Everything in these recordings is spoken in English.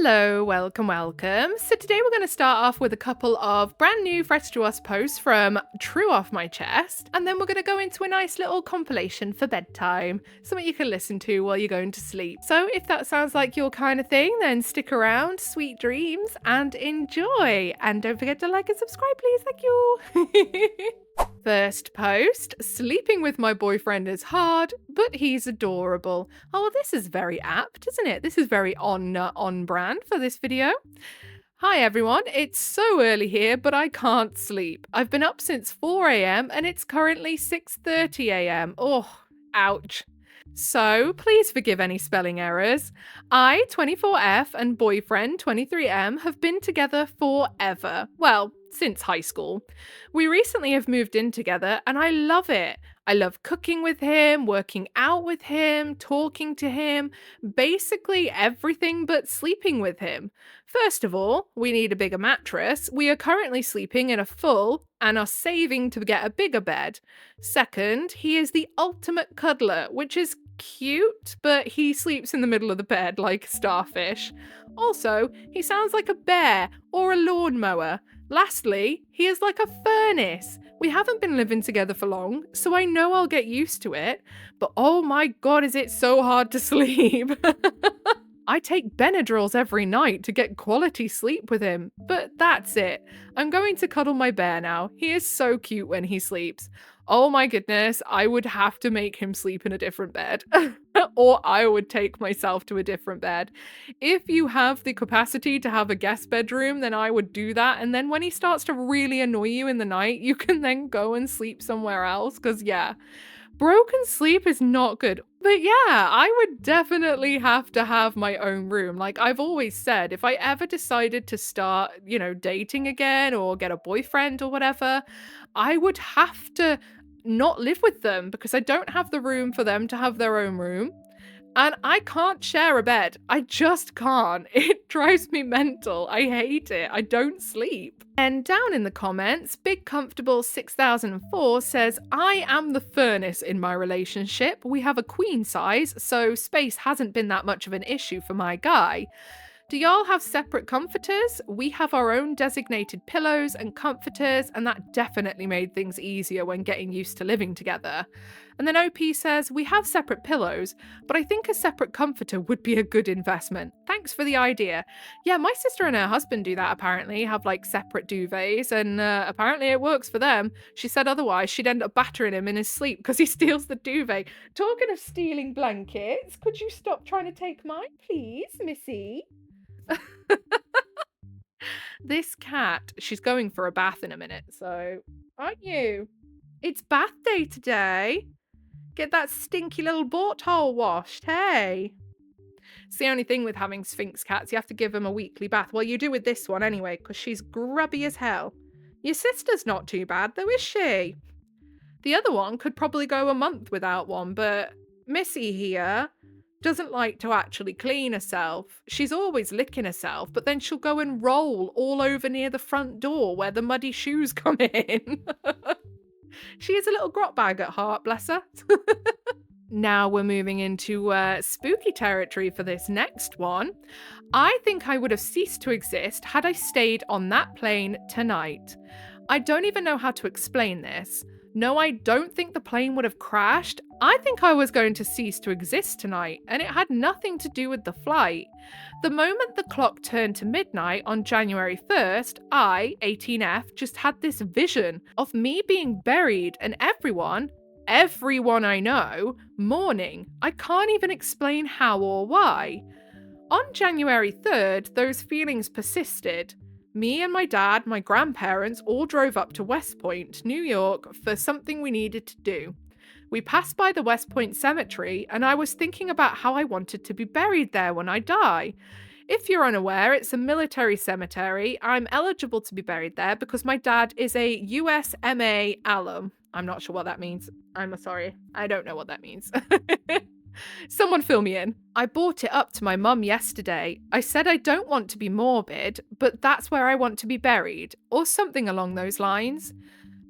Hello, welcome. So today we're going to start off with a couple of brand new Fresh to Us posts from True Off My Chest, and then we're going to go into a nice little compilation for bedtime, something you can listen to while you're going to sleep. So if that sounds like your kind of thing, then stick around, sweet dreams, and enjoy. And don't forget to like and subscribe, please. Thank you. First post, sleeping with my boyfriend is hard, but he's adorable. Oh, this is very apt, isn't it? This is very on brand for this video. Hi everyone, it's so early here, but I can't sleep. I've been up since 4 a.m. and it's currently 6:30 a.m. Oh, ouch. So, please forgive any spelling errors. I, 24F, and boyfriend, 23M, have been together forever. Well, since high school. We recently have moved in together and I love it. I love cooking with him, working out with him, talking to him, basically everything but sleeping with him. First of all, we need a bigger mattress. We are currently sleeping in a full and are saving to get a bigger bed. Second, he is the ultimate cuddler, which is cute, but he sleeps in the middle of the bed like a starfish. Also, he sounds like a bear or a lawnmower. Lastly, he is like a furnace. We haven't been living together for long, so I know I'll get used to it, but oh my god, is it so hard to sleep. I take Benadryls every night to get quality sleep with him, but that's it. I'm going to cuddle my bear now. He is so cute when he sleeps. Oh my goodness, I would have to make him sleep in a different bed. Or I would take myself to a different bed. If you have the capacity to have a guest bedroom, then I would do that. And then when he starts to really annoy you in the night, you can then go and sleep somewhere else. Because yeah, broken sleep is not good. But yeah, I would definitely have to have my own room. Like I've always said, if I ever decided to start, dating again or get a boyfriend or whatever, I would have to not live with them because I don't have the room for them to have their own room. And I can't share a bed. I just can't. It drives me mental. I hate it. I don't sleep. And down in the comments, Big Comfortable 6004 says, I am the furnace in my relationship. We have a queen size, so space hasn't been that much of an issue for my guy. Do y'all have separate comforters? We have our own designated pillows and comforters, and that definitely made things easier when getting used to living together. And then OP says, we have separate pillows, but I think a separate comforter would be a good investment. Thanks for the idea. Yeah, my sister and her husband do that apparently, have like separate duvets, and apparently it works for them. She said otherwise she'd end up battering him in his sleep because he steals the duvet. Talking of stealing blankets, could you stop trying to take mine, please, Missy? This cat, she's going for a bath in a minute, so aren't you? It's bath day today. Get that stinky little butthole washed, hey. It's the only thing with having Sphinx cats, you have to give them a weekly bath. Well, you do with this one anyway, because she's grubby as hell. Your sister's not too bad though, is she? The other one could probably go a month without one, but Missy here doesn't like to actually clean herself. She's always licking herself, but then she'll go and roll all over near the front door where the muddy shoes come in. She is a little grot bag at heart, bless her. Now we're moving into spooky territory for this next one. I think I would have ceased to exist had I stayed on that plane tonight. I don't even know how to explain this. No, I don't think the plane would have crashed. I think I was going to cease to exist tonight, and it had nothing to do with the flight. The moment the clock turned to midnight on January 1st, I, 18F, just had this vision of me being buried and everyone I know, mourning. I can't even explain how or why. On January 3rd, those feelings persisted. Me and my dad, my grandparents, all drove up to West Point, New York, for something we needed to do. We passed by the West Point Cemetery, and I was thinking about how I wanted to be buried there when I die. If you're unaware, it's a military cemetery. I'm eligible to be buried there because my dad is a USMA alum. I'm not sure what that means. I'm sorry. I don't know what that means. Someone fill me in. I brought it up to my mum yesterday. I said I don't want to be morbid, but that's where I want to be buried, or something along those lines.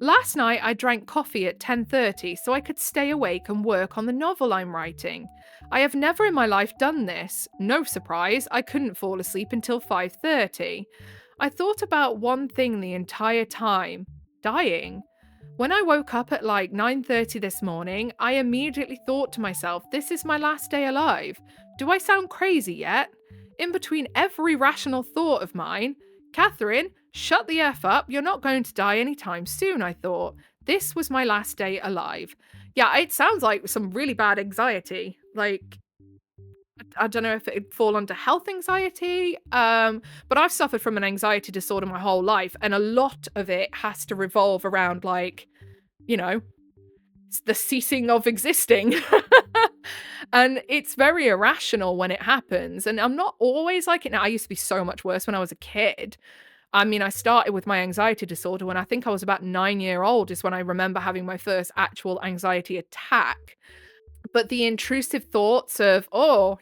Last night I drank coffee at 10:30 so I could stay awake and work on the novel I'm writing. I have never in my life done this. No surprise, I couldn't fall asleep until 5:30. I thought about one thing the entire time: dying. When I woke up at like 9:30 this morning, I immediately thought to myself, this is my last day alive. Do I sound crazy yet? In between every rational thought of mine, Catherine, shut the F up, you're not going to die anytime soon, I thought. This was my last day alive. Yeah, it sounds like some really bad anxiety. Like, I don't know if it'd fall under health anxiety, but I've suffered from an anxiety disorder my whole life, and a lot of it has to revolve around, like, you know, the ceasing of existing. And it's very irrational when it happens. And I'm not always like it now. I used to be so much worse when I was a kid. I mean, I started with my anxiety disorder when I think I was about 9 years old, is when I remember having my first actual anxiety attack. But the intrusive thoughts of, oh,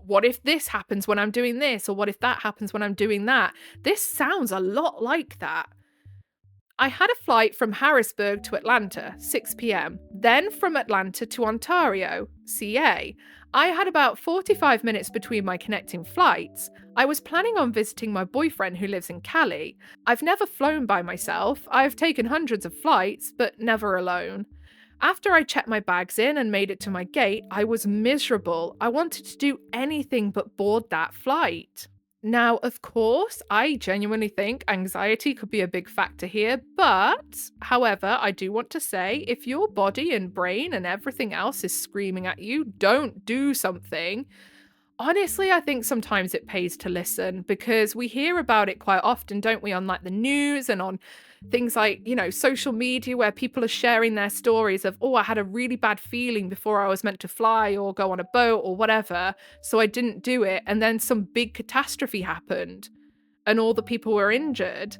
what if this happens when I'm doing this? Or what if that happens when I'm doing that? This sounds a lot like that. I had a flight from Harrisburg to Atlanta, 6 p.m., then from Atlanta to Ontario, CA. I had about 45 minutes between my connecting flights. I was planning on visiting my boyfriend who lives in Cali. I've never flown by myself. I've taken hundreds of flights, but never alone. After I checked my bags in and made it to my gate, I was miserable. I wanted to do anything but board that flight. Now, of course, I genuinely think anxiety could be a big factor here, but however, I do want to say if your body and brain and everything else is screaming at you, don't do something. Honestly, I think sometimes it pays to listen because we hear about it quite often, don't we, on like the news and on things like, social media where people are sharing their stories of, oh, I had a really bad feeling before I was meant to fly or go on a boat or whatever, so I didn't do it. And then some big catastrophe happened and all the people were injured.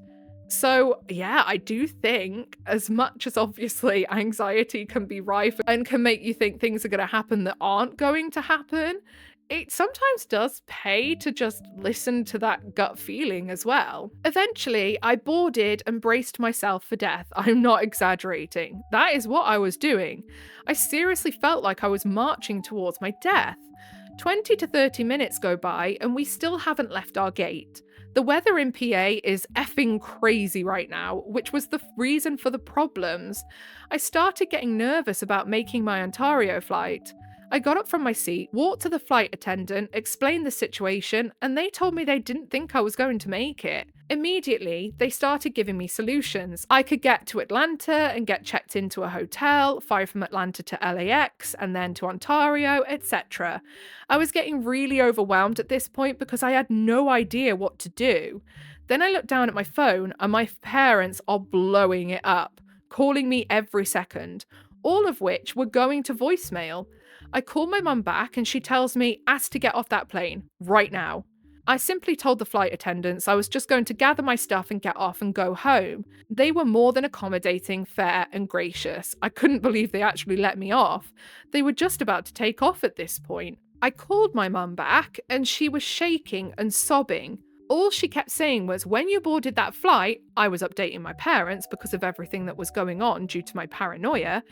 So, yeah, I do think as much as obviously anxiety can be rife and can make you think things are going to happen that aren't going to happen, it sometimes does pay to just listen to that gut feeling as well. Eventually, I boarded and braced myself for death. I'm not exaggerating. That is what I was doing. I seriously felt like I was marching towards my death. 20 to 30 minutes go by and we still haven't left our gate. The weather in PA is effing crazy right now, which was the reason for the problems. I started getting nervous about making my Ontario flight. I got up from my seat, walked to the flight attendant, explained the situation, and they told me they didn't think I was going to make it. Immediately, they started giving me solutions. I could get to Atlanta and get checked into a hotel, fly from Atlanta to LAX, and then to Ontario, etc. I was getting really overwhelmed at this point because I had no idea what to do. Then I looked down at my phone and my parents are blowing it up, calling me every second, all of which were going to voicemail. I call my mum back and she tells me, ask to get off that plane, right now. I simply told the flight attendants I was just going to gather my stuff and get off and go home. They were more than accommodating, fair, and gracious. I couldn't believe they actually let me off. They were just about to take off at this point. I called my mum back and she was shaking and sobbing. All she kept saying was, when you boarded that flight, I was updating my parents because of everything that was going on due to my paranoia.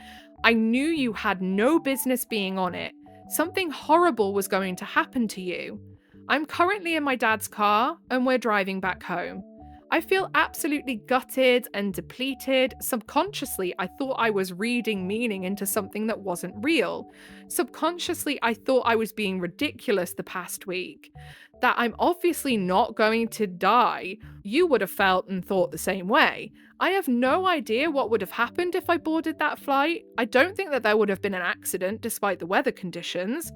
I knew you had no business being on it. Something horrible was going to happen to you. I'm currently in my dad's car and we're driving back home. I feel absolutely gutted and depleted. Subconsciously, I thought I was reading meaning into something that wasn't real. Subconsciously, I thought I was being ridiculous the past week. That I'm obviously not going to die. You would have felt and thought the same way. I have no idea what would have happened if I boarded that flight. I don't think that there would have been an accident despite the weather conditions.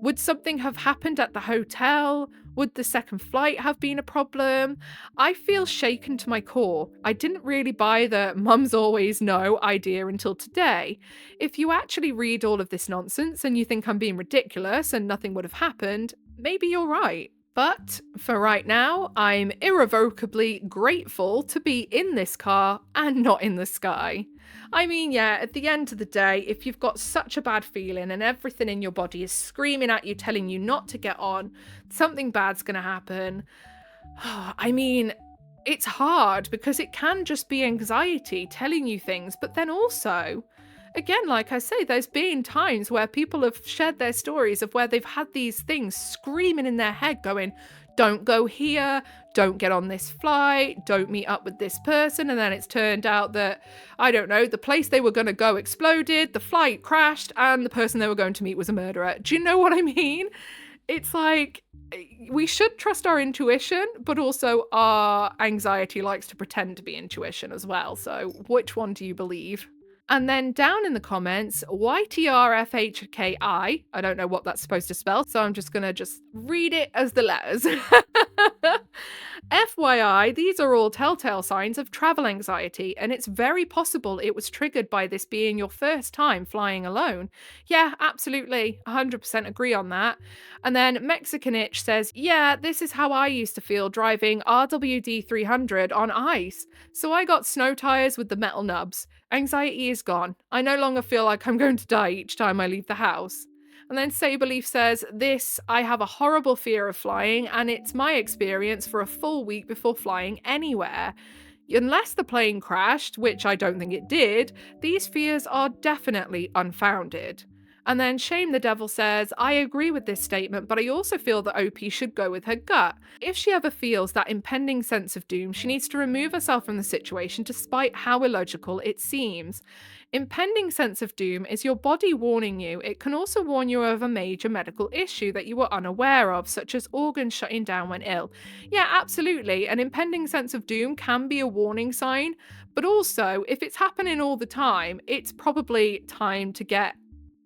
Would something have happened at the hotel? Would the second flight have been a problem? I feel shaken to my core. I didn't really buy the mums always know idea until today. If you actually read all of this nonsense and you think I'm being ridiculous and nothing would have happened, maybe you're right. But for right now, I'm irrevocably grateful to be in this car and not in the sky. I mean, yeah, at the end of the day, if you've got such a bad feeling and everything in your body is screaming at you, telling you not to get on, something bad's gonna happen. I mean, It's hard because it can just be anxiety telling you things, but then also, again, like I say, there's been times where people have shared their stories of where they've had these things screaming in their head going, don't go here, don't get on this flight, don't meet up with this person. And then it's turned out that, I don't know, the place they were going to go exploded, the flight crashed, and the person they were going to meet was a murderer. Do you know what I mean? It's like, we should trust our intuition, but also our anxiety likes to pretend to be intuition as well. So which one do you believe? And then down in the comments, YTRFHKI, I don't know what that's supposed to spell, so I'm just going to just read it as the letters. FYI, these are all telltale signs of travel anxiety, and it's very possible it was triggered by this being your first time flying alone. Yeah, absolutely, 100% agree on that. And then Mexican Itch says, yeah, this is how I used to feel driving RWD 300 on ice. So I got snow tires with the metal nubs. Anxiety is gone. I no longer feel like I'm going to die each time I leave the house. And then Sabeleaf says, I have a horrible fear of flying, and it's my experience for a full week before flying anywhere. Unless the plane crashed, which I don't think it did, these fears are definitely unfounded. And then Shame the Devil says, I agree with this statement, but I also feel that OP should go with her gut. If she ever feels that impending sense of doom, she needs to remove herself from the situation despite how illogical it seems. Impending sense of doom is your body warning you. It can also warn you of a major medical issue that you were unaware of, such as organs shutting down when ill. Yeah, absolutely. An impending sense of doom can be a warning sign, but also, if it's happening all the time, it's probably time to get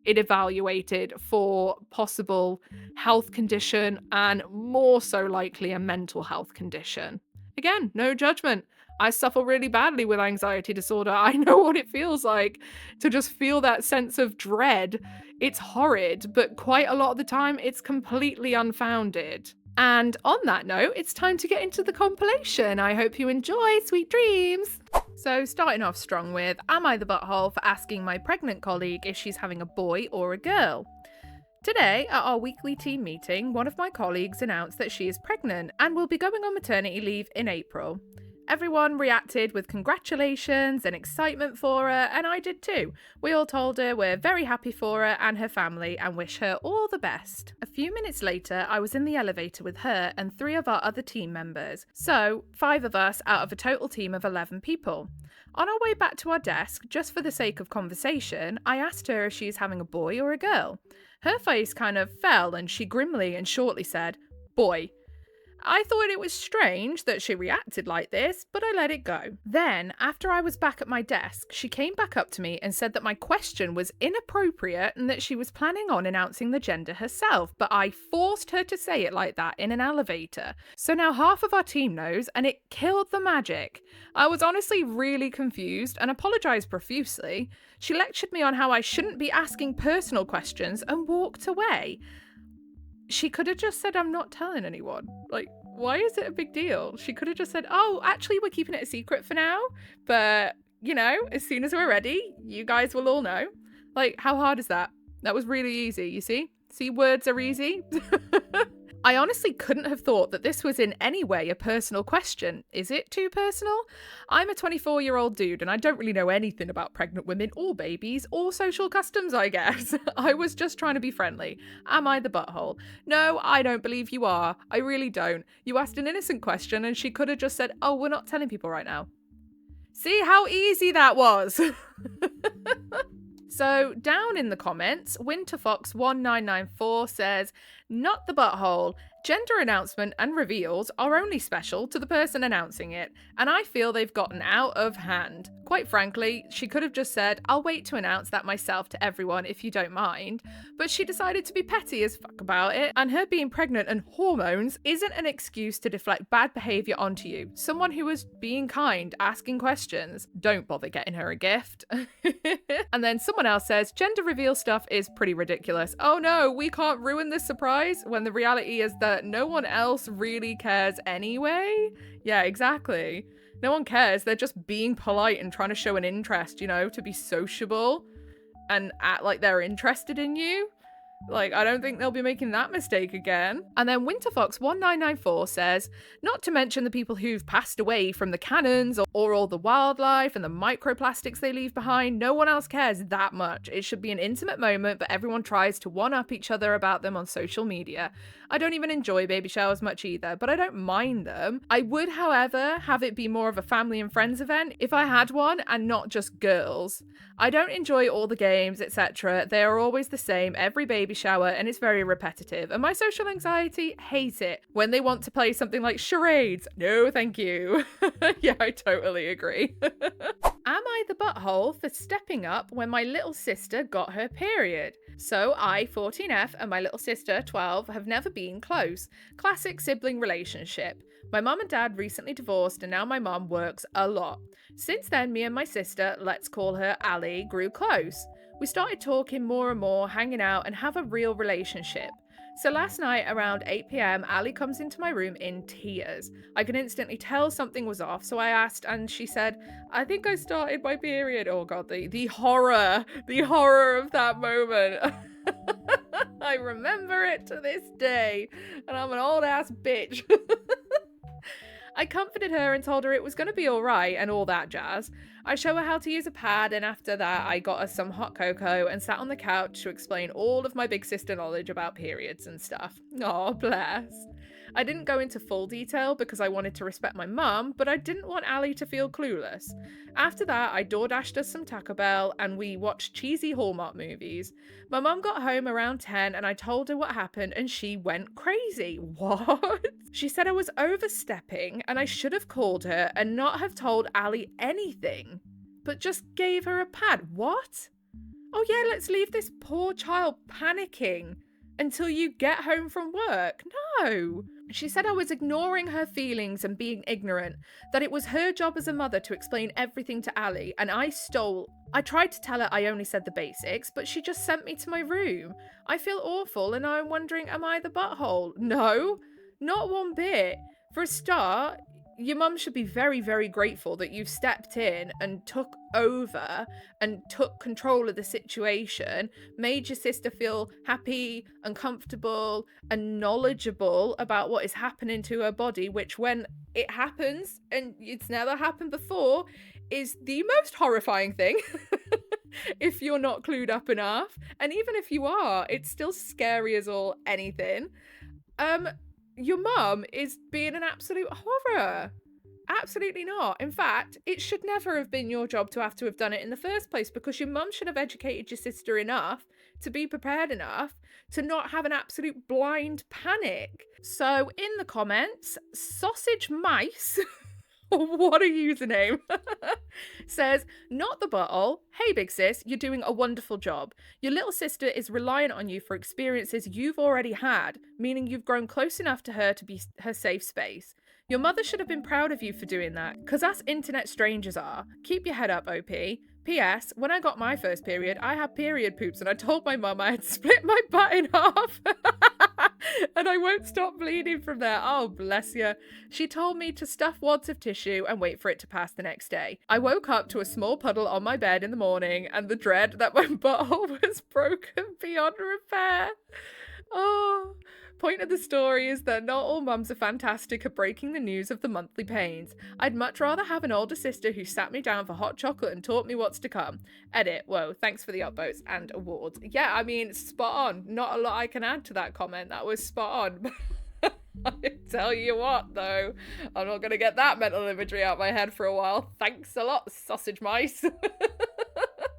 it evaluated for possible health condition, and more so likely a mental health condition. Again, no judgment. I suffer really badly with anxiety disorder. I know what it feels like to just feel that sense of dread. It's horrid, but quite a lot of the time it's completely unfounded. And on that note, it's time to get into the compilation. I hope you enjoy. Sweet dreams! So starting off strong with, am I the butthole for asking my pregnant colleague if she's having a boy or a girl? Today, at our weekly team meeting, one of my colleagues announced that she is pregnant and will be going on maternity leave in April. Everyone reacted with congratulations and excitement for her, and I did too. We all told her we're very happy for her and her family and wish her all the best. A few minutes later, I was in the elevator with her and 3 of our other team members. So, 5 of us out of a total team of 11 people. On our way back to our desk, just for the sake of conversation, I asked her if she is having a boy or a girl. Her face kind of fell and she grimly and shortly said, "Boy." I thought it was strange that she reacted like this, but I let it go. Then, after I was back at my desk, she came back up to me and said that my question was inappropriate and that she was planning on announcing the gender herself, but I forced her to say it like that in an elevator. So now half of our team knows, and it killed the magic. I was honestly really confused and apologised profusely. She lectured me on how I shouldn't be asking personal questions and walked away. She could have just said, I'm not telling anyone. Like, why is it a big deal? She could have just said, oh, actually, we're keeping it a secret for now. But, you know, as soon as we're ready, you guys will all know. Like, how hard is that? That was really easy, you see? See, words are easy. I honestly couldn't have thought that this was in any way a personal question. Is it too personal? I'm a 24-year-old dude and I don't really know anything about pregnant women or babies or social customs, I guess. I was just trying to be friendly. Am I the butthole? No, I don't believe you are. I really don't. You asked an innocent question and she could have just said, oh, we're not telling people right now. See how easy that was? So down in the comments, Winterfox1994 says, not the butthole. Gender announcement and reveals are only special to the person announcing it, and I feel they've gotten out of hand. Quite frankly, she could have just said, I'll wait to announce that myself to everyone if you don't mind, but she decided to be petty as fuck about it, and her being pregnant and hormones isn't an excuse to deflect bad behaviour onto you. Someone who was being kind, asking questions, don't bother getting her a gift. And then someone else says, gender reveal stuff is pretty ridiculous. Oh no, we can't ruin this surprise, when the reality is that no one else really cares anyway. Yeah, exactly. No one cares. They're just being polite and trying to show an interest, you know, to be sociable and act like they're interested in you. Like, I don't think they'll be making that mistake again. And then Winterfox1994 says, not to mention the people who've passed away from the cannons or all the wildlife and the microplastics they leave behind. No one else cares that much. It should be an intimate moment, but everyone tries to one-up each other about them on social media. I don't even enjoy baby showers much either, but I don't mind them. I would, however, have it be more of a family and friends event if I had one and not just girls. I don't enjoy all the games, etc. They are always the same every baby shower, and it's very repetitive, and my social anxiety hates it when they want to play something like charades. No, thank you. Yeah, I totally agree. Am I the butthole for stepping up when my little sister got her period? So I, 14F, and my little sister, 12, have never been close. Classic sibling relationship. My mum and dad recently divorced, and now my mum works a lot. Since then, me and my sister, let's call her Ali, grew close. We started talking more and more, hanging out, and have a real relationship. So last night around 8 p.m, Ali comes into my room in tears. I could instantly tell something was off, so I asked, and she said, I think I started my period. Oh god, the horror of that moment. I remember it to this day, and I'm an old ass bitch. I comforted her and told her it was going to be alright and all that jazz. I show her how to use a pad, and after that I got her some hot cocoa and sat on the couch to explain all of my big sister knowledge about periods and stuff. Aw, bless. I didn't go into full detail because I wanted to respect my mum, but I didn't want Ali to feel clueless. After that, I DoorDashed us some Taco Bell and we watched cheesy Hallmark movies. My mum got home around 10 and I told her what happened and she went crazy. What? She said I was overstepping and I should have called her and not have told Ali anything, but just gave her a pad. What? Oh yeah, let's leave this poor child panicking until you get home from work. No. She said I was ignoring her feelings and being ignorant, that it was her job as a mother to explain everything to Ali, and I tried to tell her I only said the basics, but she just sent me to my room. I feel awful and I'm wondering, am I the butthole? No, not one bit. For a start, your mum should be very, very grateful that you've stepped in and took over and took control of the situation, made your sister feel happy and comfortable and knowledgeable about what is happening to her body, which when it happens, and it's never happened before, is the most horrifying thing. If you're not clued up enough. And even if you are, it's still scary as all anything. Your mum is being an absolute horror. Absolutely not. In fact, it should never have been your job to have done it in the first place, because your mum should have educated your sister enough to be prepared enough to not have an absolute blind panic. So in the comments, Sausage Mice, what a username, says, not the butthole. Hey, big sis, you're doing a wonderful job. Your little sister is reliant on you for experiences you've already had, meaning you've grown close enough to her to be her safe space. Your mother should have been proud of you for doing that, because us internet strangers are. Keep your head up, OP. P.S. When I got my first period, I had period poops and I told my mum I had split my butt in half. And I won't stop bleeding from there. Oh, bless you. She told me to stuff wads of tissue and wait for it to pass the next day. I woke up to a small puddle on my bed in the morning and the dread that my butthole was broken beyond repair. Oh, point of the story is that not all mums are fantastic at breaking the news of the monthly pains. I'd much rather have an older sister who sat me down for hot chocolate and taught me what's to come. Edit. Whoa, thanks for the upvotes and awards. Yeah, I mean, spot on. Not a lot I can add to that comment. That was spot on. I tell you what, though, I'm not going to get that mental imagery out my head for a while. Thanks a lot, Sausage Mice.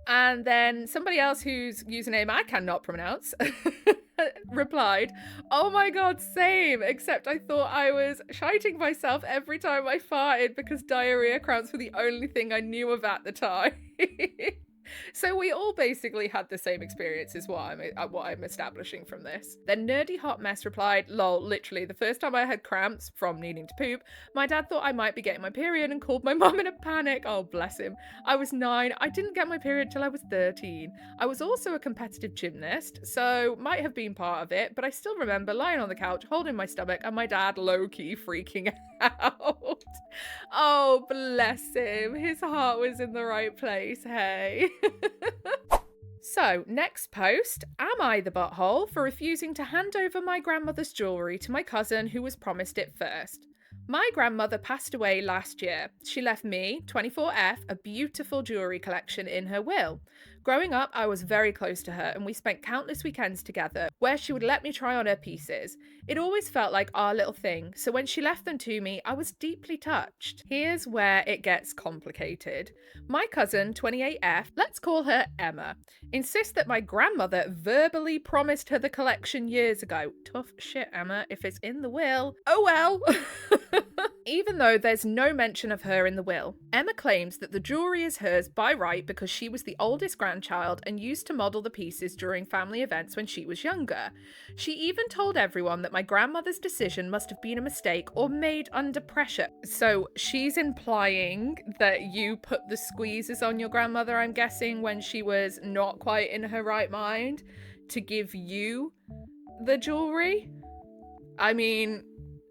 And then somebody else whose username I cannot pronounce replied, oh my god, same, except I thought I was shiting myself every time I farted because diarrhea cramps were the only thing I knew of at the time. So we all basically had the same experience is what I'm establishing from this. Then Nerdy Hot Mess replied, lol, literally the first time I had cramps from needing to poop, my dad thought I might be getting my period and called my mum in a panic. Oh, bless him. I was 9. I didn't get my period till I was 13. I was also a competitive gymnast, so might have been part of it, but I still remember lying on the couch holding my stomach and my dad low-key freaking out. Oh, bless him. His heart was in the right place, hey. So, next post. Am I the butthole for refusing to hand over my grandmother's jewellery to my cousin who was promised it first? My grandmother passed away last year. She left me, 24F, a beautiful jewellery collection in her will. Growing up, I was very close to her and we spent countless weekends together where she would let me try on her pieces. It always felt like our little thing, so when she left them to me, I was deeply touched. Here's where it gets complicated. My cousin, 28F, let's call her Emma, insists that my grandmother verbally promised her the collection years ago. Tough shit, Emma. If it's in the will, oh well. Even though there's no mention of her in the will, Emma claims that the jewellery is hers by right because she was the oldest grandchild and used to model the pieces during family events when she was younger. She even told everyone that my grandmother's decision must have been a mistake or made under pressure. So she's implying that you put the squeezes on your grandmother, I'm guessing, when she was not quite in her right mind to give you the jewellery? I mean,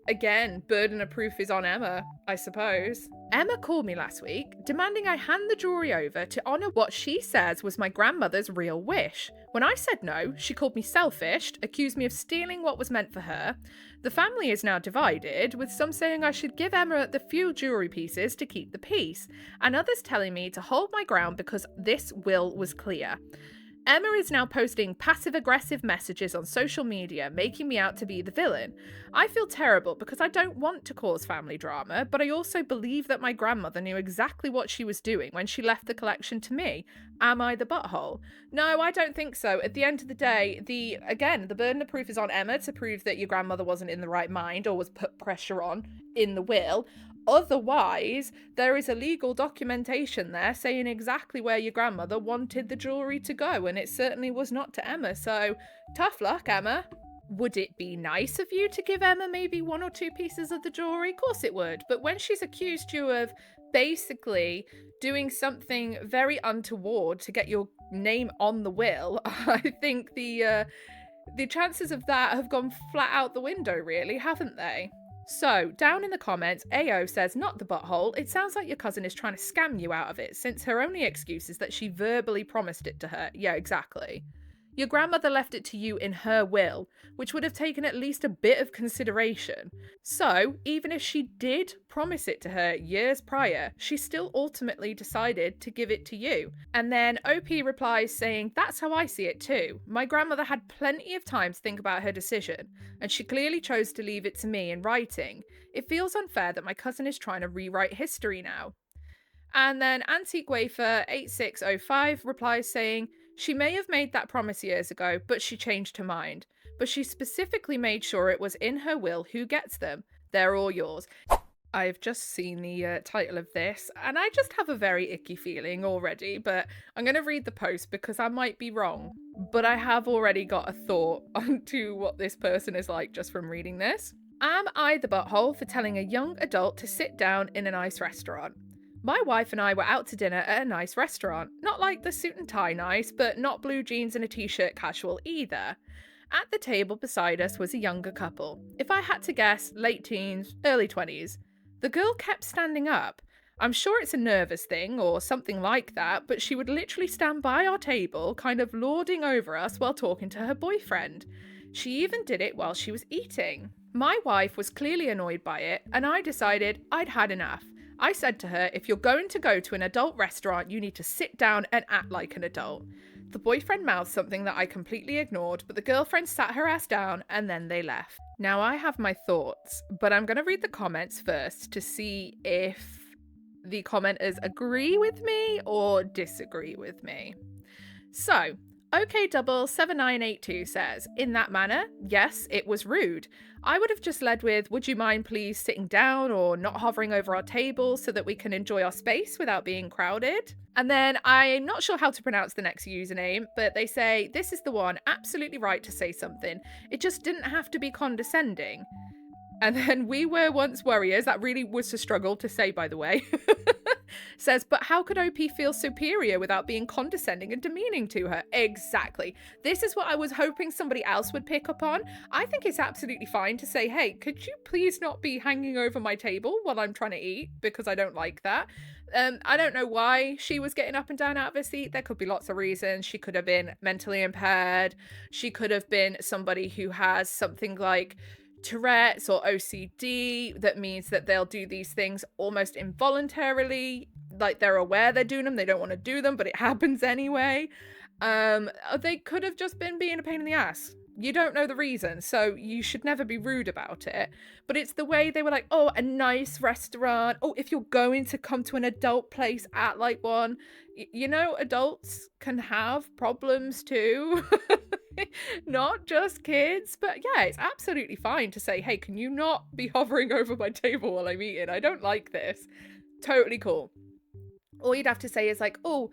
again, burden of proof is on Emma, I suppose. Emma called me last week, demanding I hand the jewellery over to honour what she says was my grandmother's real wish. When I said no, she called me selfish, accused me of stealing what was meant for her. The family is now divided, with some saying I should give Emma the few jewellery pieces to keep the peace, and others telling me to hold my ground because this will was clear. Emma is now posting passive-aggressive messages on social media, making me out to be the villain. I feel terrible because I don't want to cause family drama, but I also believe that my grandmother knew exactly what she was doing when she left the collection to me. Am I the butthole? No, I don't think so. At the end of the day, the burden of proof is on Emma to prove that your grandmother wasn't in the right mind or was put pressure on in the will. Otherwise, there is a legal documentation there saying exactly where your grandmother wanted the jewellery to go, and it certainly was not to Emma, so tough luck, Emma. Would it be nice of you to give Emma maybe one or two pieces of the jewellery? Of course it would, but when she's accused you of basically doing something very untoward to get your name on the will, I think the chances of that have gone flat out the window, really, haven't they? So, down in the comments, AO says, not the butthole, it sounds like your cousin is trying to scam you out of it, since her only excuse is that she verbally promised it to her. Yeah, exactly. Your grandmother left it to you in her will, which would have taken at least a bit of consideration. So, even if she did promise it to her years prior, she still ultimately decided to give it to you. And then OP replies saying, that's how I see it too. My grandmother had plenty of time to think about her decision, and she clearly chose to leave it to me in writing. It feels unfair that my cousin is trying to rewrite history now. And then Antique Wafer 8605 replies saying, she may have made that promise years ago, but she changed her mind. But she specifically made sure it was in her will who gets them. They're all yours. I've just seen the title of this, and I just have a very icky feeling already, but I'm going to read the post because I might be wrong. But I have already got a thought onto what this person is like just from reading this. Am I the butthole for telling a young adult to sit down in a nice restaurant? My wife and I were out to dinner at a nice restaurant. Not like the suit and tie nice, but not blue jeans and a t-shirt casual either. At the table beside us was a younger couple. If I had to guess, late teens, early 20s. The girl kept standing up. I'm sure it's a nervous thing or something like that, but she would literally stand by our table, kind of lording over us while talking to her boyfriend. She even did it while she was eating. My wife was clearly annoyed by it, and I decided I'd had enough. I said to her, if you're going to go to an adult restaurant, you need to sit down and act like an adult. The boyfriend mouthed something that I completely ignored, but the girlfriend sat her ass down and then they left. Now I have my thoughts, but I'm going to read the comments first to see if the commenters agree with me or disagree with me. So, OKDouble7982 says, in that manner, yes, it was rude. I would have just led with, would you mind please sitting down or not hovering over our table so that we can enjoy our space without being crowded? And then I'm not sure how to pronounce the next username, but they say, this is the one, absolutely right to say something. It just didn't have to be condescending. And then we were once warriors. That really was a struggle to say, by the way. Says, but how could OP feel superior without being condescending and demeaning to her? Exactly. This is what I was hoping somebody else would pick up on. I think it's absolutely fine to say, hey, could you please not be hanging over my table while I'm trying to eat? Because I don't like that. I don't know why she was getting up and down out of her seat. There could be lots of reasons. She could have been mentally impaired. She could have been somebody who has something like Tourette's or OCD that means that they'll do these things almost involuntarily, like they're aware they're doing them, they don't want to do them, but it happens anyway. They could have just been being a pain in the ass. You don't know the reason, so you should never be rude about it. But it's the way they were like, oh, a nice restaurant. Oh, if you're going to come to an adult place, at like one. You know, adults can have problems too. Not just kids. But yeah, it's absolutely fine to say, hey, can you not be hovering over my table while I'm eating? I don't like this. Totally cool. All you'd have to say is like, oh,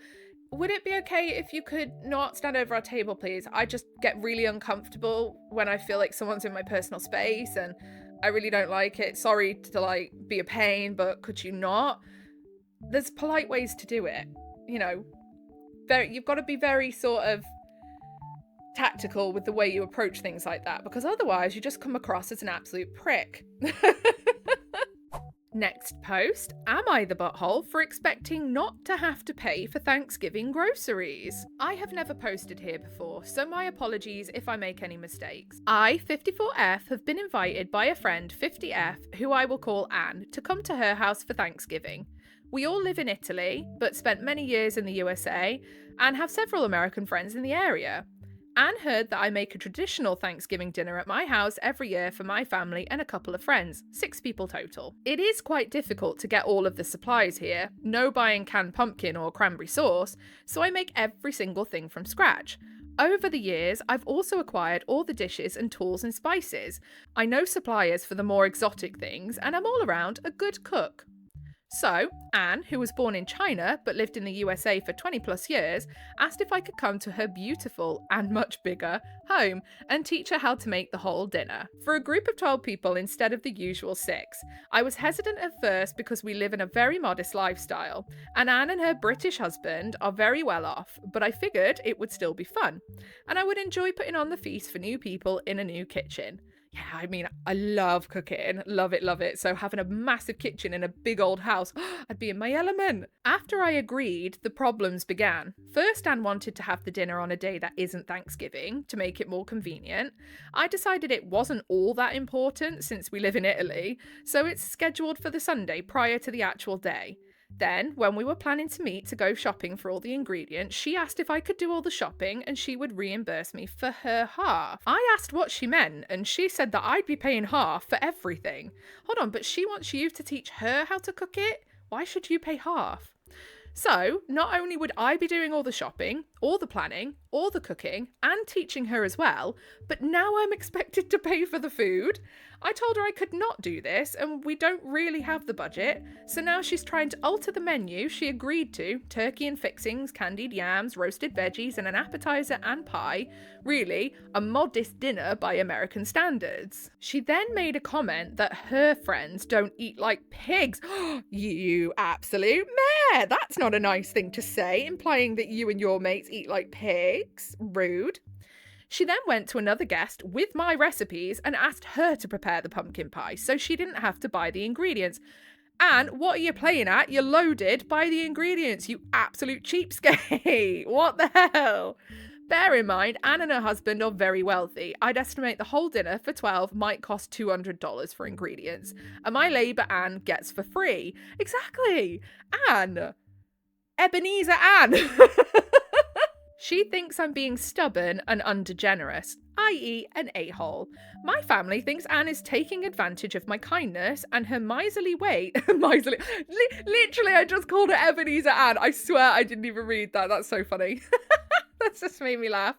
would it be okay if you could not stand over our table, please? I just get really uncomfortable when I feel like someone's in my personal space and I really don't like it. Sorry to like be a pain, but could you not? There's polite ways to do it. You know, you've got to be very sort of tactical with the way you approach things like that, because otherwise you just come across as an absolute prick. Next post, am I the butthole for expecting not to have to pay for Thanksgiving groceries? I have never posted here before, so my apologies if I make any mistakes. I, 54F, have been invited by a friend, 50F, who I will call Anne, to come to her house for Thanksgiving. We all live in Italy, but spent many years in the USA, and have several American friends in the area. Anne heard that I make a traditional Thanksgiving dinner at my house every year for my family and a couple of friends, 6 people total. It is quite difficult to get all of the supplies here, no buying canned pumpkin or cranberry sauce, so I make every single thing from scratch. Over the years, I've also acquired all the dishes and tools and spices. I know suppliers for the more exotic things, and I'm all around a good cook. So, Anne, who was born in China but lived in the USA for 20 plus years, asked if I could come to her beautiful, and much bigger, home and teach her how to make the whole dinner. For a group of 12 people instead of the usual 6. I was hesitant at first because we live in a very modest lifestyle, and Anne and her British husband are very well off, but I figured it would still be fun, and I would enjoy putting on the feast for new people in a new kitchen. Yeah, I mean, I love cooking. Love it, love it. So having a massive kitchen in a big old house, I'd be in my element. After I agreed, the problems began. First, Anne wanted to have the dinner on a day that isn't Thanksgiving to make it more convenient. I decided it wasn't all that important since we live in Italy, so it's scheduled for the Sunday prior to the actual day. Then, when we were planning to meet to go shopping for all the ingredients, she asked if I could do all the shopping and she would reimburse me for her half. I asked what she meant and she said that I'd be paying half for everything. Hold on, but she wants you to teach her how to cook it? Why should you pay half? So, not only would I be doing all the shopping, all the planning, all the cooking, and teaching her as well, but now I'm expected to pay for the food. I told her I could not do this, and we don't really have the budget, so now she's trying to alter the menu she agreed to, turkey and fixings, candied yams, roasted veggies, and an appetizer and pie. Really, a modest dinner by American standards. She then made a comment that her friends don't eat like pigs. You absolute mare! That's not a nice thing to say, implying that you and your mates eat like pigs. Rude. She then went to another guest with my recipes and asked her to prepare the pumpkin pie so she didn't have to buy the ingredients. And what are you playing at? You're loaded by the ingredients, you absolute cheapskate. What the hell? Bear in mind, Anne and her husband are very wealthy. I'd estimate the whole dinner for 12 might cost $200 for ingredients. And my labour Anne gets for free. Exactly. Anne. Ebenezer Anne. She thinks I'm being stubborn and undergenerous, i.e. an a-hole. My family thinks Anne is taking advantage of my kindness and her miserly way. Literally, I just called her Ebenezer Anne. I swear I didn't even read that. That's so funny. That's just made me laugh.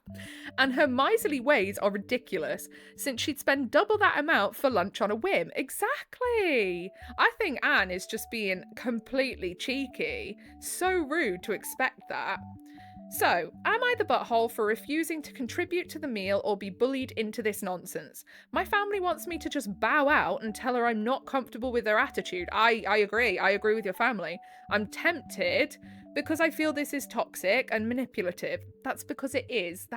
And her miserly ways are ridiculous, since she'd spend double that amount for lunch on a whim. Exactly. I think Anne is just being completely cheeky. So rude to expect that. So, am I the butthole for refusing to contribute to the meal or be bullied into this nonsense? My family wants me to just bow out and tell her I'm not comfortable with their attitude. I agree. I agree with your family. I'm tempted because I feel this is toxic and manipulative. That's because it is.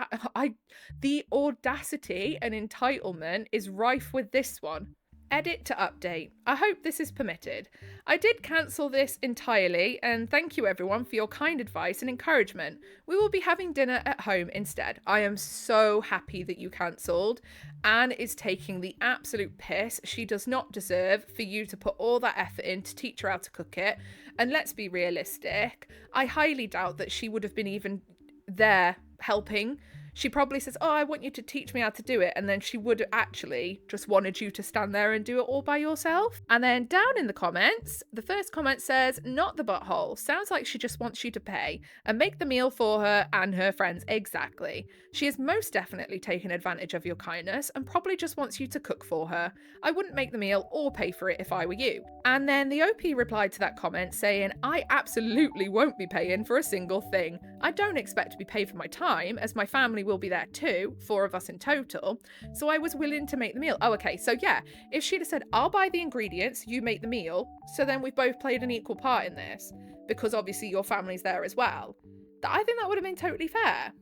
The audacity and entitlement is rife with this one. Edit to update. I hope this is permitted. I did cancel this entirely, and thank you everyone for your kind advice and encouragement. We will be having dinner at home instead. I am so happy that you cancelled. Anne is taking the absolute piss. She does not deserve for you to put all that effort in to teach her how to cook it. And let's be realistic, I highly doubt that she would have been even there helping. She probably says, "Oh, I want you to teach me how to do it." And then she would actually just wanted you to stand there and do it all by yourself. And then down in the comments, the first comment says, "Not the butthole. Sounds like she just wants you to pay and make the meal for her and her friends." Exactly. She has most definitely taken advantage of your kindness and probably just wants you to cook for her. I wouldn't make the meal or pay for it if I were you. And then the OP replied to that comment saying, "I absolutely won't be paying for a single thing. I don't expect to be paid for my time, as my family will be there too, 4 of us in total, so I was willing to make the meal." Oh, okay, so yeah, if she'd have said, "I'll buy the ingredients, you make the meal," so then we've both played an equal part in this, because obviously your family's there as well, I think that would have been totally fair.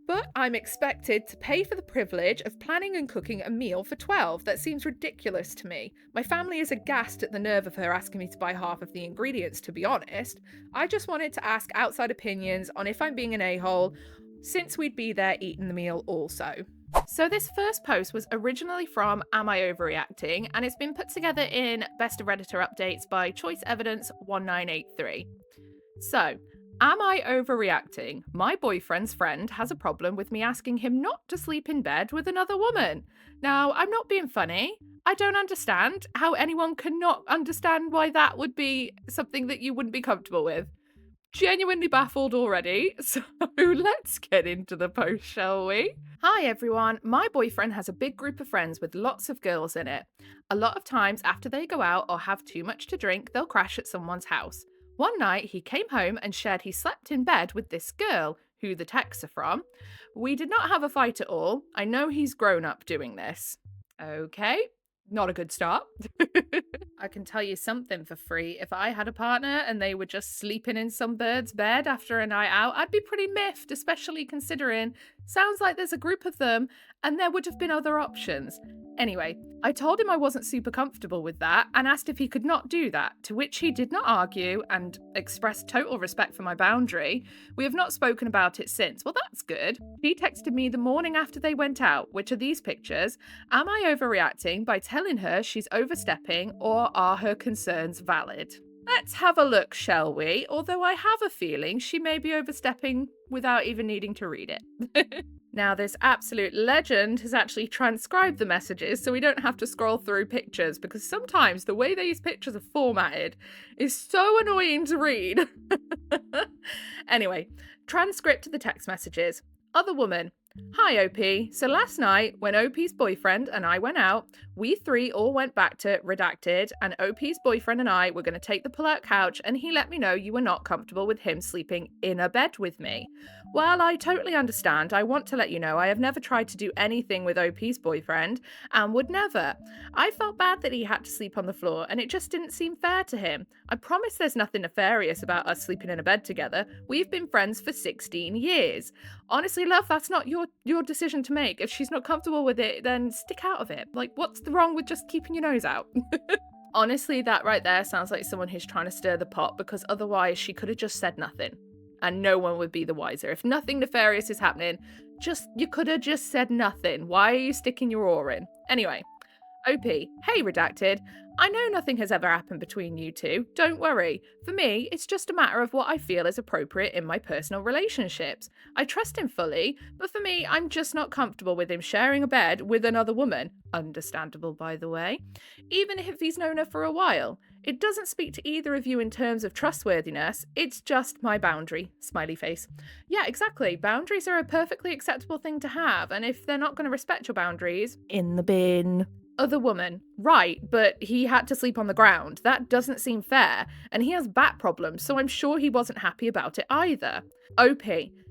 But I'm expected to pay for the privilege of planning and cooking a meal for 12. That seems ridiculous to me. My family is aghast at the nerve of her asking me to buy half of the ingredients, to be honest. I just wanted to ask outside opinions on if I'm being an a-hole, since we'd be there eating the meal also. So this first post was originally from Am I Overreacting, and it's been put together in Best of Redditor Updates by Choice Evidence 1983. So, am I overreacting? My boyfriend's friend has a problem with me asking him not to sleep in bed with another woman. Now, I'm not being funny. I don't understand how anyone can not understand why that would be something that you wouldn't be comfortable with. Genuinely baffled already, so let's get into the post, shall we? Hi everyone, my boyfriend has a big group of friends with lots of girls in it. A lot of times after they go out or have too much to drink, they'll crash at someone's house. One night he came home and shared he slept in bed with this girl, who the texts are from. We did not have a fight at all. I know he's grown up doing this. Okay. Not a good start. I can tell you something for free. If I had a partner and they were just sleeping in some bird's bed after a night out, I'd be pretty miffed, especially considering sounds like there's a group of them and there would have been other options. Anyway, I told him I wasn't super comfortable with that and asked if he could not do that, to which he did not argue and expressed total respect for my boundary. We have not spoken about it since. Well, that's good. He texted me the morning after they went out, which are these pictures. Am I overreacting by telling her she's overstepping, or are her concerns valid? Let's have a look, shall we? Although I have a feeling she may be overstepping without even needing to read it. Now, this absolute legend has actually transcribed the messages so we don't have to scroll through pictures, because sometimes the way these pictures are formatted is so annoying to read. Anyway, transcript of the text messages. Other woman. Hi, OP. So last night, when OP's boyfriend and I went out, we 3 all went back to Redacted, and OP's boyfriend and I were going to take the pull-out couch, and he let me know you were not comfortable with him sleeping in a bed with me. Well, I totally understand. I want to let you know I have never tried to do anything with OP's boyfriend, and would never. I felt bad that he had to sleep on the floor, and it just didn't seem fair to him. I promise there's nothing nefarious about us sleeping in a bed together. We've been friends for 16 years. Honestly, love, that's not your decision to make. If she's not comfortable with it, then stick out of it. Like, what's wrong with just keeping your nose out? Honestly, that right there sounds like someone who's trying to stir the pot, because otherwise she could have just said nothing and no one would be the wiser. If nothing nefarious is happening, you could have just said nothing. Why are you sticking your oar in? Anyway, OP, hey Redacted, I know nothing has ever happened between you two, don't worry. For me, it's just a matter of what I feel is appropriate in my personal relationships. I trust him fully, but for me, I'm just not comfortable with him sharing a bed with another woman. Understandable, by the way. Even if he's known her for a while. It doesn't speak to either of you in terms of trustworthiness, it's just my boundary. Smiley face. Yeah, exactly. Boundaries are a perfectly acceptable thing to have, and if they're not going to respect your boundaries, in the bin. Other woman. Right, but he had to sleep on the ground. That doesn't seem fair. And he has back problems, so I'm sure he wasn't happy about it either. OP.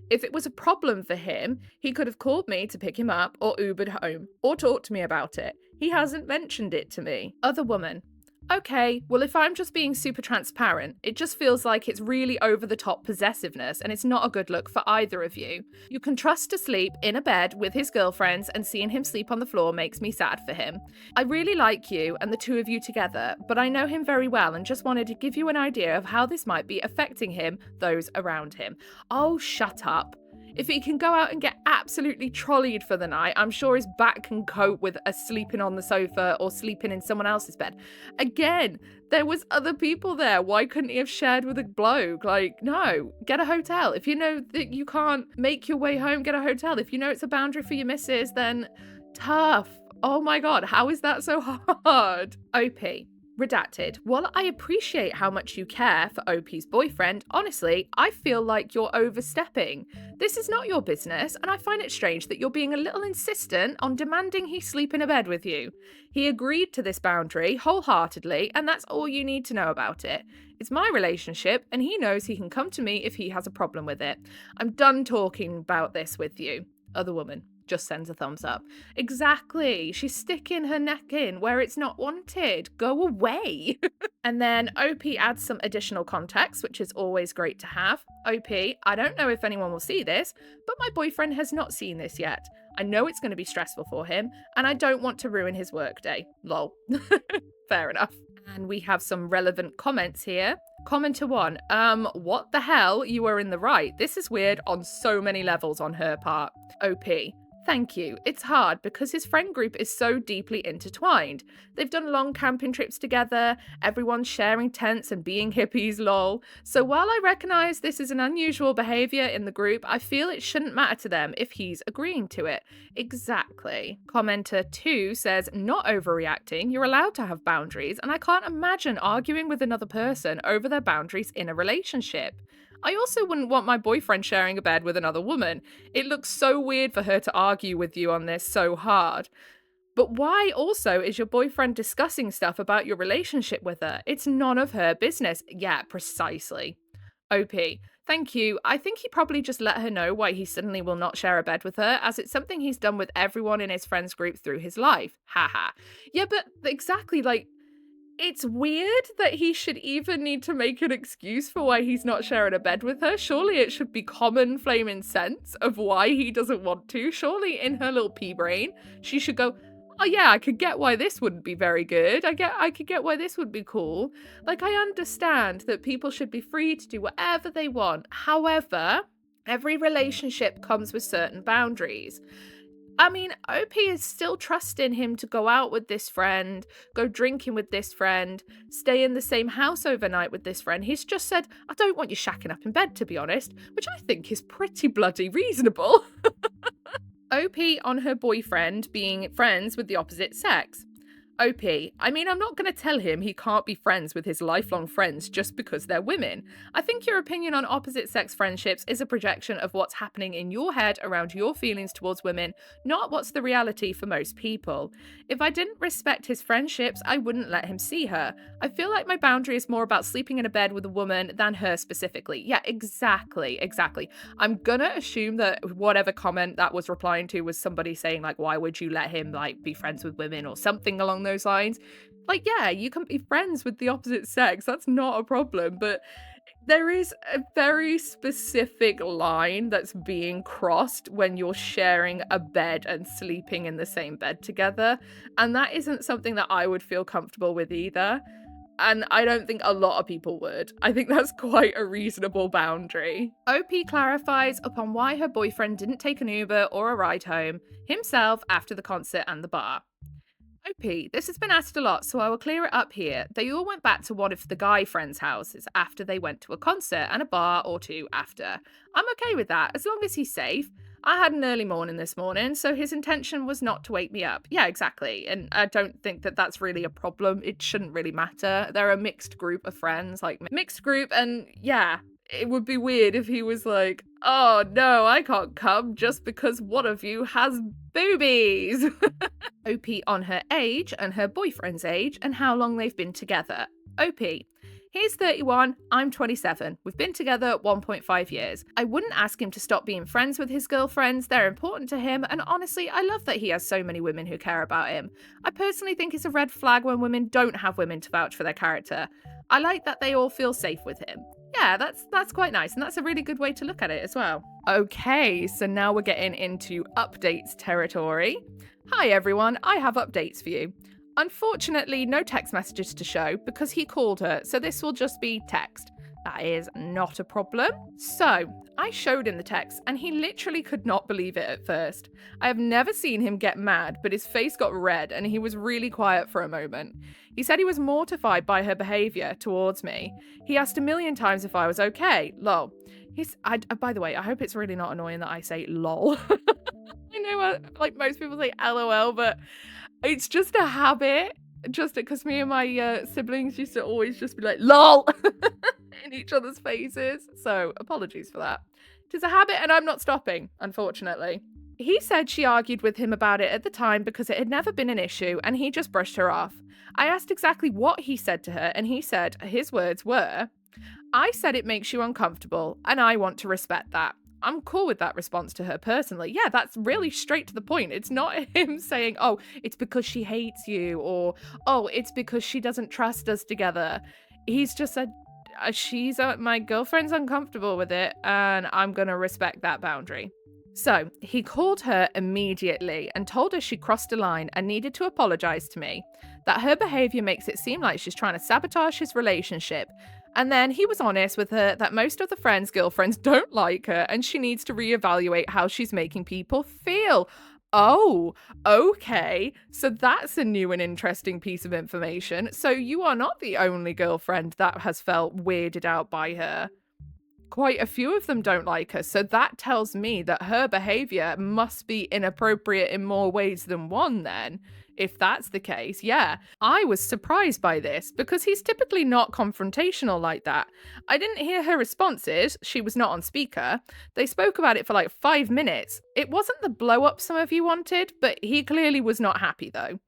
If it was a problem for him, he could have called me to pick him up or Ubered home or talked to me about it. He hasn't mentioned it to me. Other woman. Okay, well, if I'm just being super transparent, it just feels like it's really over the top possessiveness, and it's not a good look for either of you. You can trust to sleep in a bed with his girlfriends, and seeing him sleep on the floor makes me sad for him. I really like you and the two of you together, but I know him very well and just wanted to give you an idea of how this might be affecting him, those around him. Oh, shut up. If he can go out and get absolutely trolleyed for the night, I'm sure his back can cope with a sleeping on the sofa or sleeping in someone else's bed. Again, there was other people there. Why couldn't he have shared with a bloke? Like, no, get a hotel. If you know that you can't make your way home, get a hotel. If you know it's a boundary for your missus, then tough. Oh my God, how is that so hard? OP. Redacted. While I appreciate how much you care for OP's boyfriend, honestly, I feel like you're overstepping. This is not your business, and I find it strange that you're being a little insistent on demanding he sleep in a bed with you. He agreed to this boundary wholeheartedly, and that's all you need to know about it. It's my relationship, and he knows he can come to me if he has a problem with it. I'm done talking about this with you. Other woman. Just sends a thumbs up. Exactly. She's sticking her neck in where it's not wanted. Go away. And then OP adds some additional context, which is always great to have. OP, I don't know if anyone will see this, but my boyfriend has not seen this yet. I know it's going to be stressful for him, and I don't want to ruin his workday. Lol. Fair enough. And we have some relevant comments here. Commenter 1, what the hell? You were in the right. This is weird on so many levels on her part. OP, thank you. It's hard because his friend group is so deeply intertwined. They've done long camping trips together, everyone's sharing tents and being hippies, lol. So while I recognise this is an unusual behaviour in the group, I feel it shouldn't matter to them if he's agreeing to it. Exactly. Commenter 2 says, not overreacting, you're allowed to have boundaries, and I can't imagine arguing with another person over their boundaries in a relationship. I also wouldn't want my boyfriend sharing a bed with another woman. It looks so weird for her to argue with you on this so hard. But why also is your boyfriend discussing stuff about your relationship with her? It's none of her business. Yeah, precisely. OP, thank you. I think he probably just let her know why he suddenly will not share a bed with her, as it's something he's done with everyone in his friends group through his life. Haha. Yeah, but exactly, like, it's weird that he should even need to make an excuse for why he's not sharing a bed with her. Surely it should be common flaming sense of why he doesn't want to. Surely in her little pea brain, she should go, oh yeah, I could get why this wouldn't be very good. I could get why this would be cool. Like, I understand that people should be free to do whatever they want. However, every relationship comes with certain boundaries. I mean, OP is still trusting him to go out with this friend, go drinking with this friend, stay in the same house overnight with this friend. He's just said, I don't want you shacking up in bed, to be honest, which I think is pretty bloody reasonable. OP on her boyfriend being friends with the opposite sex. OP, I mean, I'm not going to tell him he can't be friends with his lifelong friends just because they're women. I think your opinion on opposite sex friendships is a projection of what's happening in your head around your feelings towards women, not what's the reality for most people. If I didn't respect his friendships, I wouldn't let him see her. I feel like my boundary is more about sleeping in a bed with a woman than her specifically. Yeah, exactly. I'm gonna assume that whatever comment that was replying to was somebody saying, like, why would you let him, like, be friends with women or something along those lines. Like, yeah, you can be friends with the opposite sex. That's not a problem. But there is a very specific line that's being crossed when you're sharing a bed and sleeping in the same bed together. And that isn't something that I would feel comfortable with either. And I don't think a lot of people would. I think that's quite a reasonable boundary. OP clarifies upon why her boyfriend didn't take an Uber or a ride home himself after the concert and the bar. OP, this has been asked a lot, so I will clear it up here. They all went back to one of the guy friends' houses after they went to a concert and a bar or two after. I'm okay with that, as long as he's safe. I had an early morning this morning, so his intention was not to wake me up. Yeah, exactly. And I don't think that that's really a problem. It shouldn't really matter. They're a mixed group of friends, like mixed group, and yeah, it would be weird if he was like, oh no, I can't come just because one of you has boobies. OP on her age and her boyfriend's age and how long they've been together. OP, He's 31, I'm 27. We've been together 1.5 years. I wouldn't ask him to stop being friends with his girlfriends, they're important to him, and honestly, I love that he has so many women who care about him. I personally think it's a red flag when women don't have women to vouch for their character. I like that they all feel safe with him. Yeah, that's quite nice, and that's a really good way to look at it as well. Okay, so now we're getting into updates territory. Hi everyone, I have updates for you. Unfortunately, no text messages to show because he called her, so this will just be text. That is not a problem. So, I showed him the text and he literally could not believe it at first. I have never seen him get mad, but his face got red and he was really quiet for a moment. He said he was mortified by her behaviour towards me. He asked a million times if I was okay. Lol. By the way, I hope it's really not annoying that I say lol. I know, like most people say LOL, but it's just a habit. Just because me and my siblings used to always just be like lol in each other's faces. So apologies for that. It is a habit and I'm not stopping, unfortunately. He said she argued with him about it at the time because it had never been an issue and he just brushed her off. I asked exactly what he said to her and he said his words were, "I said it makes you uncomfortable and I want to respect that." I'm cool with that response to her personally. Yeah, that's really straight to the point. It's not him saying, oh, it's because she hates you, or, oh, it's because she doesn't trust us together. He's just said, my girlfriend's uncomfortable with it, and I'm going to respect that boundary. So he called her immediately and told her she crossed a line and needed to apologize to me, that her behavior makes it seem like she's trying to sabotage his relationship. And then he was honest with her that most of the friends' girlfriends don't like her and she needs to reevaluate how she's making people feel. Oh, okay. So that's a new and interesting piece of information. So you are not the only girlfriend that has felt weirded out by her. Quite a few of them don't like her, so that tells me that her behavior must be inappropriate in more ways than one then. If that's the case, yeah. I was surprised by this because he's typically not confrontational like that. I didn't hear her responses, she was not on speaker. They spoke about it for like 5 minutes. It wasn't the blow up some of you wanted, but he clearly was not happy though.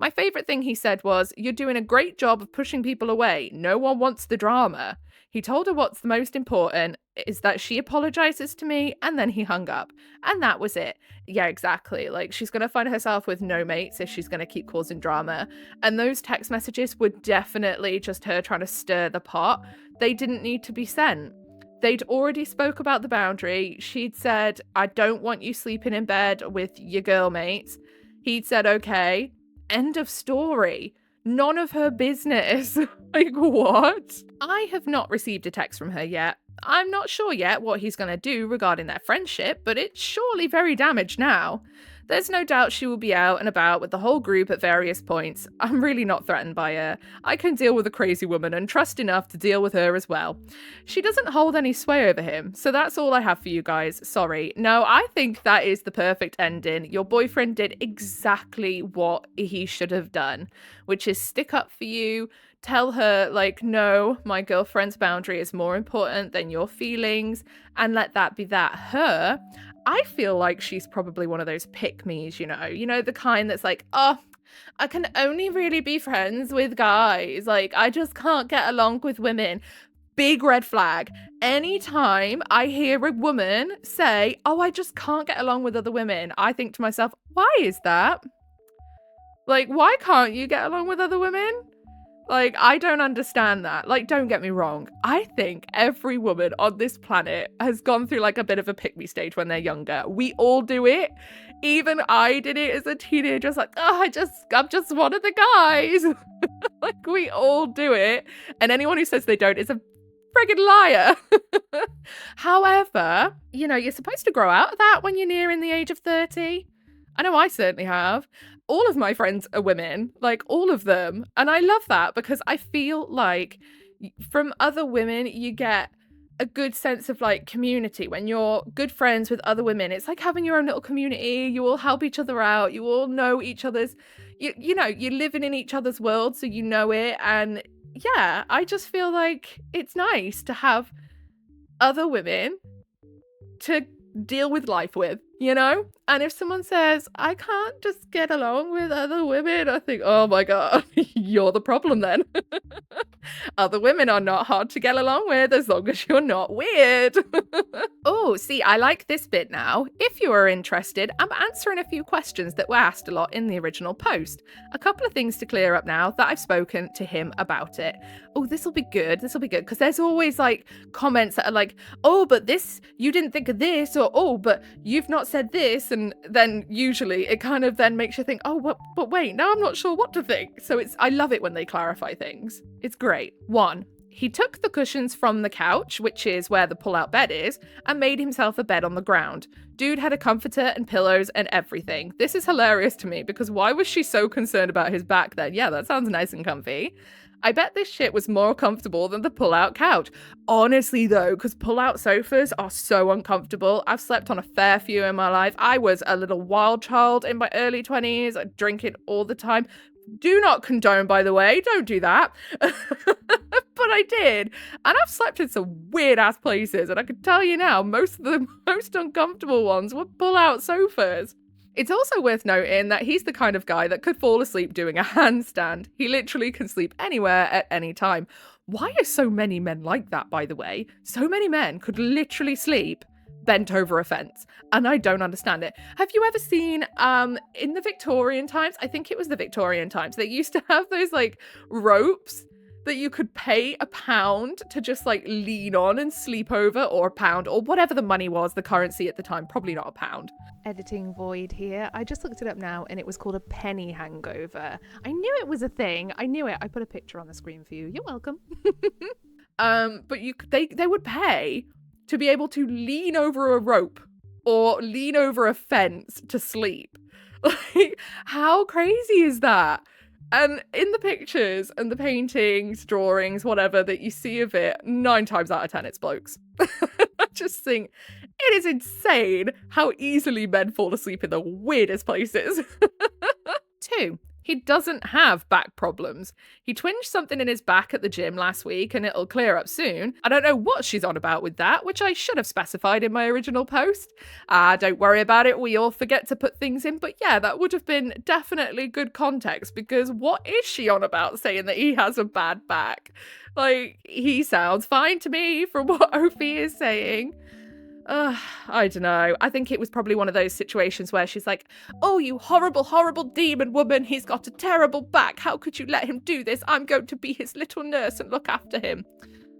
My favourite thing he said was, "You're doing a great job of pushing people away. No one wants the drama." He told her what's the most important is that she apologizes to me, and then he hung up. And that was it. Yeah, exactly. Like, she's going to find herself with no mates if she's going to keep causing drama. And those text messages were definitely just her trying to stir the pot. They didn't need to be sent. They'd already spoke about the boundary. She'd said, "I don't want you sleeping in bed with your girl mates." He'd said, "Okay." End of story. None of her business. Like, what? I have not received a text from her yet. I'm not sure yet what he's going to do regarding their friendship, but it's surely very damaged now. There's no doubt she will be out and about with the whole group at various points. I'm really not threatened by her. I can deal with a crazy woman and trust enough to deal with her as well. She doesn't hold any sway over him, so that's all I have for you guys. Sorry. No, I think that is the perfect ending. Your boyfriend did exactly what he should have done, which is stick up for you, tell her, like, no, my girlfriend's boundary is more important than your feelings, and let that be that. Her, I feel like she's probably one of those pick-me's, you know, the kind that's like, oh, I can only really be friends with guys. Like, I just can't get along with women. Big red flag. Anytime I hear a woman say, oh, I just can't get along with other women, I think to myself, why is that? Like, why can't you get along with other women? Like, I don't understand that. Like, don't get me wrong. I think every woman on this planet has gone through like a bit of a pick-me stage when they're younger. We all do it. Even I did it as a teenager. It's like, oh, I'm just one of the guys. Like, we all do it. And anyone who says they don't is a friggin' liar. However, you know, you're supposed to grow out of that when you're nearing the age of 30. I know I certainly have. All of my friends are women, like all of them. And I love that because I feel like from other women, you get a good sense of like community. When you're good friends with other women, it's like having your own little community. You all help each other out. You all know each other's, you know, you're living in each other's world, so you know it. And yeah, I just feel like it's nice to have other women to deal with life with. you know? And if someone says, I can't just get along with other women, I think, oh my God, you're the problem then. Other women are not hard to get along with as long as you're not weird. Oh, see, I like this bit now. If you are interested, I'm answering a few questions that were asked a lot in the original post. A couple of things to clear up now that I've spoken to him about it. Oh, this will be good. This will be good. Because there's always like comments that are like, oh, but this, you didn't think of this, or oh, but you've not said this. And then usually it kind of then makes you think, oh, but wait, now I'm not sure what to think. So I love it when they clarify things. It's great. 1. He took the cushions from the couch, which is where the pull-out bed is, and made himself a bed on the ground. Dude had a comforter and pillows and everything. This is hilarious to me because why was she so concerned about his back then? Yeah, that sounds nice and comfy. I bet this shit was more comfortable than the pull-out couch. Honestly though, because pull-out sofas are so uncomfortable. I've slept on a fair few in my life. I was a little wild child in my early 20s. I drink it all the time. Do not condone, by the way. Don't do that. But I did. And I've slept in some weird ass places. And I can tell you now, most of the most uncomfortable ones were pull-out sofas. It's also worth noting that he's the kind of guy that could fall asleep doing a handstand. He literally can sleep anywhere at any time. Why are so many men like that, by the way? So many men could literally sleep bent over a fence, and I don't understand it. Have you ever seen in the Victorian times, I think it was the Victorian times, they used to have those like ropes that you could pay £1 to just like lean on and sleep over, or £1 or whatever the money was, the currency at the time, probably not £1. Editing void here. I just looked it up now and it was called a penny hangover. I knew it was a thing. I knew it. I put a picture on the screen for you. You're welcome. But they would pay to be able to lean over a rope or lean over a fence to sleep. Like, how crazy is that? And in the pictures and the paintings, drawings, whatever that you see of it, 9 times out of 10 it's blokes. I just think it is insane how easily men fall asleep in the weirdest places. 2. He doesn't have back problems. He twinged something in his back at the gym last week and it'll clear up soon. I don't know what she's on about with that, which I should have specified in my original post. Don't worry about it, we all forget to put things in, but yeah, that would have been definitely good context because what is she on about saying that he has a bad back? Like, he sounds fine to me from what Ophi is saying. I don't know. I think it was probably one of those situations where she's like, oh, you horrible, horrible demon woman. He's got a terrible back. How could you let him do this? I'm going to be his little nurse and look after him.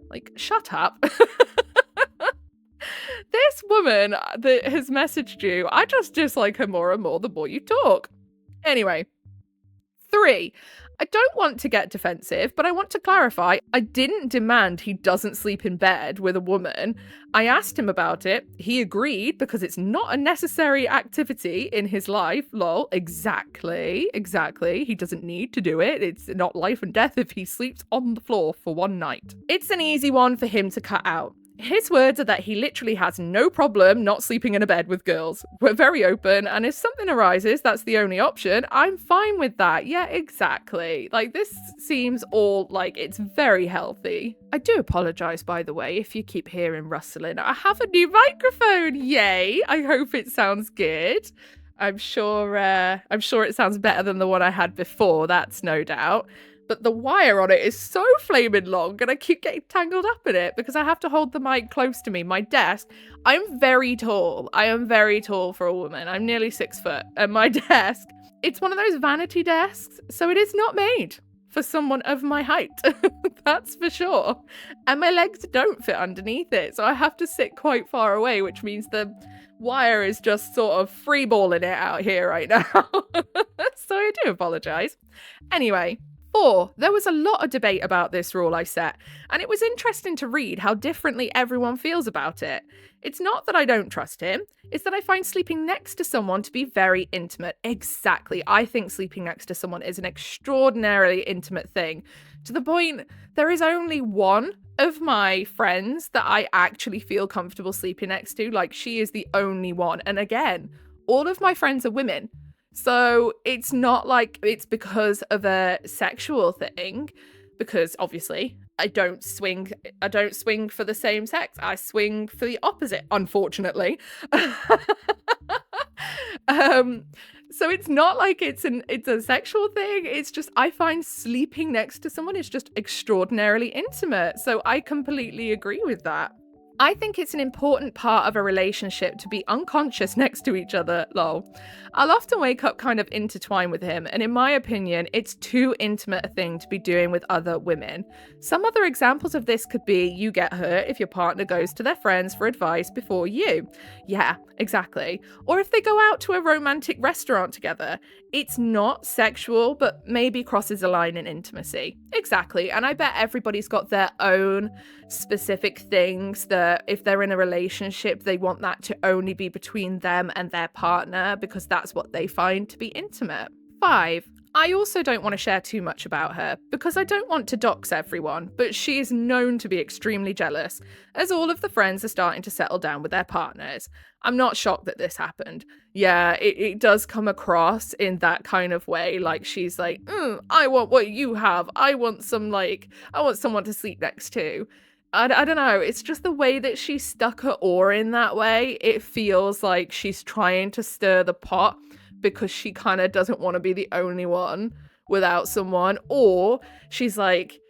Like, shut up. This woman that has messaged you, I just dislike her more and more the more you talk. Anyway, 3. I don't want to get defensive, but I want to clarify, I didn't demand he doesn't sleep in bed with a woman. I asked him about it. He agreed because it's not a necessary activity in his life. Lol. Exactly. He doesn't need to do it. It's not life and death if he sleeps on the floor for one night. It's an easy one for him to cut out. His words are that he literally has no problem not sleeping in a bed with girls. We're very open, and if something arises, that's the only option. I'm fine with that. Yeah, exactly. Like, this seems all like it's very healthy. I do apologise, by the way, if you keep hearing rustling. I have a new microphone. Yay! I hope it sounds good. I'm sure it sounds better than the one I had before. That's no doubt. But the wire on it is so flaming long and I keep getting tangled up in it because I have to hold the mic close to me. My desk, I'm very tall. I am very tall for a woman. I'm nearly 6 foot. And my desk, it's one of those vanity desks. So it is not made for someone of my height. That's for sure. And my legs don't fit underneath it. So I have to sit quite far away, which means the wire is just sort of freeballing it out here right now. So I do apologise. Anyway. 4. There was a lot of debate about this rule I set, and it was interesting to read how differently everyone feels about it. It's not that I don't trust him, it's that I find sleeping next to someone to be very intimate. Exactly. I think sleeping next to someone is an extraordinarily intimate thing, to the point there is only one of my friends that I actually feel comfortable sleeping next to. Like, she is the only one. And again, all of my friends are women. So it's not like it's because of a sexual thing, because obviously I don't swing for the same sex. I swing for the opposite, unfortunately. So it's not like it's a sexual thing. It's just I find sleeping next to someone is just extraordinarily intimate. So I completely agree with that. I think it's an important part of a relationship to be unconscious next to each other, lol. I'll often wake up kind of intertwined with him, and in my opinion, it's too intimate a thing to be doing with other women. Some other examples of this could be you get hurt if your partner goes to their friends for advice before you. Yeah, exactly. Or if they go out to a romantic restaurant together. It's not sexual, but maybe crosses a line in intimacy. Exactly, and I bet everybody's got their own specific things that if they're in a relationship, they want that to only be between them and their partner because that's what they find to be intimate. 5. I also don't want to share too much about her because I don't want to dox everyone, but she is known to be extremely jealous as all of the friends are starting to settle down with their partners. I'm not shocked that this happened. Yeah, it does come across in that kind of way. Like she's like, I want what you have. I want someone to sleep next to. I don't know. It's just the way that she stuck her oar in that way. It feels like she's trying to stir the pot because she kind of doesn't want to be the only one without someone. Or she's like,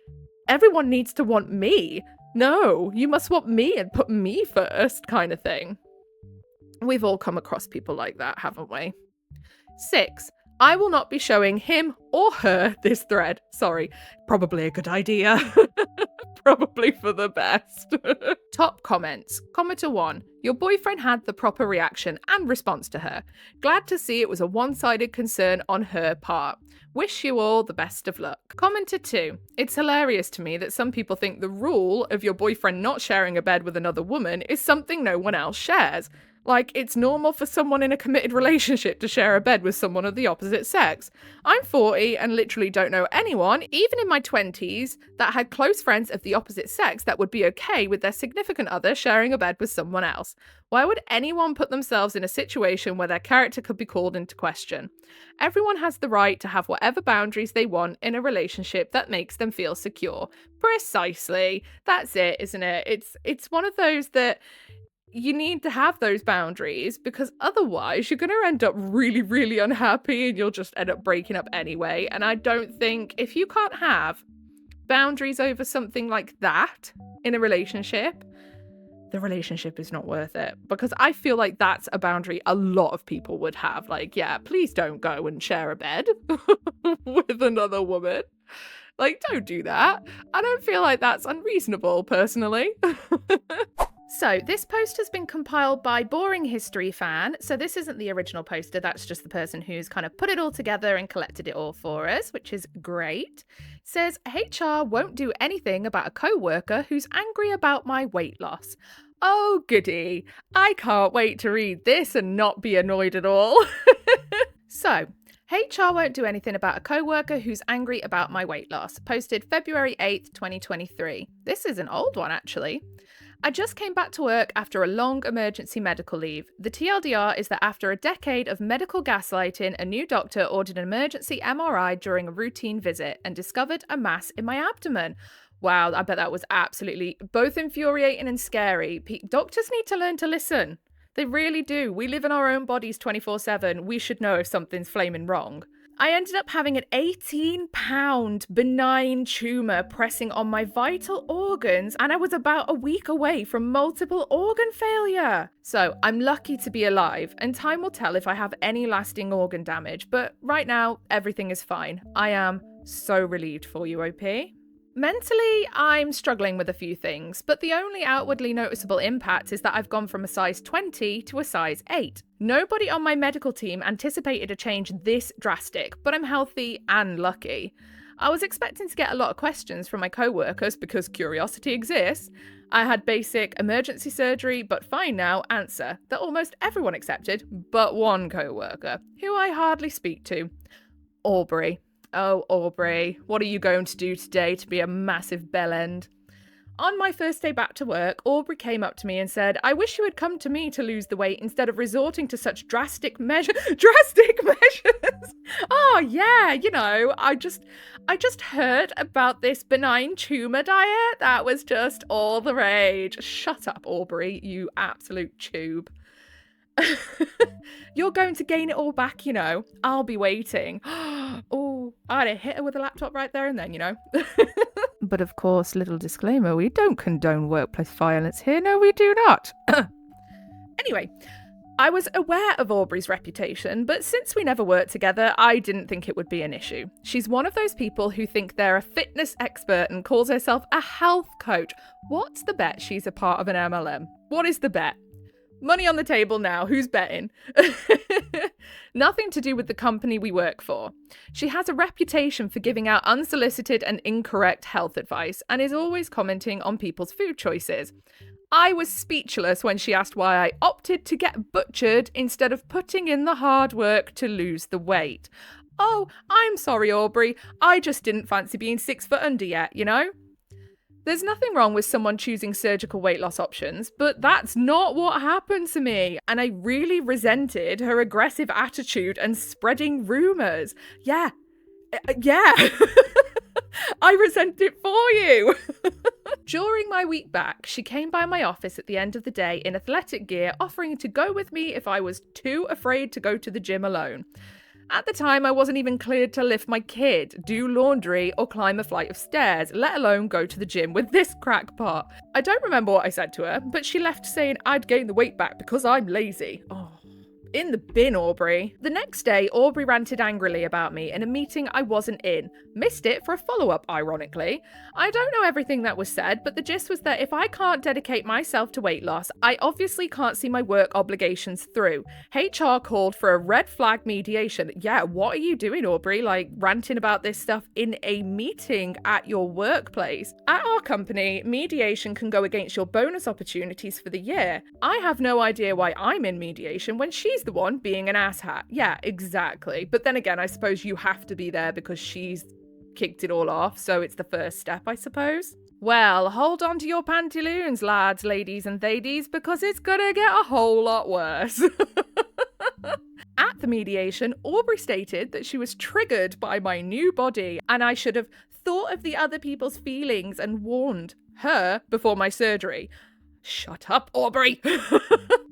everyone needs to want me. No, you must want me and put me first kind of thing. We've all come across people like that, haven't we? 6. I will not be showing him or her this thread. Sorry, probably a good idea. Probably for the best. Top comments. Commenter 1. Your boyfriend had the proper reaction and response to her. Glad to see it was a one-sided concern on her part. Wish you all the best of luck. Commenter 2. It's hilarious to me that some people think the rule of your boyfriend not sharing a bed with another woman is something no one else shares. Like, it's normal for someone in a committed relationship to share a bed with someone of the opposite sex. I'm 40 and literally don't know anyone, even in my 20s, that had close friends of the opposite sex that would be okay with their significant other sharing a bed with someone else. Why would anyone put themselves in a situation where their character could be called into question? Everyone has the right to have whatever boundaries they want in a relationship that makes them feel secure. Precisely. That's it, isn't it? It's one of those that you need to have those boundaries because otherwise you're going to end up really, really unhappy and you'll just end up breaking up anyway. And I don't think if you can't have boundaries over something like that in a relationship, the relationship is not worth it, because I feel like that's a boundary a lot of people would have. Like, yeah, please don't go and share a bed with another woman. Like, don't do that. I don't feel like that's unreasonable, personally. So this post has been compiled by Boring History Fan. So this isn't the original poster, that's just the person who's kind of put it all together and collected it all for us, which is great. It says, HR won't do anything about a co-worker who's angry about my weight loss. Oh, goody. I can't wait to read this and not be annoyed at all. So, HR won't do anything about a co-worker who's angry about my weight loss. Posted February 8th, 2023. This is an old one, actually. I just came back to work after a long emergency medical leave. The TLDR is that after a decade of medical gaslighting, a new doctor ordered an emergency MRI during a routine visit and discovered a mass in my abdomen. Wow, I bet that was absolutely both infuriating and scary. Doctors need to learn to listen. They really do. We live in our own bodies 24/7. We should know if something's flaming wrong. I ended up having an 18-pound benign tumour pressing on my vital organs, and I was about a week away from multiple organ failure. So I'm lucky to be alive, and time will tell if I have any lasting organ damage, but right now, everything is fine. I am so relieved for you, OP. Mentally, I'm struggling with a few things, but the only outwardly noticeable impact is that I've gone from a size 20 to a size 8. Nobody on my medical team anticipated a change this drastic, but I'm healthy and lucky. I was expecting to get a lot of questions from my co-workers because curiosity exists. I had basic emergency surgery, but fine now, answer that almost everyone accepted, but one co-worker, who I hardly speak to. Aubrey. Oh, Aubrey, what are you going to do today to be a massive bellend? On my first day back to work, Aubrey came up to me and said, I wish you had come to me to lose the weight instead of resorting to such drastic measures. Oh, yeah, you know, I just heard about this benign tumour diet. That was just all the rage. Shut up, Aubrey, you absolute tube. You're going to gain it all back, you know. I'll be waiting. Oh, I'd have hit her with a laptop right there and then, you know. But of course, little disclaimer, we don't condone workplace violence here. No, we do not. Anyway, I was aware of Aubrey's reputation, but since we never worked together, I didn't think it would be an issue. She's one of those people who think they're a fitness expert and calls herself a health coach. What's the bet she's a part of an MLM? What is the bet? Money on the table now. Who's betting? Nothing to do with the company we work for. She has a reputation for giving out unsolicited and incorrect health advice and is always commenting on people's food choices. I was speechless when she asked why I opted to get butchered instead of putting in the hard work to lose the weight. Oh, I'm sorry, Aubrey. I just didn't fancy being 6 foot under yet, you know? There's nothing wrong with someone choosing surgical weight loss options, but that's not what happened to me. And I really resented her aggressive attitude and spreading rumours. Yeah. I resent it for you. During my week back, she came by my office at the end of the day in athletic gear, offering to go with me if I was too afraid to go to the gym alone. At the time, I wasn't even cleared to lift my kid, do laundry, or climb a flight of stairs, let alone go to the gym with this crackpot. I don't remember what I said to her, but she left saying I'd gain the weight back because I'm lazy. Oh. In the bin, Aubrey. The next day, Aubrey ranted angrily about me in a meeting I wasn't in. Missed it for a follow-up, ironically. I don't know everything that was said, but the gist was that if I can't dedicate myself to weight loss, I obviously can't see my work obligations through. HR called for a red flag mediation. Yeah, what are you doing, Aubrey? Like, ranting about this stuff in a meeting at your workplace? At our company, mediation can go against your bonus opportunities for the year. I have no idea why I'm in mediation when she's the one being an asshat. Yeah, exactly. But then again, I suppose you have to be there because she's kicked it all off, so it's the first step, I suppose. Well, hold on to your pantaloons, lads, ladies and thadies, because it's gonna get a whole lot worse. At the mediation, Aubrey stated that she was triggered by my new body and I should have thought of the other people's feelings and warned her before my surgery. Shut up, Aubrey!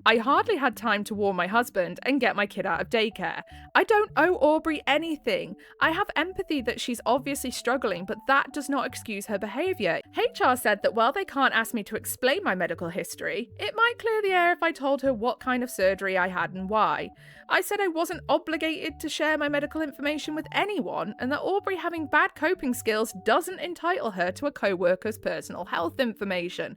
I hardly had time to warn my husband and get my kid out of daycare. I don't owe Aubrey anything. I have empathy that she's obviously struggling, but that does not excuse her behaviour. HR said that while they can't ask me to explain my medical history, it might clear the air if I told her what kind of surgery I had and why. I said I wasn't obligated to share my medical information with anyone, and that Aubrey having bad coping skills doesn't entitle her to a co-worker's personal health information.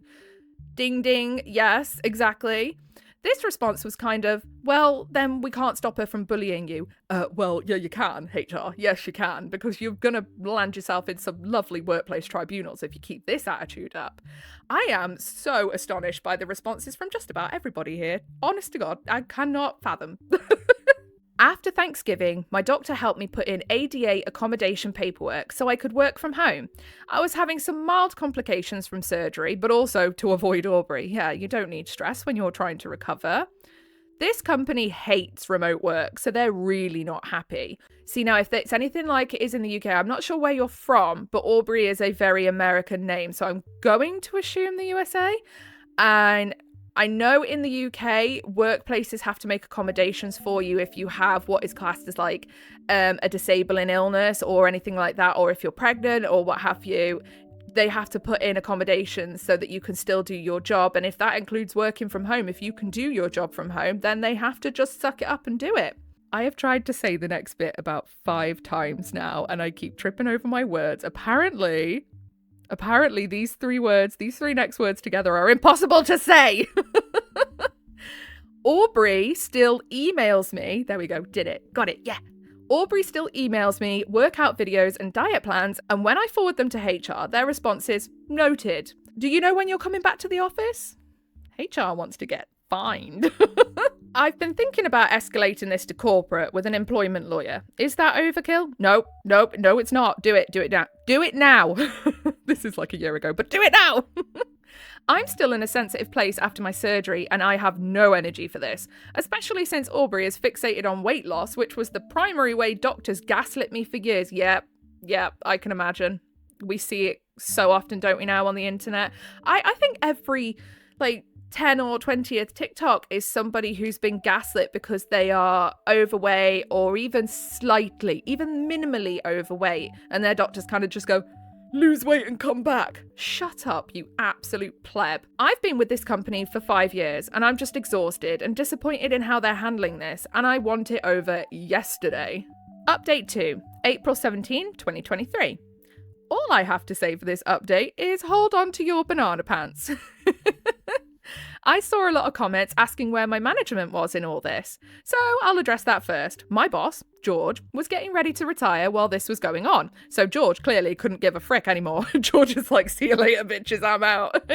Ding ding, yes, exactly. This response was kind of, well, then we can't stop her from bullying you. Well, yeah, you can, HR. Yes, you can, because you're going to land yourself in some lovely workplace tribunals if you keep this attitude up. I am so astonished by the responses from just about everybody here. Honest to God, I cannot fathom. After Thanksgiving, my doctor helped me put in ADA accommodation paperwork so I could work from home. I was having some mild complications from surgery, but also to avoid Aubrey. Yeah, you don't need stress when you're trying to recover. This company hates remote work, so they're really not happy. See, now, if it's anything like it is in the UK, I'm not sure where you're from, but Aubrey is a very American name, so I'm going to assume the USA. And I know in the UK, workplaces have to make accommodations for you if you have what is classed as like a disabling illness or anything like that, or if you're pregnant or what have you. They have to put in accommodations so that you can still do your job. And if that includes working from home, if you can do your job from home, then they have to just suck it up and do it. I have tried to say the next bit about 5 times now, and I keep tripping over my words. Apparently, these three next words together are impossible to say. Aubrey still emails me. There we go. Did it. Got it. Yeah. Aubrey still emails me workout videos and diet plans, and when I forward them to HR, their response is, noted. Do you know when you're coming back to the office? HR wants to get fined. I've been thinking about escalating this to corporate with an employment lawyer. Is that overkill? No, it's not. Do it now. Do it now. This is like a year ago, but do it now. I'm still in a sensitive place after my surgery and I have no energy for this, especially since Aubrey is fixated on weight loss, which was the primary way doctors gaslit me for years. Yep, I can imagine. We see it so often, don't we now, on the internet? I think every, 10 or 20th TikTok is somebody who's been gaslit because they are overweight or even slightly, even minimally overweight, and their doctors kind of just go, lose weight and come back. Shut up, you absolute pleb. I've been with this company for 5 years and I'm just exhausted and disappointed in how they're handling this, and I want it over yesterday. Update 2, April 17, 2023. All I have to say for this update is hold on to your banana pants. I saw a lot of comments asking where my management was in all this, so I'll address that first. My boss, George, was getting ready to retire while this was going on, so George clearly couldn't give a frick anymore. George is like, see you later, bitches, I'm out.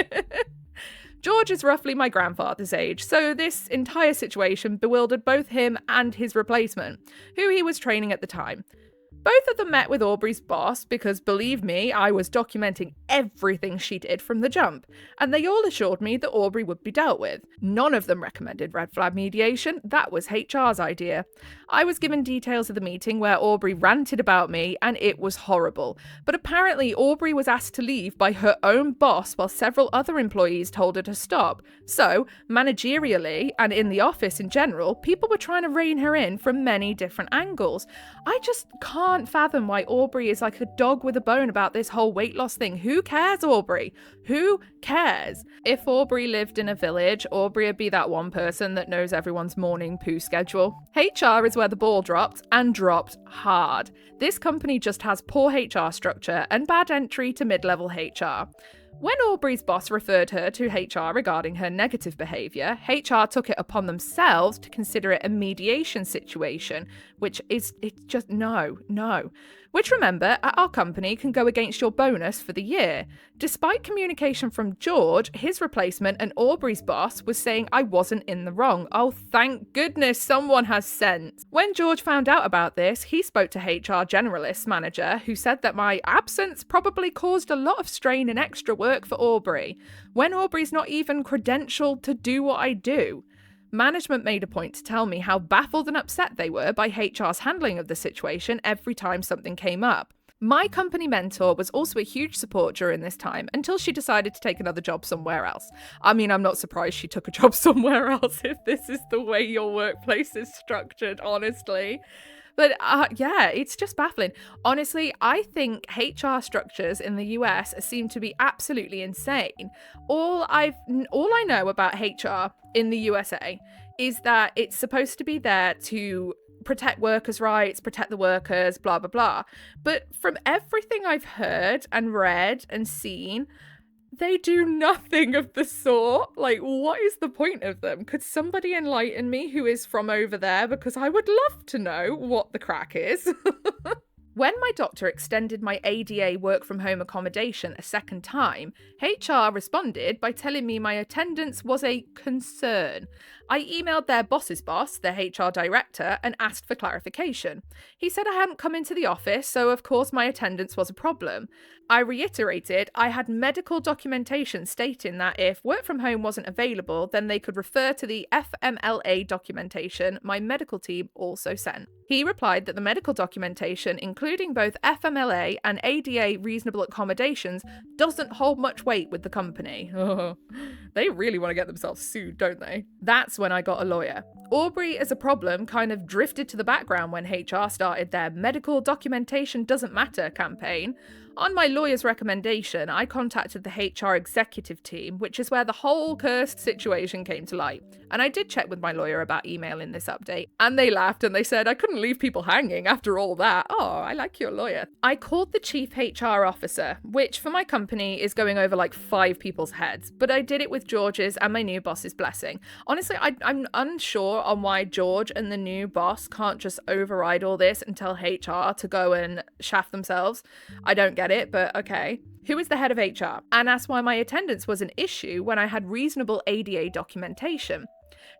George is roughly my grandfather's age, so this entire situation bewildered both him and his replacement, who he was training at the time. Both of them met with Aubrey's boss because, believe me, I was documenting everything she did from the jump, and they all assured me that Aubrey would be dealt with. None of them recommended red flag mediation. That was HR's idea. I was given details of the meeting where Aubrey ranted about me, and it was horrible. But apparently Aubrey was asked to leave by her own boss while several other employees told her to stop. So, managerially, and in the office in general, people were trying to rein her in from many different angles. I just can't fathom why Aubrey is like a dog with a bone about this whole weight loss thing. Who cares, Aubrey? Who cares? If Aubrey lived in a village, Aubrey would be that one person that knows everyone's morning poo schedule. HR is where the ball dropped, and dropped hard. This company just has poor HR structure and bad entry to mid-level HR. When Aubrey's boss referred her to HR regarding her negative behaviour, HR took it upon themselves to consider it a mediation situation, which is, it's just no. Which, remember, at our company can go against your bonus for the year. Despite communication from George, his replacement and Aubrey's boss was saying I wasn't in the wrong. Oh, thank goodness someone has sense. When George found out about this, he spoke to HR generalist manager, who said that my absence probably caused a lot of strain and extra work for Aubrey, when Aubrey's not even credentialed to do what I do. Management made a point to tell me how baffled and upset they were by HR's handling of the situation every time something came up. My company mentor was also a huge support during this time until she decided to take another job somewhere else. I mean, I'm not surprised she took a job somewhere else if this is the way your workplace is structured, honestly. But yeah, it's just baffling. Honestly, I think HR structures in the US seem to be absolutely insane. All I know about HR in the USA is that it's supposed to be there to protect workers' rights, protect the workers, blah, blah, blah. But from everything I've heard and read and seen, they do nothing of the sort. Like, what is the point of them? Could somebody enlighten me who is from over there? Because I would love to know what the crack is. When my doctor extended my ADA work from home accommodation a second time, HR responded by telling me my attendance was a concern. I emailed their boss's boss, their HR director, and asked for clarification. He said I hadn't come into the office, so of course my attendance was a problem. I reiterated I had medical documentation stating that if work from home wasn't available, then they could refer to the FMLA documentation my medical team also sent. He replied that the medical documentation, including both FMLA and ADA reasonable accommodations, doesn't hold much weight with the company. They really want to get themselves sued, don't they? That's when I got a lawyer. Aubrey as a problem kind of drifted to the background when HR started their medical documentation doesn't matter campaign. On my lawyer's recommendation, I contacted the HR executive team, which is where the whole cursed situation came to light. And I did check with my lawyer about emailing this update, and they laughed and they said I couldn't leave people hanging after all that. Oh, I like your lawyer. I called the chief HR officer, which for my company is going over like 5 people's heads, but I did it with George's and my new boss's blessing. Honestly, I'm unsure on why George and the new boss can't just override all this and tell HR to go and shaft themselves. I don't get it, but okay. Who is the head of HR? And asked why my attendance was an issue when I had reasonable ADA documentation.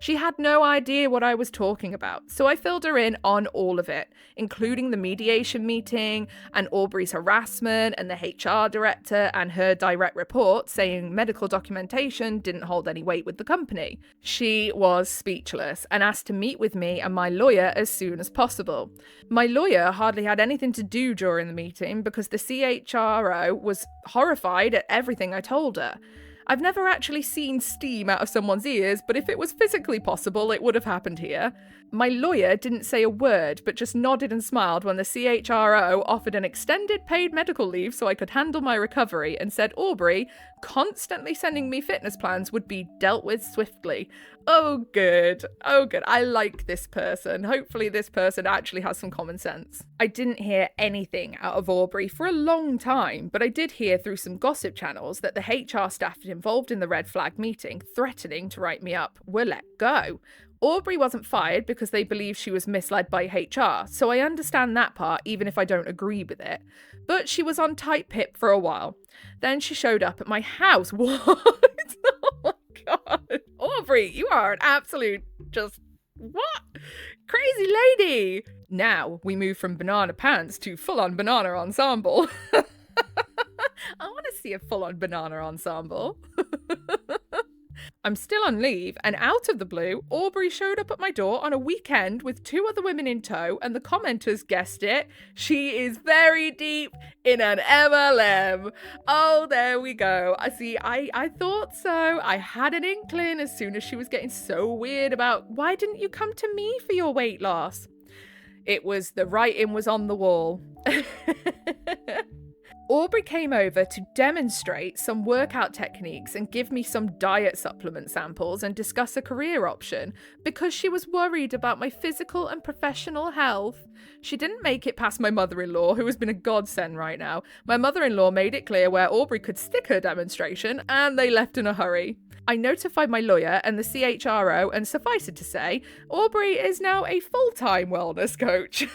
She had no idea what I was talking about, so I filled her in on all of it, including the mediation meeting and Aubrey's harassment and the HR director and her direct report saying medical documentation didn't hold any weight with the company. She was speechless and asked to meet with me and my lawyer as soon as possible. My lawyer hardly had anything to do during the meeting because the CHRO was horrified at everything I told her. I've never actually seen steam out of someone's ears, but if it was physically possible, it would have happened here. My lawyer didn't say a word, but just nodded and smiled when the CHRO offered an extended paid medical leave so I could handle my recovery, and said Aubrey constantly sending me fitness plans would be dealt with swiftly. Oh, good. Oh, good. I like this person. Hopefully this person actually has some common sense. I didn't hear anything out of Aubrey for a long time, but I did hear through some gossip channels that the HR staff involved in the red flag meeting, threatening to write me up, were let go. Aubrey wasn't fired because they believe she was misled by HR, so I understand that part even if I don't agree with it. But she was on tight pip for a while. Then she showed up at my house. What? Oh my god. Aubrey, you are an absolute what? Crazy lady. Now we move from banana pants to full-on banana ensemble. I want to see a full-on banana ensemble. I'm still on leave, and out of the blue, Aubrey showed up at my door on a weekend with 2 other women in tow, and the commenters guessed it. She is very deep in an MLM. Oh, there we go. I thought so. I had an inkling as soon as she was getting so weird about, why didn't you come to me for your weight loss? It was, the writing was on the wall. Aubrey came over to demonstrate some workout techniques and give me some diet supplement samples and discuss a career option because she was worried about my physical and professional health. She didn't make it past my mother-in-law, who has been a godsend right now. My mother-in-law made it clear where Aubrey could stick her demonstration, and they left in a hurry. I notified my lawyer and the CHRO, and suffice it to say, Aubrey is now a full-time wellness coach.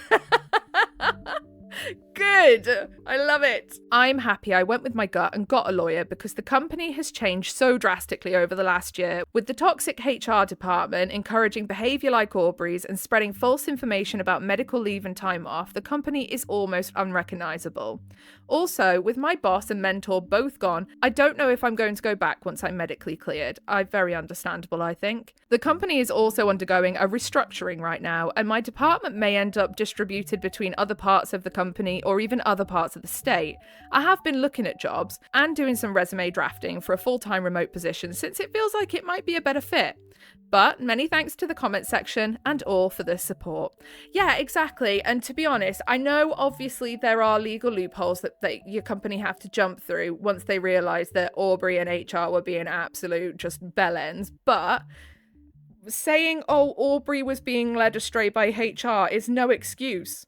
Good. I love it. I'm happy I went with my gut and got a lawyer because the company has changed so drastically over the last year, with the toxic HR department encouraging behaviour like Aubrey's and spreading false information about medical leave and time off. The company is almost unrecognisable. Also, with my boss and mentor both gone, I don't know if I'm going to go back once I'm medically cleared. Very understandable, I think. The company is also undergoing a restructuring right now, and my department may end up distributed between other parts of the company or even other parts of the state. I have been looking at jobs and doing some resume drafting for a full-time remote position since it feels like it might be a better fit. But many thanks to the comment section and all for the support. Yeah, exactly. And to be honest, I know obviously there are legal loopholes that your company have to jump through once they realise that Aubrey and HR were being absolute just bellends. But saying, oh, Aubrey was being led astray by HR is no excuse.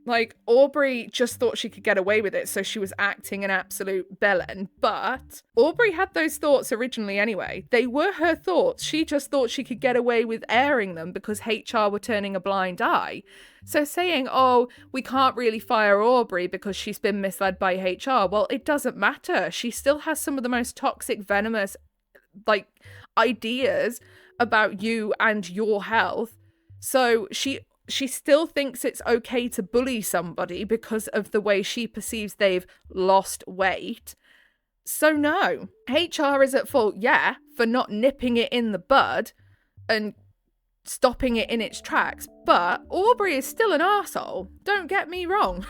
Like, Aubrey just thought she could get away with it, so she was acting an absolute bellend. But Aubrey had those thoughts originally anyway. They were her thoughts. She just thought she could get away with airing them because HR were turning a blind eye. So saying, oh, we can't really fire Aubrey because she's been misled by HR, well, it doesn't matter. She still has some of the most toxic, venomous, ideas about you and your health. So she still thinks it's okay to bully somebody because of the way she perceives they've lost weight. So no, HR is at fault, yeah, for not nipping it in the bud and stopping it in its tracks, but Aubrey is still an arsehole. Don't get me wrong.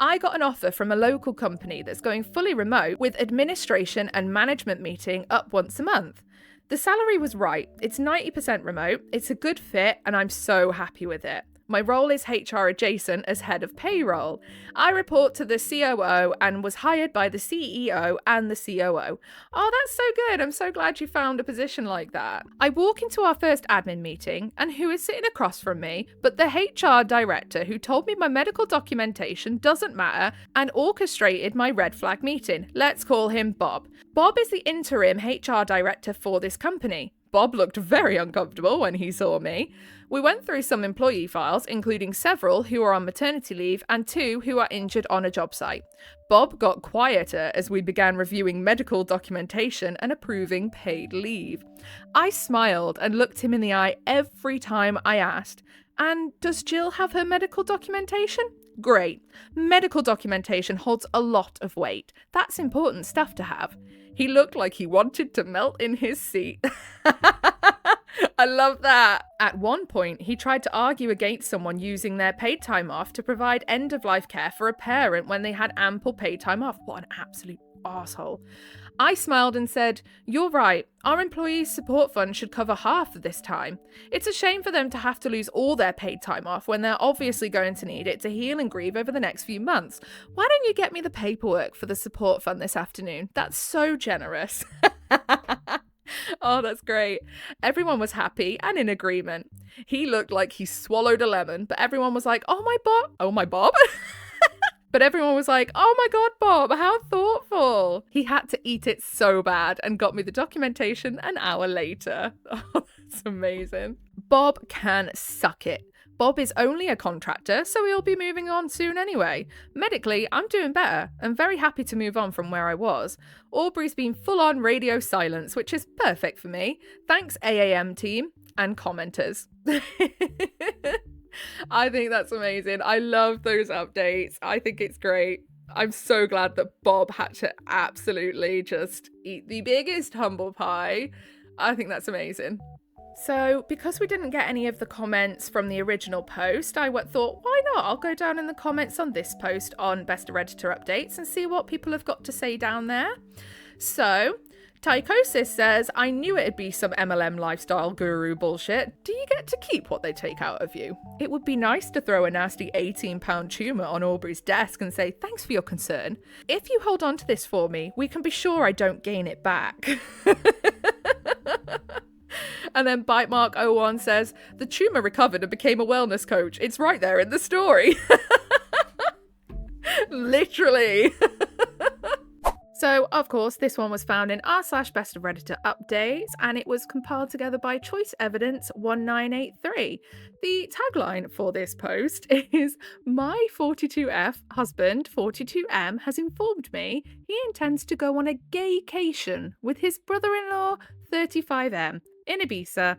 I got an offer from a local company that's going fully remote with administration and management meeting up once a month. The salary was right. It's 90% remote. It's a good fit, and I'm so happy with it. My role is HR adjacent as head of payroll. I report to the COO and was hired by the CEO and the COO. Oh, that's so good. I'm so glad you found a position like that. I walk into our first admin meeting, and who is sitting across from me but the HR director who told me my medical documentation doesn't matter and orchestrated my red flag meeting. Let's call him Bob. Bob is the interim HR director for this company. Bob looked very uncomfortable when he saw me. We went through some employee files, including several who are on maternity leave and 2 who are injured on a job site. Bob got quieter as we began reviewing medical documentation and approving paid leave. I smiled and looked him in the eye every time I asked, "And does Jill have her medical documentation?" Great. Medical documentation holds a lot of weight. That's important stuff to have. He looked like he wanted to melt in his seat. I love that. At one point, he tried to argue against someone using their paid time off to provide end-of-life care for a parent when they had ample paid time off. What an absolute arsehole. I smiled and said, "You're right. Our employees' support fund should cover half of this time. It's a shame for them to have to lose all their paid time off when they're obviously going to need it to heal and grieve over the next few months. Why don't you get me the paperwork for the support fund this afternoon? That's so generous." Oh, that's great. Everyone was happy and in agreement. He looked like he swallowed a lemon, but everyone was like, "Oh my Bob. Oh my Bob." But everyone was like, "Oh my God, Bob, how thoughtful." He had to eat it so bad and got me the documentation an hour later. Oh, that's amazing. Bob can suck it. Bob is only a contractor, so he'll be moving on soon anyway. Medically, I'm doing better and very happy to move on from where I was. Aubrey's been full on radio silence, which is perfect for me. Thanks, AAM team and commenters. I think that's amazing. I love those updates. I think it's great. I'm so glad that Bob had to absolutely just eat the biggest humble pie. I think that's amazing. So, because we didn't get any of the comments from the original post, I thought, why not? I'll go down in the comments on this post on Best of Redditor Updates and see what people have got to say down there. So, Tychosis says, "I knew it'd be some MLM lifestyle guru bullshit. Do you get to keep what they take out of you? It would be nice to throw a nasty 18-pound tumour on Aubrey's desk and say, thanks for your concern. If you hold on to this for me, we can be sure I don't gain it back." And then Bitemark01 says, "The tumour recovered and became a wellness coach. It's right there in the story." Literally. So, of course, this one was found in r/Best of Redditor Updates, and it was compiled together by Choice Evidence 1983. The tagline for this post is, "My 42F husband, 42M, has informed me he intends to go on a gaycation with his brother-in-law, 35M, in Ibiza.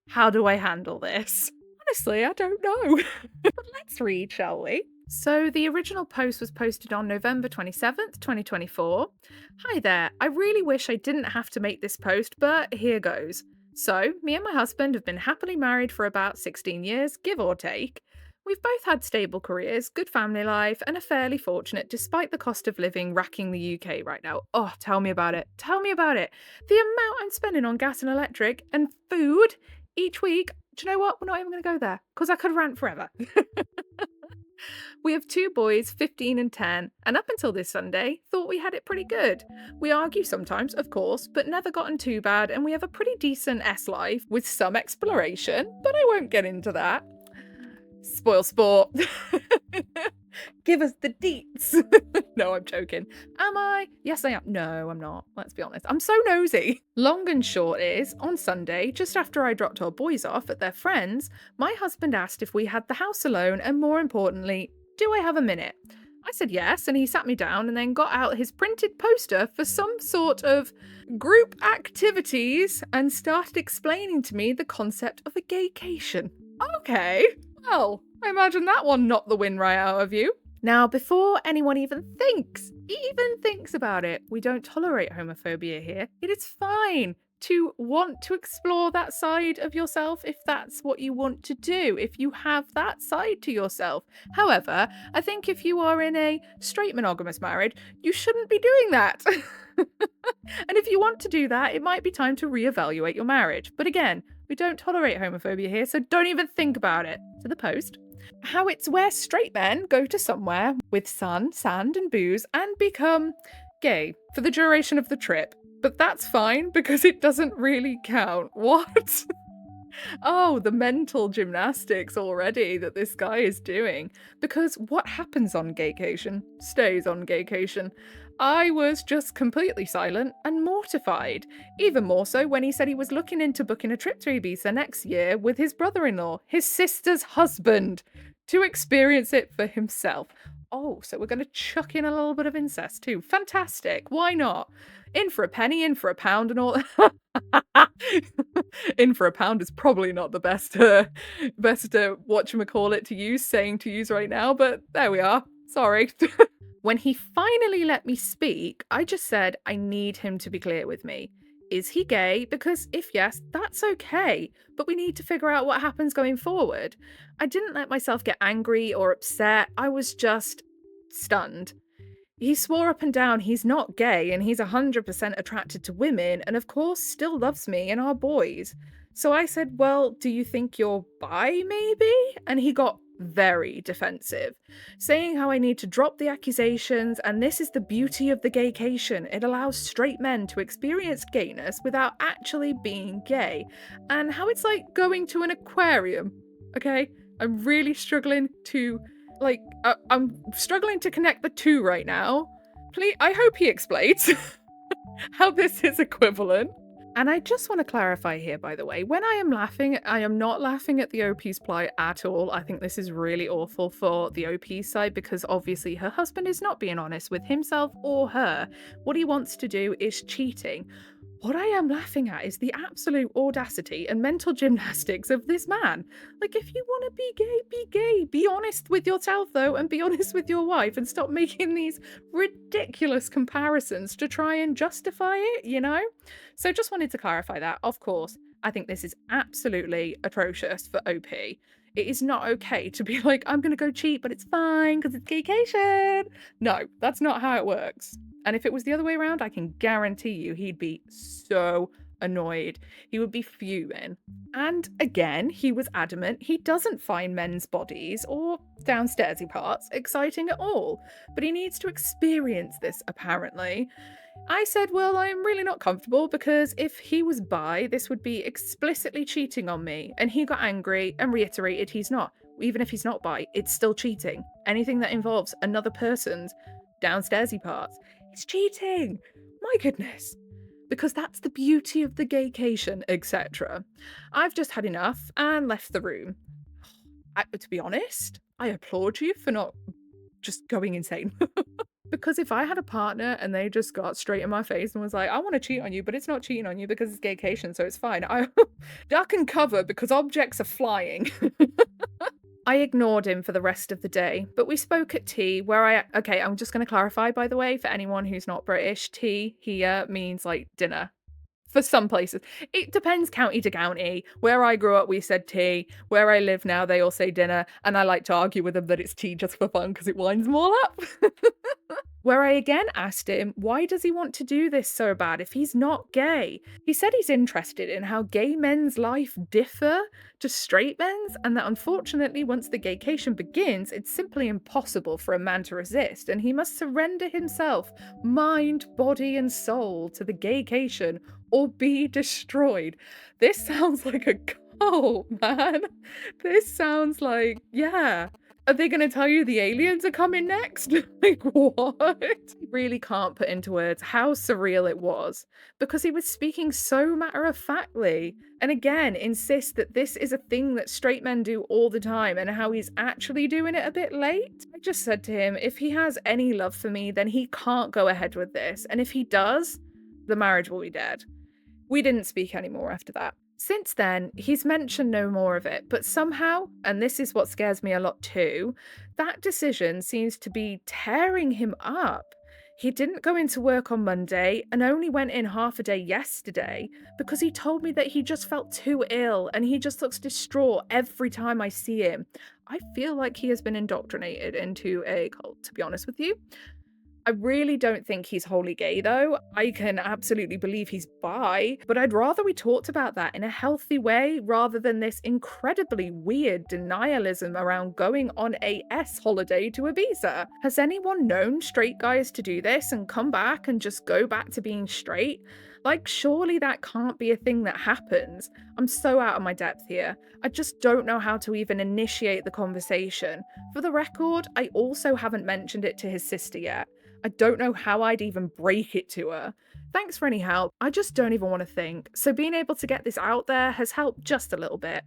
How do I handle this?" Honestly, I don't know. But let's read, shall we? So the original post was posted on November 27th, 2024. "Hi there, I really wish I didn't have to make this post, but here goes. So, me and my husband have been happily married for about 16 years, give or take. We've both had stable careers, good family life, and are fairly fortunate despite the cost of living racking the UK right now. Oh, tell me about it. Tell me about it. The amount I'm spending on gas and electric and food each week. Do you know what? We're not even going to go there because I could rant forever." "We have two boys, 15 and 10, and up until this Sunday, thought we had it pretty good. We argue sometimes, of course, but never gotten too bad, and we have a pretty decent S-life with some exploration, but I won't get into that. Spoil sport." Give us the deets. No, I'm joking. Am I? Yes, I am. No, I'm not. Let's be honest. I'm so nosy. Long and short is, on Sunday, just after I dropped our boys off at their friends, my husband asked if we had the house alone and, more importantly, do I have a minute? I said yes, and he sat me down and then got out his printed poster for some sort of group activities and started explaining to me the concept of a gaycation. Okay, well, I imagine that one knocked the wind right out of you. Now, before anyone even thinks about it, we don't tolerate homophobia here. It is fine to want to explore that side of yourself if that's what you want to do, if you have that side to yourself. However, I think if you are in a straight monogamous marriage, you shouldn't be doing that. And if you want to do that, it might be time to reevaluate your marriage. But again, we don't tolerate homophobia here, so don't even think about it. To the post. How it's where straight men go to somewhere with sun, sand, and booze and become gay for the duration of the trip. But that's fine because it doesn't really count. What? Oh, the mental gymnastics already that this guy is doing. Because what happens on gaycation stays on gaycation. I was just completely silent and mortified. Even more so when he said he was looking into booking a trip to Ibiza next year with his brother-in-law, his sister's husband, to experience it for himself. Oh, so we're going to chuck in a little bit of incest too. Fantastic. Why not? In for a penny, in for a pound and all. In for a pound is probably not the best whatchamacallit to use right now, but there we are. Sorry. When he finally let me speak, I just said I need him to be clear with me. Is he gay? Because if yes, that's okay, but we need to figure out what happens going forward. I didn't let myself get angry or upset. I was just stunned. He swore up and down he's not gay and he's 100% attracted to women and, of course, still loves me and our boys. So I said, "Well, do you think you're bi, maybe?" And he got very defensive, saying how I need to drop the accusations and this is the beauty of the gaycation. It allows straight men to experience gayness without actually being gay, and how it's like going to an aquarium. Okay? I'm really struggling to I'm struggling to connect the two right now. Please, I hope he explains how this is equivalent. And I just want to clarify here, by the way, when I am laughing, I am not laughing at the OP's plight at all. I think this is really awful for the OP's side because obviously her husband is not being honest with himself or her. What he wants to do is cheating. What I am laughing at is the absolute audacity and mental gymnastics of this man. Like, if you want to be gay, be gay. Be honest with yourself, though, and be honest with your wife and stop making these ridiculous comparisons to try and justify it, you know? So, just wanted to clarify that. Of course, I think this is absolutely atrocious for OP. It is not okay to be like, I'm going to go cheat, but it's fine because it's gaycation. No, that's not how it works. And if it was the other way around, I can guarantee you he'd be so annoyed. He would be fuming. And again, he was adamant he doesn't find men's bodies or downstairsy parts exciting at all, but he needs to experience this apparently. I said, well, I'm really not comfortable because if he was bi, this would be explicitly cheating on me. And he got angry and reiterated he's not. Even if he's not bi, it's still cheating. Anything that involves another person's downstairsy parts, it's cheating. My goodness. Because that's the beauty of the gaycation, etc. I've just had enough and left the room. To be honest, I applaud you for not just going insane. Because if I had a partner and they just got straight in my face and was like, I want to cheat on you, but it's not cheating on you because it's gaycation, so it's fine. I duck and cover because objects are flying. I ignored him for the rest of the day, but we spoke at tea where okay, I'm just going to clarify, by the way, for anyone who's not British, tea here means like dinner. For some places. It depends county to county. Where I grew up, we said tea. Where I live now, they all say dinner. And I like to argue with them that it's tea just for fun because it winds them all up. Where I again asked him, why does he want to do this so bad if he's not gay? He said he's interested in how gay men's life differ to straight men's, and that unfortunately once the gaycation begins, it's simply impossible for a man to resist, and he must surrender himself, mind, body, and soul to the gaycation or be destroyed. This sounds like a cult, man. This sounds like, yeah. Are they going to tell you the aliens are coming next? Like, what? Really can't put into words how surreal it was because he was speaking so matter-of-factly and again insists that this is a thing that straight men do all the time and how he's actually doing it a bit late. I just said to him, if he has any love for me, then he can't go ahead with this. And if he does, the marriage will be dead. We didn't speak anymore after that. Since then, he's mentioned no more of it, but somehow, and this is what scares me a lot too, that decision seems to be tearing him up. He didn't go into work on Monday and only went in half a day yesterday because he told me that he just felt too ill and he just looks distraught every time I see him. I feel like he has been indoctrinated into a cult, to be honest with you. I really don't think he's wholly gay, though. I can absolutely believe he's bi, but I'd rather we talked about that in a healthy way rather than this incredibly weird denialism around going on a S holiday to Ibiza. Has anyone known straight guys to do this and come back and just go back to being straight? Like, surely that can't be a thing that happens. I'm so out of my depth here. I just don't know how to even initiate the conversation. For the record, I also haven't mentioned it to his sister yet. I don't know how I'd even break it to her. Thanks for any help. I just don't even want to think. So being able to get this out there has helped just a little bit.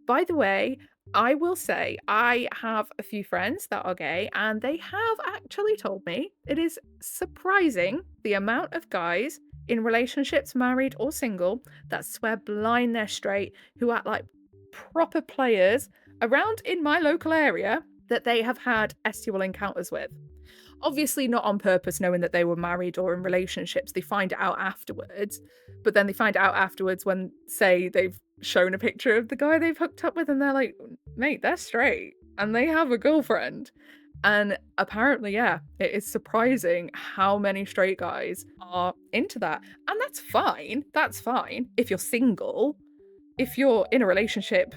By the way, I will say I have a few friends that are gay and they have actually told me it is surprising the amount of guys in relationships, married or single, that swear blind they're straight, who act like proper players around in my local area that they have had sexual encounters with. Obviously not on purpose, knowing that they were married or in relationships. They find it out afterwards, but then they find it out afterwards when, say, they've shown a picture of the guy they've hooked up with and they're like, mate, they're straight and they have a girlfriend. And apparently, yeah, it is surprising how many straight guys are into that. And that's fine. That's fine if you're single. If you're in a relationship,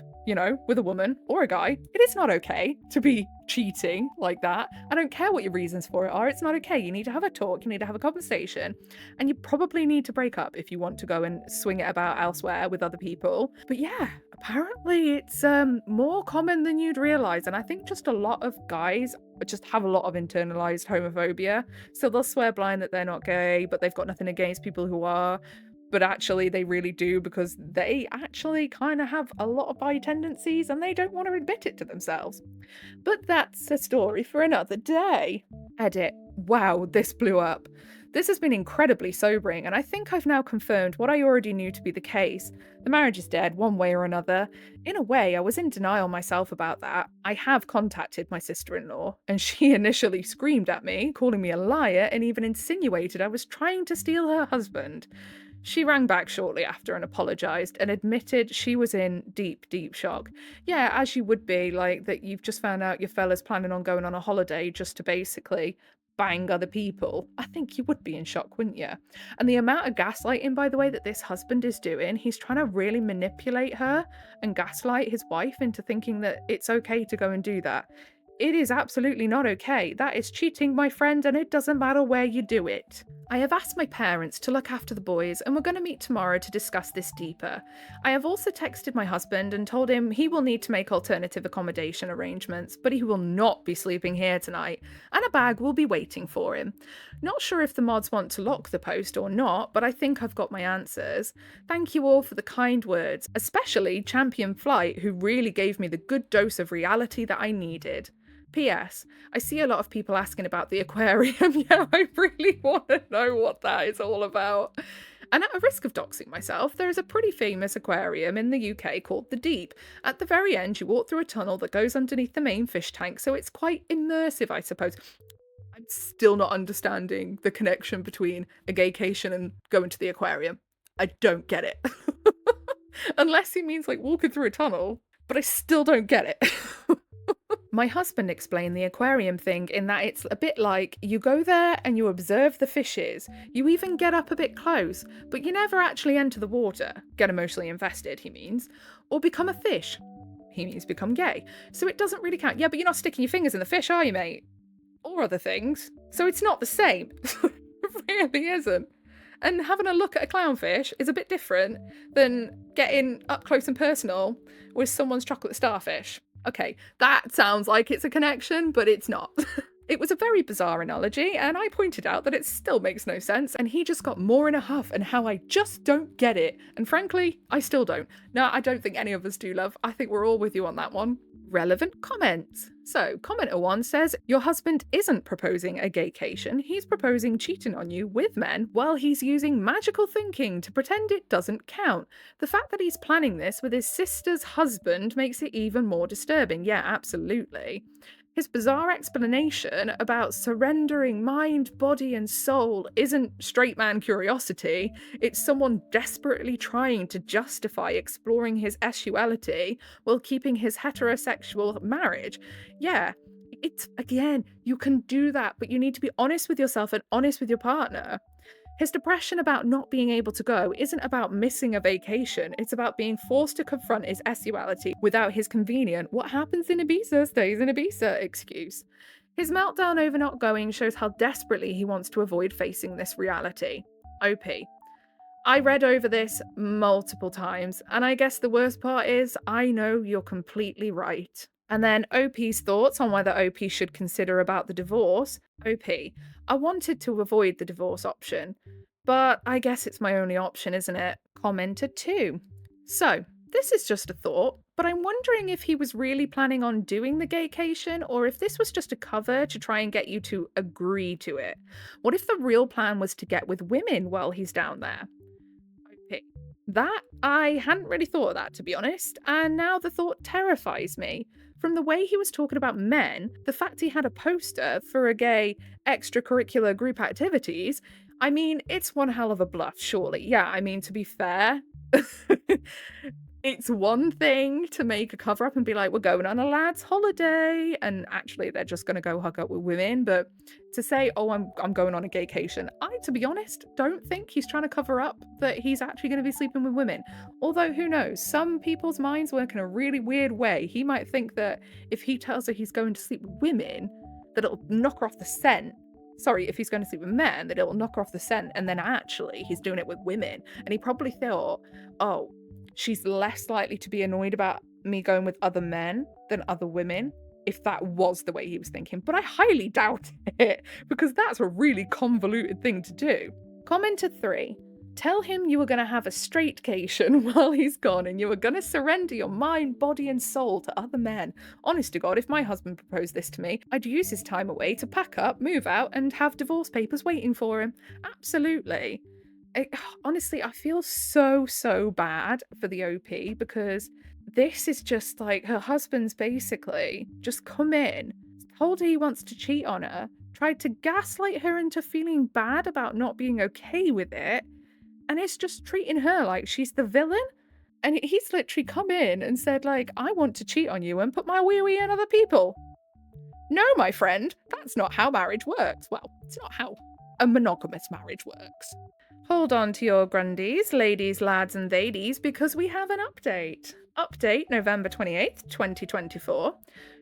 with a woman or a guy, it is not okay to be cheating like that. I don't care what your reasons for it are. It's not okay. You need to have a talk, you need to have a conversation, and you probably need to break up if you want to go and swing it about elsewhere with other people. But yeah, apparently it's more common than you'd realize. And I think just a lot of guys just have a lot of internalized homophobia. So they'll swear blind that they're not gay, but they've got nothing against people who are. But actually, they really do, because they actually kind of have a lot of bi tendencies and they don't want to admit it to themselves. But that's a story for another day. Edit. Wow, this blew up. This has been incredibly sobering, and I think I've now confirmed what I already knew to be the case. The marriage is dead, one way or another. In a way, I was in denial myself about that. I have contacted my sister in law, and she initially screamed at me, calling me a liar, and even insinuated I was trying to steal her husband. She rang back shortly after and apologised and admitted she was in deep, deep shock. Yeah, as you would be, like that you've just found out your fella's planning on going on a holiday just to basically bang other people. I think you would be in shock, wouldn't you? And the amount of gaslighting, by the way, that this husband is doing, he's trying to really manipulate her and gaslight his wife into thinking that it's okay to go and do that. It is absolutely not okay. That is cheating, my friend, and it doesn't matter where you do it. I have asked my parents to look after the boys, and we're going to meet tomorrow to discuss this deeper. I have also texted my husband and told him he will need to make alternative accommodation arrangements, but he will not be sleeping here tonight, and a bag will be waiting for him. Not sure if the mods want to lock the post or not, but I think I've got my answers. Thank you all for the kind words, especially Champion Flight, who really gave me the good dose of reality that I needed. P.S. I see a lot of people asking about the aquarium. Yeah, I really want to know what that is all about. And at a risk of doxing myself, there is a pretty famous aquarium in the UK called The Deep. At the very end, you walk through a tunnel that goes underneath the main fish tank, so it's quite immersive, I suppose. I'm still not understanding the connection between a gaycation and going to the aquarium. I don't get it. Unless he means like walking through a tunnel, but I still don't get it. My husband explained the aquarium thing in that it's a bit like you go there and you observe the fishes. You even get up a bit close, but you never actually enter the water. Get emotionally invested, he means. Or become a fish. He means become gay. So it doesn't really count. Yeah, but you're not sticking your fingers in the fish, are you, mate? Or other things. So it's not the same. It really isn't. And having a look at a clownfish is a bit different than getting up close and personal with someone's chocolate starfish. Okay, that sounds like it's a connection, but it's not. It was a very bizarre analogy, and I pointed out that it still makes no sense, and he just got more in a huff and how I just don't get it. And frankly, I still don't. No, I don't think any of us do, love. I think we're all with you on that one. Relevant comments. So, commenter 1 says, your husband isn't proposing a gaycation, he's proposing cheating on you with men while he's using magical thinking to pretend it doesn't count. The fact that he's planning this with his sister's husband makes it even more disturbing. Yeah, absolutely. His bizarre explanation about surrendering mind, body, and soul isn't straight man curiosity, it's someone desperately trying to justify exploring his sexuality while keeping his heterosexual marriage. Yeah, it's, again, you can do that, but you need to be honest with yourself and honest with your partner. His depression about not being able to go isn't about missing a vacation, it's about being forced to confront his sexuality without his convenient "what happens in Ibiza stays in Ibiza" excuse. His meltdown over not going shows how desperately he wants to avoid facing this reality. OP. I read over this multiple times, and I guess the worst part is I know you're completely right. And then OP's thoughts on whether OP should consider about the divorce. OP. I wanted to avoid the divorce option, but I guess it's my only option, isn't it? Commenter 2. So, this is just a thought, but I'm wondering if he was really planning on doing the gaycation or if this was just a cover to try and get you to agree to it. What if the real plan was to get with women while he's down there? OP. That, I hadn't really thought of that, to be honest, and now the thought terrifies me. From the way he was talking about men, the fact he had a poster for a gay extracurricular group activities, I mean, it's one hell of a bluff, surely. Yeah, I mean, to be fair, It's one thing to make a cover up and be like, we're going on a lad's holiday, and actually they're just gonna go hook up with women. But to say, oh, I'm going on a gaycation, I, to be honest, don't think he's trying to cover up that he's actually gonna be sleeping with women. Although who knows, some people's minds work in a really weird way. He might think that if he tells her he's going to sleep with women, that it'll knock her off the scent. Sorry, if he's going to sleep with men, that it'll knock her off the scent, and then actually he's doing it with women. And he probably thought, oh, she's less likely to be annoyed about me going with other men than other women, if that was the way he was thinking. But I highly doubt it, because that's a really convoluted thing to do. Commenter 3. Tell him you were going to have a straightcation while he's gone, and you were going to surrender your mind, body, and soul to other men. Honest to God, if my husband proposed this to me, I'd use his time away to pack up, move out, and have divorce papers waiting for him. Absolutely. Honestly, I feel so bad for the OP, because this is just like her husband's basically just come in, told her he wants to cheat on her, tried to gaslight her into feeling bad about not being okay with it, and it's just treating her like she's the villain. And he's literally come in and said, like, I want to cheat on you and put my wee in other people. No, my friend, that's not how marriage works. Well, it's not how a monogamous marriage works. Hold on to your grundies, ladies, lads, and theydies, because we have an update. Update November 28th, 2024.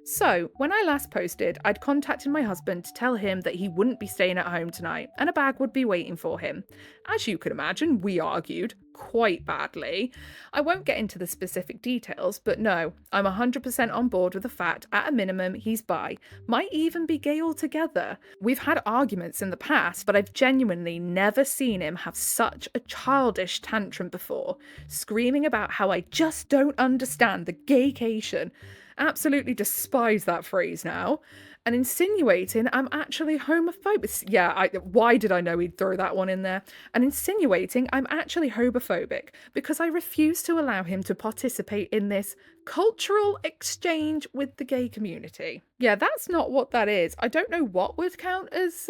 So, when I last posted, I'd contacted my husband to tell him that he wouldn't be staying at home tonight and a bag would be waiting for him. As you could imagine, we argued quite badly. I won't get into the specific details, but no, I'm 100% on board with the fact, at a minimum, he's bi. Might even be gay altogether. We've had arguments in the past, but I've genuinely never seen him have such a childish tantrum before, screaming about how I just don't understand the gaycation. Absolutely despise that phrase now. And insinuating I'm actually homophobic. Yeah, why did I know he'd throw that one in there? And insinuating I'm actually homophobic because I refuse to allow him to participate in this cultural exchange with the gay community. Yeah, that's not what that is. I don't know what would count as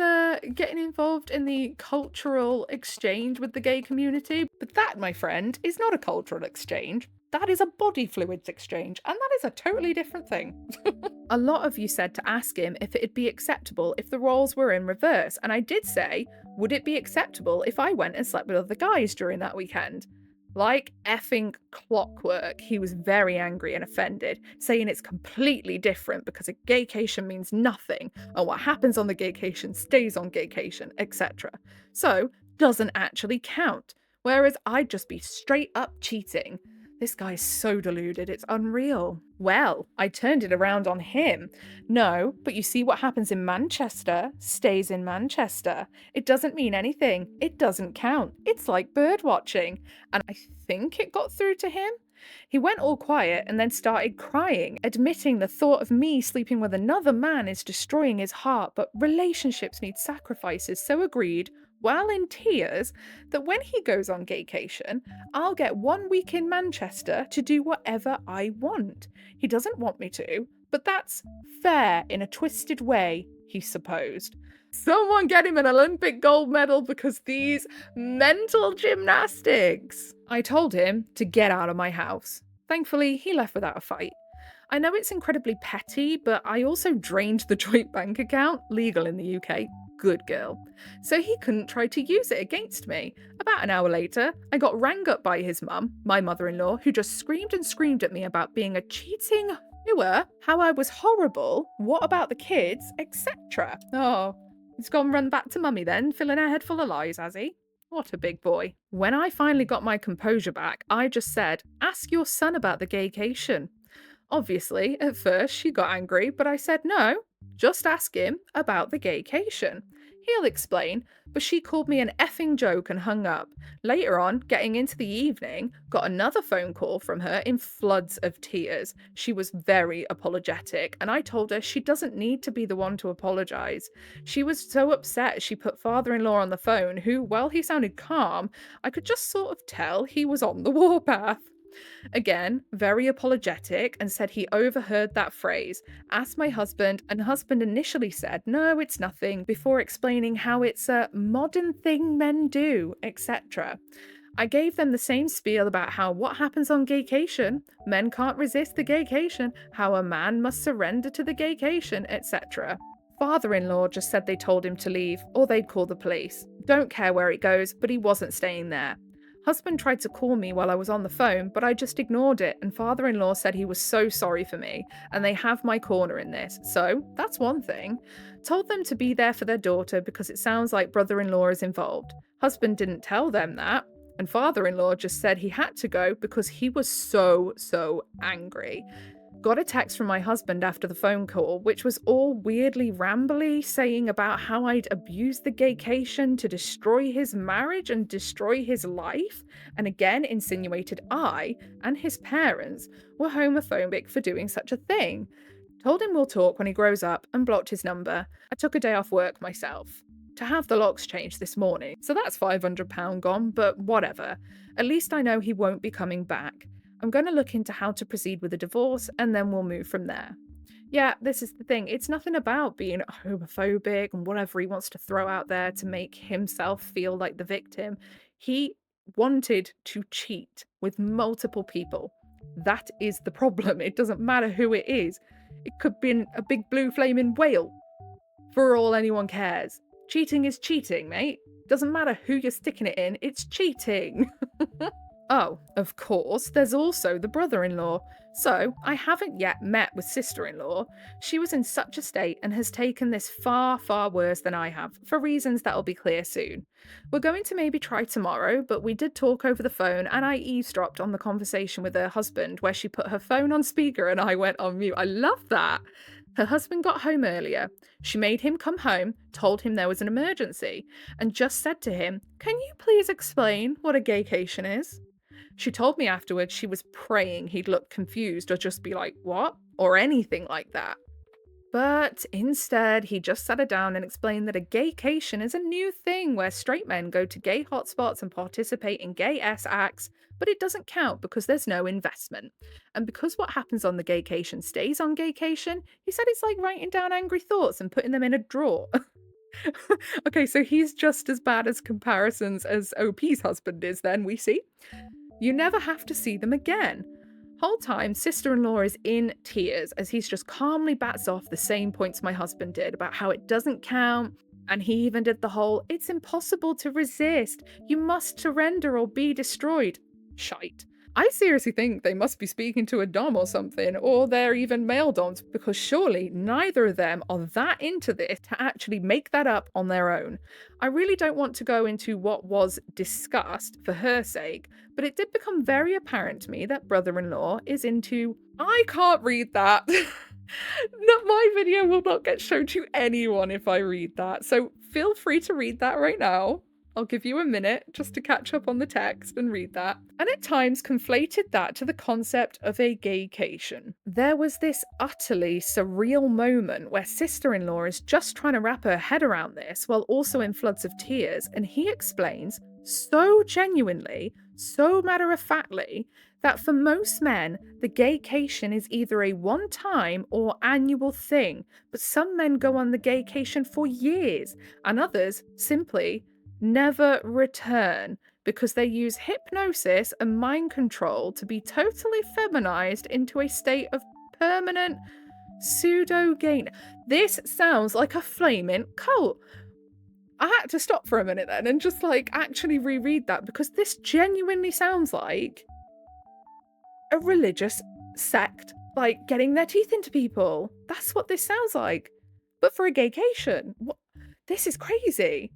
getting involved in the cultural exchange with the gay community, but that, my friend, is not a cultural exchange. That is a body fluids exchange, and that is a totally different thing. A lot of you said to ask him if it'd be acceptable if the roles were in reverse, and I did say, would it be acceptable if I went and slept with other guys during that weekend? Like effing clockwork, he was very angry and offended, saying it's completely different because a gaycation means nothing, and what happens on the gaycation stays on gaycation, etc. So, doesn't actually count, whereas I'd just be straight up cheating. This guy's so deluded, it's unreal. Well, I turned it around on him. No, but you see what happens in Manchester stays in Manchester. It doesn't mean anything. It doesn't count. It's like bird watching. And I think it got through to him. He went all quiet and then started crying, admitting the thought of me sleeping with another man is destroying his heart, but relationships need sacrifices, so agreed, while in tears, that when he goes on gaycation, I'll get 1 week in Manchester to do whatever I want. He doesn't want me to, but that's fair in a twisted way, he supposed. Someone get him an Olympic gold medal because these mental gymnastics. I told him to get out of my house. Thankfully, he left without a fight. I know it's incredibly petty, but I also drained the joint bank account, legal in the UK. Good girl. So he couldn't try to use it against me. About an hour later, I got rang up by his mum, my mother-in-law, who just screamed and screamed at me about being a cheating hooer, how I was horrible, what about the kids, etc. Oh, he's gone run back to mummy then, filling her head full of lies, has he? What a big boy. When I finally got my composure back, I just said, ask your son about the gaycation. Obviously, at first she got angry, but I said no, just ask him about the gaycation. He'll explain, but she called me an effing joke and hung up. Later on, getting into the evening, got another phone call from her in floods of tears. She was very apologetic, and I told her she doesn't need to be the one to apologise. She was so upset she put father-in-law on the phone, who, while he sounded calm, I could just sort of tell he was on the warpath. Again, very apologetic, and said he overheard that phrase, asked my husband, and husband initially said, no, it's nothing, before explaining how it's a modern thing men do, etc. I gave them the same spiel about how what happens on gaycation, men can't resist the gaycation, how a man must surrender to the gaycation, etc. Father-in-law just said they told him to leave, or they'd call the police. Don't care where it goes, but he wasn't staying there. Husband tried to call me while I was on the phone, but I just ignored it, and father-in-law said he was so sorry for me, and they have my corner in this, so that's one thing. Told them to be there for their daughter because it sounds like brother-in-law is involved. Husband didn't tell them that, and father-in-law just said he had to go because he was so angry. Got a text from my husband after the phone call, which was all weirdly rambly, saying about how I'd abused the gaycation to destroy his marriage and destroy his life, and again insinuated I and his parents were homophobic for doing such a thing. Told him we'll talk when he grows up and blocked his number. I took a day off work myself to have the locks changed this morning, so that's £500 gone, but whatever. At least I know he won't be coming back. I'm going to look into how to proceed with a divorce and then we'll move from there. Yeah, this is the thing. It's nothing about being homophobic and whatever he wants to throw out there to make himself feel like the victim. He wanted to cheat with multiple people. That is the problem. It doesn't matter who it is. It could be a big blue flaming whale. For all anyone cares. Cheating is cheating, mate. Doesn't matter who you're sticking it in, it's cheating. Oh, of course, there's also the brother-in-law. So, I haven't yet met with sister-in-law. She was in such a state and has taken this far worse than I have, for reasons that'll be clear soon. We're going to maybe try tomorrow, but we did talk over the phone and I eavesdropped on the conversation with her husband where she put her phone on speaker and I went on mute. I love that. Her husband got home earlier. She made him come home, told him there was an emergency, and just said to him, "Can you please explain what a gaycation is?" She told me afterwards she was praying he'd look confused or just be like, "What?" or anything like that. But instead, he just sat her down and explained that a gaycation is a new thing where straight men go to gay hotspots and participate in gay acts, but it doesn't count because there's no investment. And because what happens on the gaycation stays on gaycation, he said it's like writing down angry thoughts and putting them in a drawer. Okay, so he's just as bad as comparisons as OP's husband is then, we see. You never have to see them again. Whole time, sister-in-law is in tears as he's just calmly bats off the same points my husband did about how it doesn't count, and he even did the whole, "It's impossible to resist, you must surrender or be destroyed" shite. I seriously think they must be speaking to a dom or something, or they're even male doms, because surely neither of them are that into this to actually make that up on their own. I really don't want to go into what was discussed for her sake, but it did become very apparent to me that brother-in-law is into... I can't read that. My video will not get shown to anyone if I read that, so feel free to read that right now. I'll give you a minute just to catch up on the text and read that. And at times conflated that to the concept of a gaycation. There was this utterly surreal moment where sister-in-law is just trying to wrap her head around this while also in floods of tears, and he explains so genuinely, so matter-of-factly, that for most men, the gaycation is either a one-time or annual thing, but some men go on the gaycation for years, and others simply never return because they use hypnosis and mind control to be totally feminized into a state of permanent pseudo-gain. This sounds like a flaming cult. I had to stop for a minute then and just like actually reread that because this genuinely sounds like a religious sect, like getting their teeth into people. That's what this sounds like. But for a gaycation. What? This is crazy.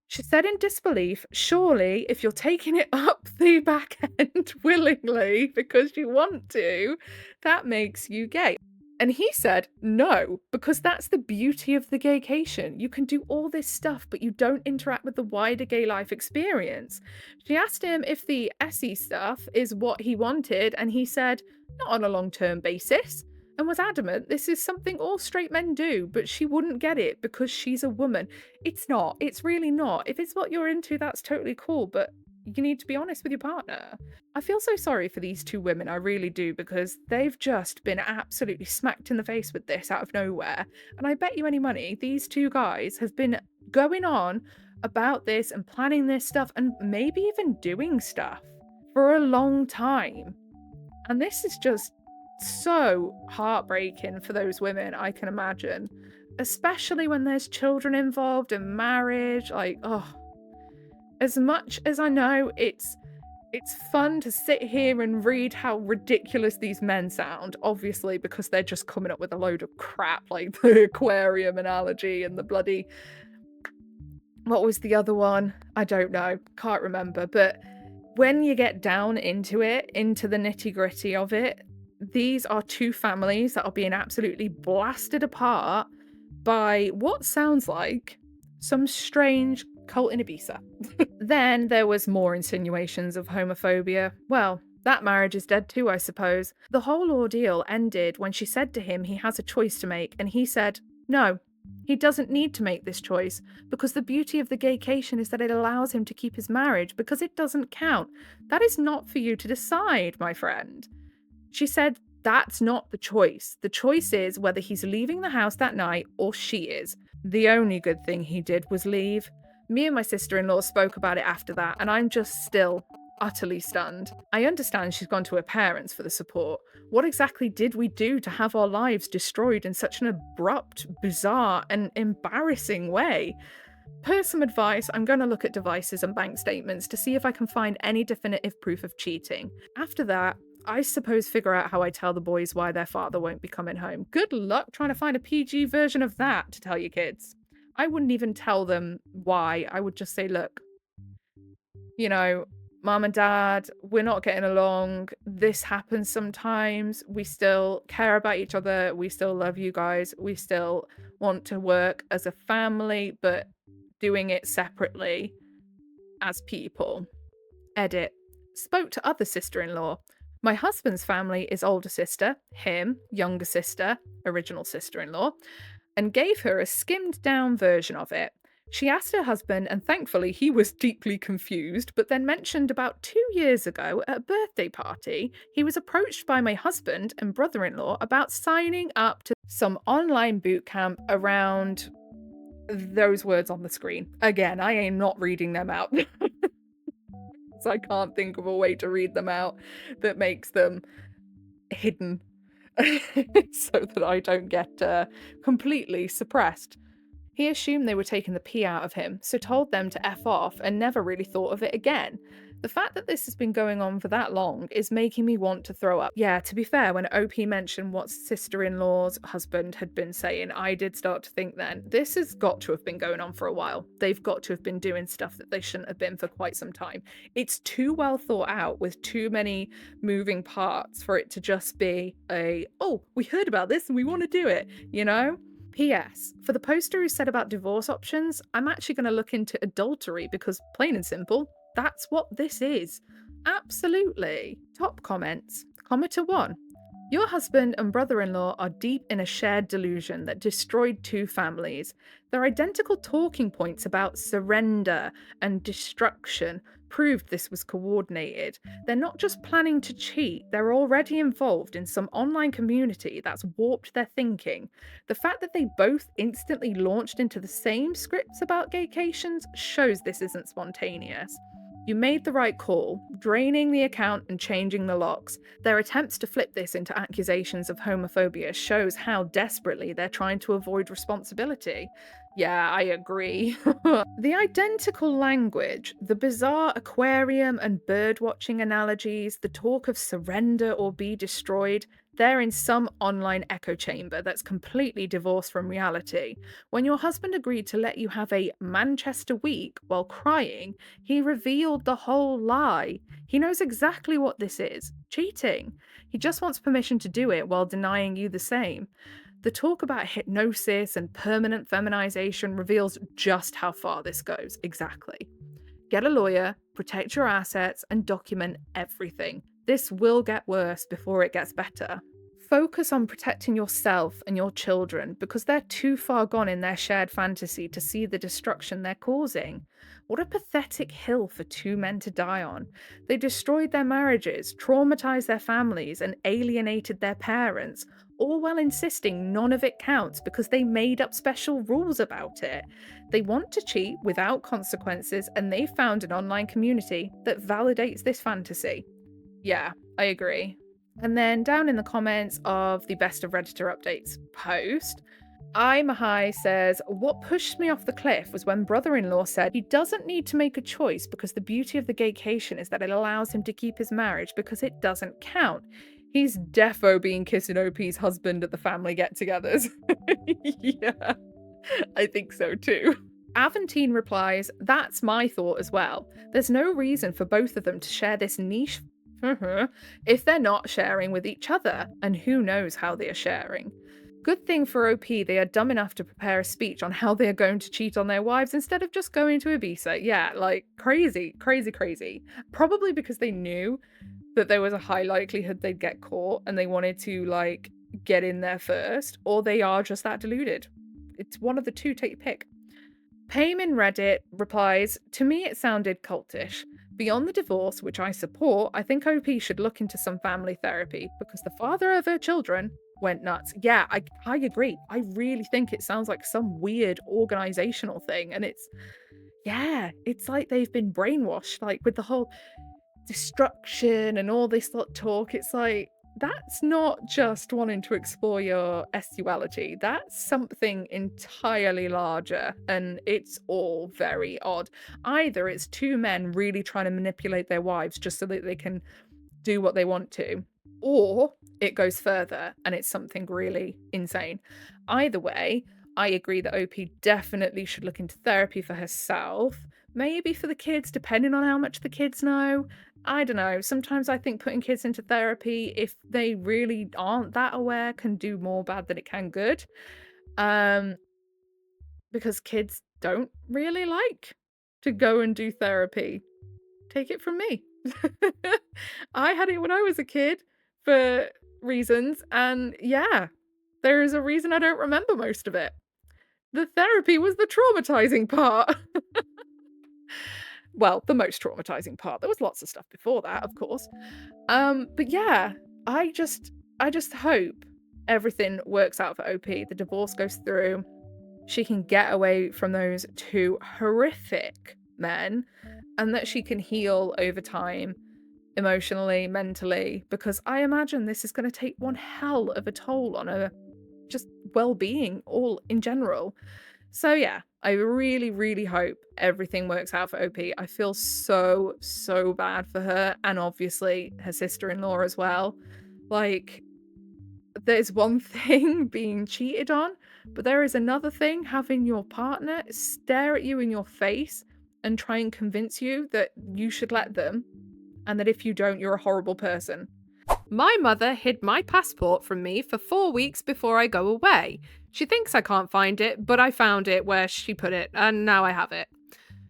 She said in disbelief, surely if you're taking it up the back end willingly because you want to, that makes you gay. And he said, no, because that's the beauty of the gaycation. You can do all this stuff, but you don't interact with the wider gay life experience. She asked him if the Essie stuff is what he wanted, and he said, not on a long-term basis. And was adamant this is something all straight men do, but she wouldn't get it because she's a woman. It's not. It's really not. If it's what you're into, that's totally cool, but you need to be honest with your partner. I feel so sorry for these two women, I really do, because they've just been absolutely smacked in the face with this out of nowhere. And I bet you any money, these two guys have been going on about this and planning this stuff and maybe even doing stuff for a long time. And this is just so heartbreaking for those women, I can imagine, especially when there's children involved and marriage. Like, oh, as much as I know it's fun to sit here and read how ridiculous these men sound, obviously, because they're just coming up with a load of crap like the aquarium analogy and the bloody, what was the other one? I don't know, can't remember. But when you get down into it, into the nitty-gritty of it, these are two families that are being absolutely blasted apart by what sounds like some strange cult in Ibiza. Then there was more insinuations of homophobia. Well, that marriage is dead too, I suppose. The whole ordeal ended when she said to him he has a choice to make, and he said, no, he doesn't need to make this choice, because the beauty of the gaycation is that it allows him to keep his marriage, because it doesn't count. That is not for you to decide, my friend. She said, that's not the choice. The choice is whether he's leaving the house that night or she is. The only good thing he did was leave. Me and my sister-in-law spoke about it after that, and I'm just still utterly stunned. I understand she's gone to her parents for the support. What exactly did we do to have our lives destroyed in such an abrupt, bizarre, and embarrassing way? Per some advice, I'm going to look at devices and bank statements to see if I can find any definitive proof of cheating. After that, I suppose figure out how I tell the boys why their father won't be coming home. Good luck trying to find a PG version of that to tell your kids. I wouldn't even tell them why. I would just say, look, you know, mom and dad, we're not getting along. This happens sometimes. We still care about each other. We still love you guys. We still want to work as a family, but doing it separately as people. Edit. Spoke to other sister-in-law. My husband's family is older sister, him, younger sister, original sister-in-law, and gave her a skimmed down version of it. She asked her husband, and thankfully he was deeply confused, but then mentioned about 2 years ago at a birthday party, he was approached by my husband and brother-in-law about signing up to some online boot camp around those words on the screen. Again, I am not reading them out. So I can't think of a way to read them out that makes them hidden so that I don't get completely suppressed. He assumed they were taking the pee out of him, so told them to F off and never really thought of it again. The fact that this has been going on for that long is making me want to throw up. Yeah, to be fair, when OP mentioned what sister-in-law's husband had been saying, I did start to think then, this has got to have been going on for a while. They've got to have been doing stuff that they shouldn't have been for quite some time. It's too well thought out with too many moving parts for it to just be oh, we heard about this and we want to do it, you know? P.S. For the poster who said about divorce options, I'm actually going to look into adultery because, plain and simple, that's what this is. Absolutely. Top comments. Commenter 1. Your husband and brother-in-law are deep in a shared delusion that destroyed two families. Their identical talking points about surrender and destruction proved this was coordinated. They're not just planning to cheat, they're already involved in some online community that's warped their thinking. The fact that they both instantly launched into the same scripts about gaycations shows this isn't spontaneous. You made the right call, draining the account and changing the locks. Their attempts to flip this into accusations of homophobia shows how desperately they're trying to avoid responsibility. Yeah, I agree. The identical language, the bizarre aquarium and bird-watching analogies, the talk of surrender or be destroyed, they're in some online echo chamber that's completely divorced from reality. When your husband agreed to let you have a Manchester week while crying, he revealed the whole lie. He knows exactly what this is: cheating. He just wants permission to do it while denying you the same. The talk about hypnosis and permanent feminization reveals just how far this goes. Exactly. Get a lawyer, protect your assets, and document everything. This will get worse before it gets better. Focus on protecting yourself and your children because they're too far gone in their shared fantasy to see the destruction they're causing. What a pathetic hill for two men to die on. They destroyed their marriages, traumatized their families, and alienated their parents, all while insisting none of it counts because they made up special rules about it. They want to cheat without consequences, and they found an online community that validates this fantasy. Yeah, I agree. And then down in the comments of the Best of Redditor Updates post, Mahai says, what pushed me off the cliff was when brother-in-law said he doesn't need to make a choice because the beauty of the gaycation is that it allows him to keep his marriage because it doesn't count. He's defo been kissing OP's husband at the family get-togethers. Yeah, I think so too. Aventine replies, that's my thought as well. There's no reason for both of them to share this niche if they're not sharing with each other, and who knows how they are sharing. Good thing for OP they are dumb enough to prepare a speech on how they are going to cheat on their wives instead of just going to Ibiza. Yeah, like crazy, crazy, crazy. Probably because they knew that there was a high likelihood they'd get caught and they wanted to like get in there first, or they are just that deluded. It's one of the two, take your pick. Pame in Reddit replies, to me it sounded cultish. Beyond the divorce, which I support, I think OP should look into some family therapy because the father of her children went nuts. Yeah, I agree. I really think it sounds like some weird organizational thing. And it's like they've been brainwashed, like with the whole destruction and all this talk. It's like, that's not just wanting to explore your sexuality. That's something entirely larger, and it's all very odd. Either it's two men really trying to manipulate their wives just so that they can do what they want to, or it goes further and it's something really insane. Either way, I agree that OP definitely should look into therapy for herself, maybe for the kids, depending on how much the kids know. I don't know. Sometimes I think putting kids into therapy, if they really aren't that aware, can do more bad than it can good. Because kids don't really like to go and do therapy. Take it from me. I had it when I was a kid for reasons, and yeah, there is a reason I don't remember most of it. The therapy was the traumatizing part. Well, the most traumatizing part. There was lots of stuff before that, of course. But yeah, I just hope everything works out for OP. The divorce goes through. She can get away from those two horrific men, and that she can heal over time, emotionally, mentally, because I imagine this is going to take one hell of a toll on her just well-being all in general. So yeah, I really, really hope everything works out for OP. I feel so, so bad for her, and obviously her sister-in-law as well. Like, there's one thing being cheated on, but there is another thing having your partner stare at you in your face and try and convince you that you should let them, and that if you don't, you're a horrible person. My mother hid my passport from me for 4 weeks before I go away. She thinks I can't find it, but I found it where she put it, and now I have it.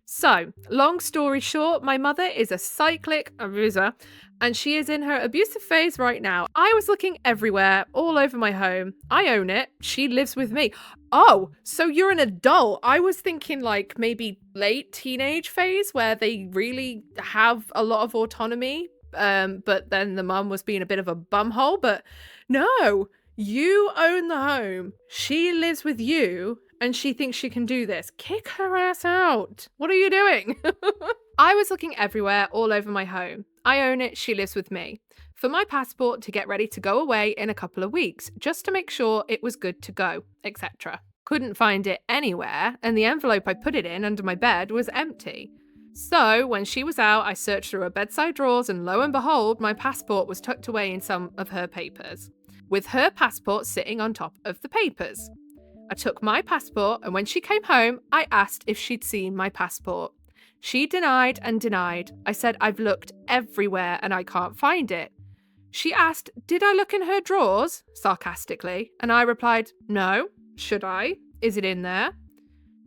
So, long story short, my mother is a cyclic abuser, and she is in her abusive phase right now. I was looking everywhere, all over my home. I own it. She lives with me. Oh, so you're an adult. I was thinking like maybe late teenage phase where they really have a lot of autonomy. But then the mum was being a bit of a bumhole. But no, you own the home. She lives with you, and she thinks she can do this. Kick her ass out. What are you doing? I was looking everywhere, all over my home. I own it. She lives with me. For my passport to get ready to go away in a couple of weeks, just to make sure it was good to go, etc. Couldn't find it anywhere, and the envelope I put it in under my bed was empty. So, when she was out, I searched through her bedside drawers, and lo and behold, my passport was tucked away in some of her papers, with her passport sitting on top of the papers. I took my passport, and when she came home, I asked if she'd seen my passport. She denied and denied. I said, I've looked everywhere and I can't find it. She asked, did I look in her drawers? Sarcastically, and I replied, no. Should I? Is it in there?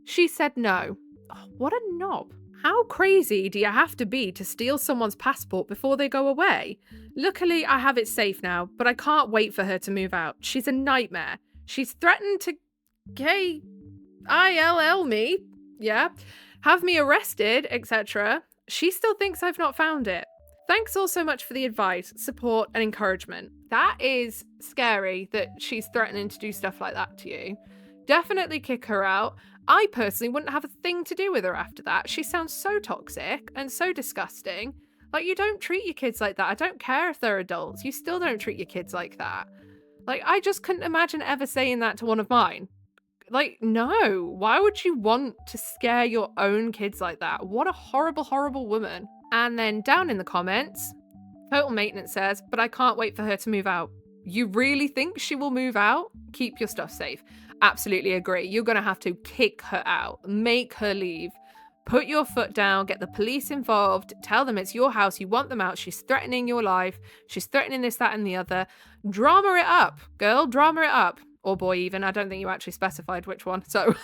She said no. Oh, what a knob. How crazy do you have to be to steal someone's passport before they go away? Luckily, I have it safe now, but I can't wait for her to move out. She's a nightmare. She's threatened to K-I-L-L me, yeah, have me arrested, etc. She still thinks I've not found it. Thanks all so much for the advice, support, and encouragement. That is scary that she's threatening to do stuff like that to you. Definitely kick her out. I personally wouldn't have a thing to do with her after that. She sounds so toxic and so disgusting. Like, you don't treat your kids like that. I don't care if they're adults. You still don't treat your kids like that. Like, I just couldn't imagine ever saying that to one of mine. Like, no. Why would you want to scare your own kids like that? What a horrible, horrible woman. And then down in the comments, Total Maintenance says, but I can't wait for her to move out. You really think she will move out? Keep your stuff safe. Absolutely agree. You're going to have to kick her out, make her leave. Put your foot down, get the police involved, tell them it's your house, you want them out, she's threatening your life, she's threatening this, that, and the other. Drama it up, girl, drama it up. Or boy even, I don't think you actually specified which one, so...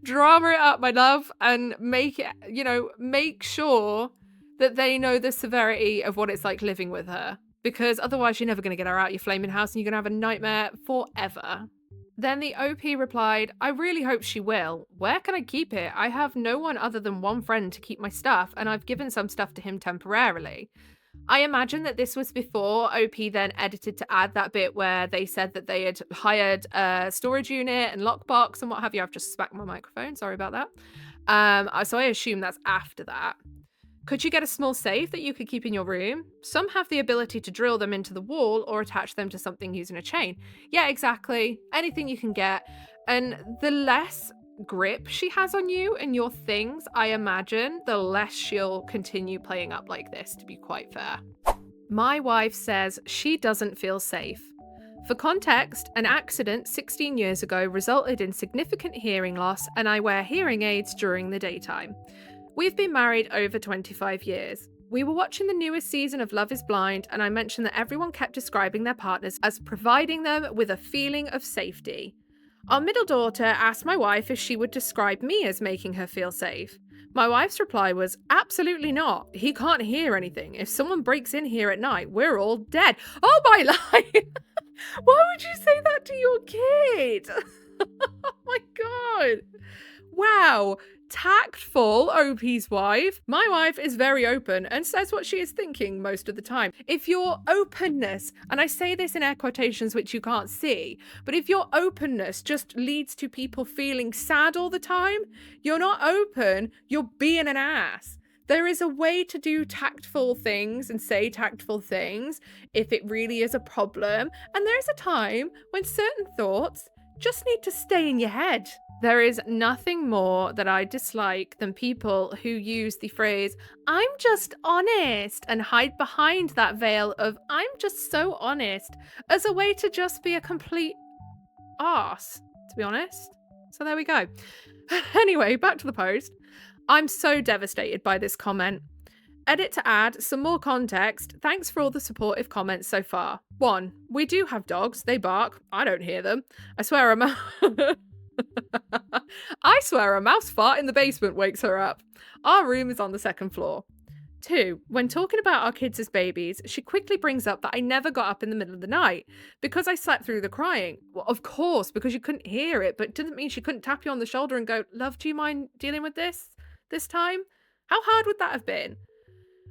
Drama it up, my love, and make it, make sure that they know the severity of what it's like living with her. Because otherwise you're never going to get her out your flaming house and you're going to have a nightmare forever. Then the OP replied, I really hope she will. Where can I keep it? I have no one other than one friend to keep my stuff, and I've given some stuff to him temporarily. I imagine that this was before OP then edited to add that bit where they said that they had hired a storage unit and lockbox and what have you. I've just smacked my microphone. Sorry about that. So I assume that's after that. Could you get a small safe that you could keep in your room? Some have the ability to drill them into the wall or attach them to something using a chain. Yeah, exactly. Anything you can get. And the less grip she has on you and your things, I imagine, the less she'll continue playing up like this, to be quite fair. My wife says she doesn't feel safe. For context, an accident 16 years ago resulted in significant hearing loss, and I wear hearing aids during the daytime. We've been married over 25 years. We were watching the newest season of Love is Blind, and I mentioned that everyone kept describing their partners as providing them with a feeling of safety. Our middle daughter asked my wife if she would describe me as making her feel safe. My wife's reply was, absolutely not. He can't hear anything. If someone breaks in here at night, we're all dead. Oh my life! Why would you say that to your kid? Oh my god. Wow. Tactful, OP's wife. My wife is very open and says what she is thinking most of the time. If your openness, and I say this in air quotations which you can't see, but if your openness just leads to people feeling sad all the time, you're not open, you're being an ass. There is a way to do tactful things and say tactful things if it really is a problem, and there's a time when certain thoughts just need to stay in your head. There is nothing more that I dislike than people who use the phrase, I'm just honest, and hide behind that veil of, I'm just so honest, as a way to just be a complete arse, to be honest. So there we go. Anyway, back to the post. I'm so devastated by this comment. Edit to add some more context. Thanks for all the supportive comments so far. 1. We do have dogs. They bark. I don't hear them. I swear I swear a mouse fart in the basement wakes her up. Our room is on the 2nd floor. 2. When talking about our kids as babies, she quickly brings up that I never got up in the middle of the night because I slept through the crying. Well, of course, because you couldn't hear it, but it didn't mean she couldn't tap you on the shoulder and go, love, do you mind dealing with this time? How hard would that have been?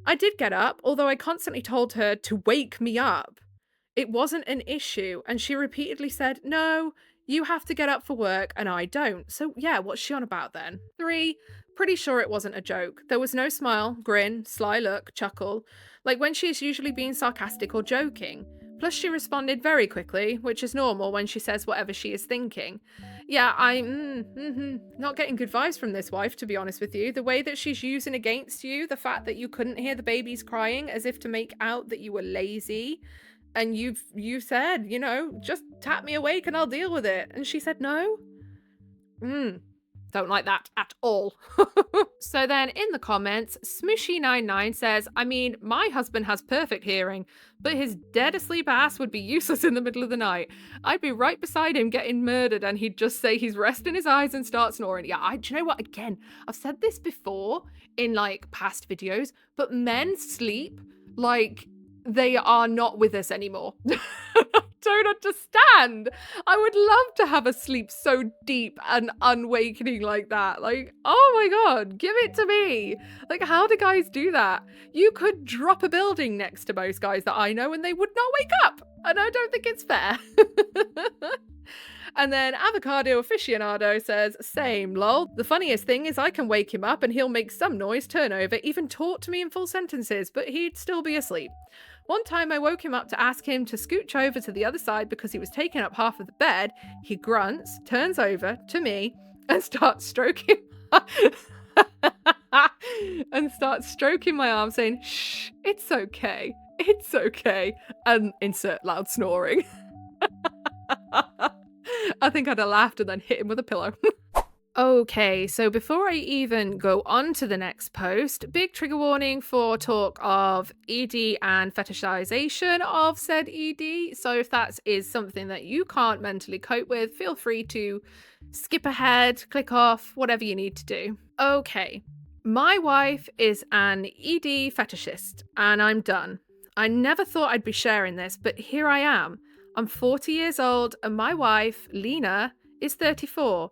I did get up, although I constantly told her to wake me up. It wasn't an issue, and she repeatedly said, no, you have to get up for work, and I don't. So yeah, what's she on about then? 3, pretty sure it wasn't a joke. There was no smile, grin, sly look, chuckle, like when she is usually being sarcastic or joking. Plus she responded very quickly, which is normal when she says whatever she is thinking. Yeah, I'm not getting good vibes from this wife, to be honest with you. The way that she's using against you, the fact that you couldn't hear the babies crying as if to make out that you were lazy. And you said, just tap me awake and I'll deal with it. And she said no. Don't like that at all. So then in the comments, Smooshy99 says, I mean, my husband has perfect hearing, but his dead asleep ass would be useless in the middle of the night. I'd be right beside him getting murdered and he'd just say he's resting his eyes and start snoring. Yeah, do you know what? Again, I've said this before in like past videos, but men sleep like they are not with us anymore. don't understand. I would love to have a sleep so deep and unwakening like that. Like, oh my God, give it to me. Like, how do guys do that? You could drop a building next to most guys that I know and they would not wake up. And I don't think it's fair. And then Avocado Aficionado says, same, lol. The funniest thing is I can wake him up and he'll make some noise, turn over, even talk to me in full sentences, but he'd still be asleep. One time I woke him up to ask him to scooch over to the other side because he was taking up half of the bed. He grunts, turns over to me and starts stroking my arm saying, shh, it's okay. It's okay. And insert loud snoring. I think I'd have laughed and then hit him with a pillow. Okay, so before I even go on to the next post, big trigger warning for talk of ED and fetishization of said ED. So if that is something that you can't mentally cope with, feel free to skip ahead, click off, whatever you need to do. Okay, my wife is an ED fetishist and I'm done. I never thought I'd be sharing this, but here I am. I'm 40 years old and my wife, Lena, is 34.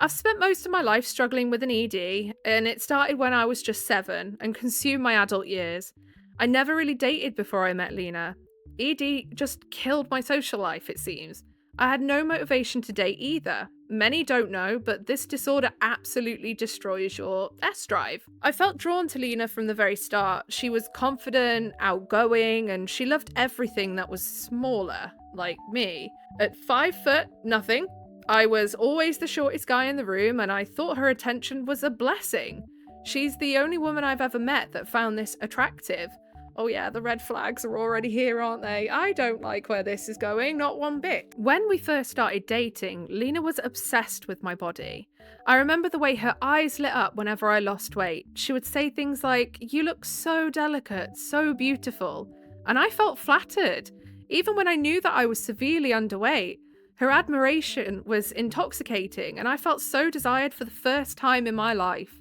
I've spent most of my life struggling with an ED, and it started when I was just 7 and consumed my adult years. I never really dated before I met Lena. ED just killed my social life, it seems. I had no motivation to date either. Many don't know, but this disorder absolutely destroys your S-drive. I felt drawn to Lena from the very start. She was confident, outgoing, and she loved everything that was smaller, like me. At 5 foot, nothing. I was always the shortest guy in the room, and I thought her attention was a blessing. She's the only woman I've ever met that found this attractive. Oh yeah, the red flags are already here, aren't they? I don't like where this is going, not one bit. When we first started dating, Lena was obsessed with my body. I remember the way her eyes lit up whenever I lost weight. She would say things like, "You look so delicate, so beautiful." And I felt flattered, even when I knew that I was severely underweight. Her admiration was intoxicating, and I felt so desired for the first time in my life.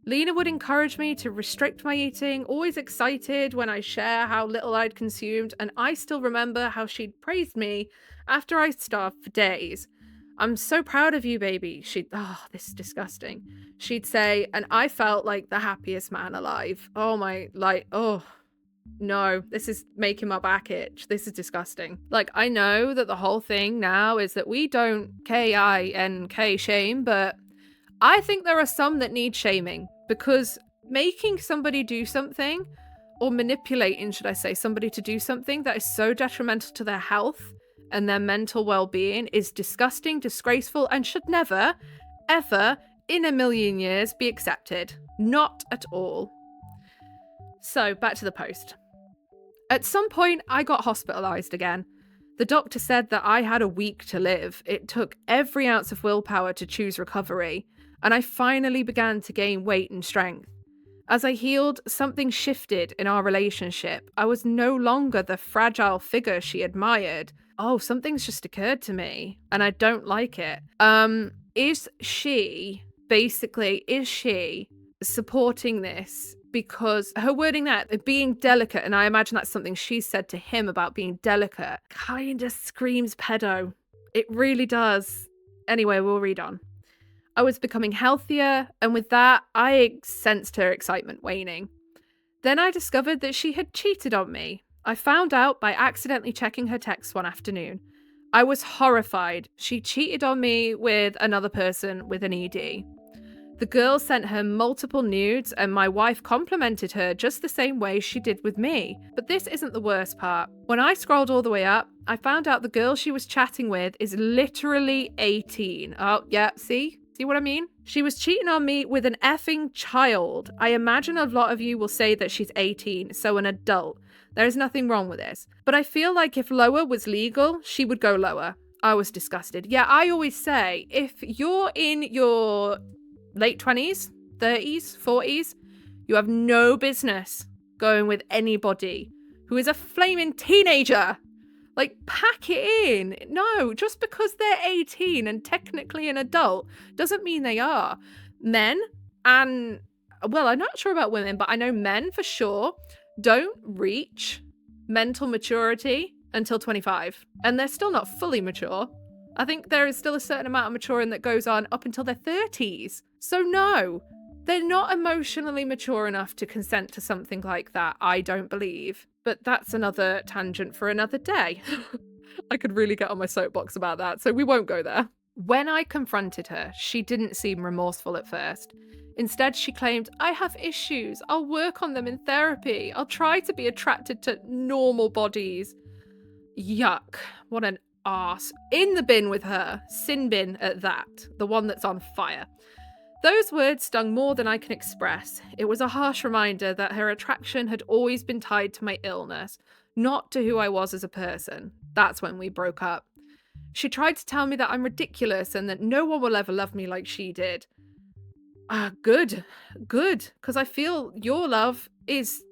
Lena would encourage me to restrict my eating, always excited when I share how little I'd consumed, and I still remember how she'd praised me after I starved for days. "I'm so proud of you, baby." This is disgusting. She'd say, and I felt like the happiest man alive. No, this is making my back itch. This is disgusting. Like, I know that the whole thing now is that we don't K-I-N-K shame, but I think there are some that need shaming, because making somebody do something, or manipulating, should I say, somebody to do something that is so detrimental to their health and their mental well-being is disgusting, disgraceful, and should never, ever, in a million years, be accepted. Not at all. So, back to the post. At some point, I got hospitalized again. The doctor said that I had a week to live. It took every ounce of willpower to choose recovery, and I finally began to gain weight and strength. As I healed, something shifted in our relationship. I was no longer the fragile figure she admired. Oh, something's just occurred to me, and I don't like it. Is she supporting this? Because her wording that, being delicate, and I imagine that's something she said to him about being delicate, kind of screams pedo. It really does. Anyway, we'll read on. I was becoming healthier, and with that, I sensed her excitement waning. Then I discovered that she had cheated on me. I found out by accidentally checking her texts one afternoon. I was horrified. She cheated on me with another person with an ED. The girl sent her multiple nudes, and my wife complimented her just the same way she did with me. But this isn't the worst part. When I scrolled all the way up, I found out the girl she was chatting with is literally 18. Oh, yeah, see? See what I mean? She was cheating on me with an effing child. I imagine a lot of you will say that she's 18, so an adult. There is nothing wrong with this. But I feel like if lower was legal, she would go lower. I was disgusted. Yeah, I always say, if you're in your late 20s, 30s, 40s, you have no business going with anybody who is a flaming teenager. Like, pack it in. No, just because they're 18 and technically an adult doesn't mean they are. Men, and, well, I'm not sure about women, but I know men for sure don't reach mental maturity until 25, and they're still not fully mature. I think there is still a certain amount of maturing that goes on up until their 30s. So no, they're not emotionally mature enough to consent to something like that, I don't believe. But that's another tangent for another day. I could really get on my soapbox about that, so we won't go there. When I confronted her, she didn't seem remorseful at first. Instead, she claimed, I have issues. I'll work on them in therapy. I'll try to be attracted to normal bodies. Yuck. What an arse. In the bin with her. Sin bin at that. The one that's on fire. Those words stung more than I can express. It was a harsh reminder that her attraction had always been tied to my illness, not to who I was as a person. That's when we broke up. She tried to tell me that I'm ridiculous and that no one will ever love me like she did. Good, because I feel your love is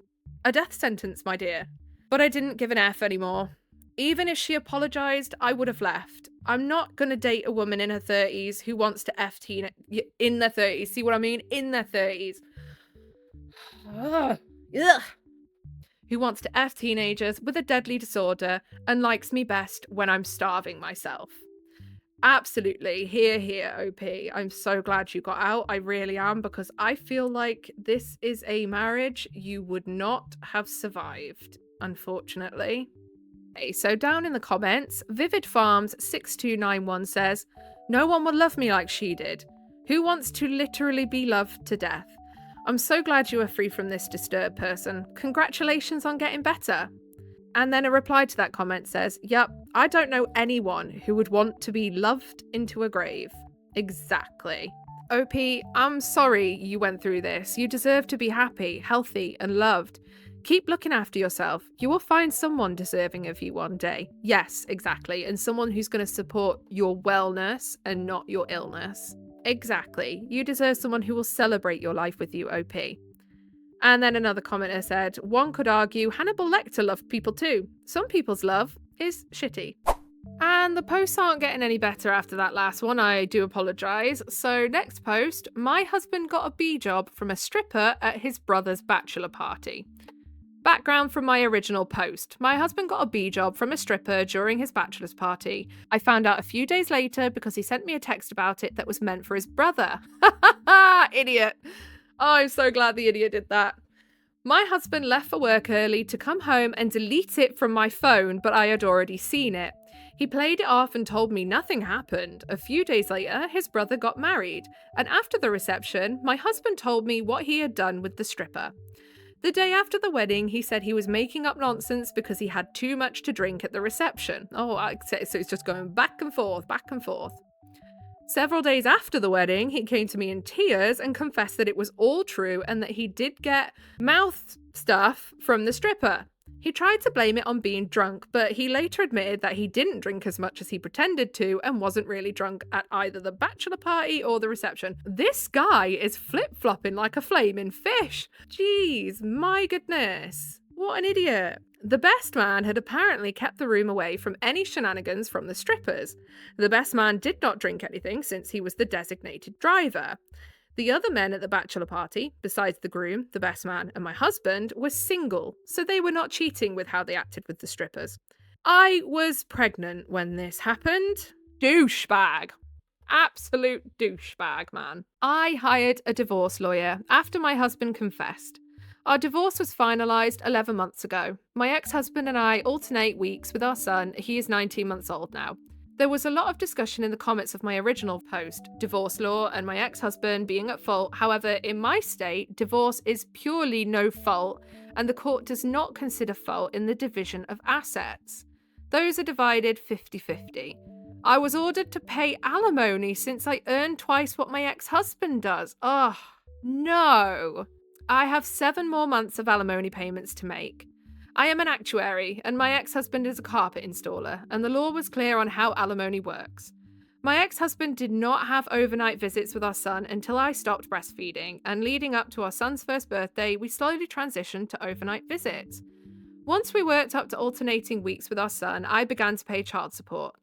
a death sentence, my dear. But I didn't give an F anymore. Even if she apologised, I would have left. I'm not going to date a woman in her 30s who wants to F in their 30s. See what I mean? In their 30s. Ugh. Who wants to F teenagers with a deadly disorder and likes me best when I'm starving myself. Absolutely. Here, OP. I'm so glad you got out. I really am, because I feel like this is a marriage you would not have survived, unfortunately. Okay, so down in the comments, Vivid Farms 6291 says, no one will love me like she did. Who wants to literally be loved to death? I'm so glad you are free from this disturbed person. Congratulations on getting better. And then a reply to that comment says, yep, I don't know anyone who would want to be loved into a grave. Exactly. OP, I'm sorry you went through this. You deserve to be happy, healthy, and loved. Keep looking after yourself. You will find someone deserving of you one day. Yes, exactly. And someone who's going to support your wellness and not your illness. Exactly. You deserve someone who will celebrate your life with you, OP. And then another commenter said, one could argue Hannibal Lecter loved people too. Some people's love is shitty. And the posts aren't getting any better after that last one, I do apologise. So next post, my husband got a B job from a stripper at his brother's bachelor party. Background from my original post. My husband got a B job from a stripper during his bachelor's party. I found out a few days later because he sent me a text about it that was meant for his brother. Ha ha ha! Idiot. Oh, I'm so glad the idiot did that. My husband left for work early to come home and delete it from my phone, but I had already seen it. He played it off and told me nothing happened. A few days later, his brother got married, and after the reception, my husband told me what he had done with the stripper. The day after the wedding, he said he was making up nonsense because he had too much to drink at the reception. Oh, so it's just going back and forth, back and forth. Several days after the wedding, he came to me in tears and confessed that it was all true and that he did get mouth stuff from the stripper. He tried to blame it on being drunk, but he later admitted that he didn't drink as much as he pretended to and wasn't really drunk at either the bachelor party or the reception. This guy is flip-flopping like a flaming fish. Jeez, my goodness. What an idiot. The best man had apparently kept the room away from any shenanigans from the strippers. The best man did not drink anything since he was the designated driver. The other men at the bachelor party, besides the groom, the best man, and my husband, were single, so they were not cheating with how they acted with the strippers. I was pregnant when this happened. Douchebag. Absolute douchebag, man. I hired a divorce lawyer after my husband confessed. Our divorce was finalised 11 months ago. My ex-husband and I alternate weeks with our son. He is 19 months old now. There was a lot of discussion in the comments of my original post, divorce law and my ex-husband being at fault. However, in my state, divorce is purely no fault, and the court does not consider fault in the division of assets. Those are divided 50-50. I was ordered to pay alimony since I earn twice what my ex-husband does. Oh, no. I have 7 more months of alimony payments to make. I am an actuary, and my ex-husband is a carpet installer, and the law was clear on how alimony works. My ex-husband did not have overnight visits with our son until I stopped breastfeeding, and leading up to our son's first birthday, we slowly transitioned to overnight visits. Once we worked up to alternating weeks with our son, I began to pay child support.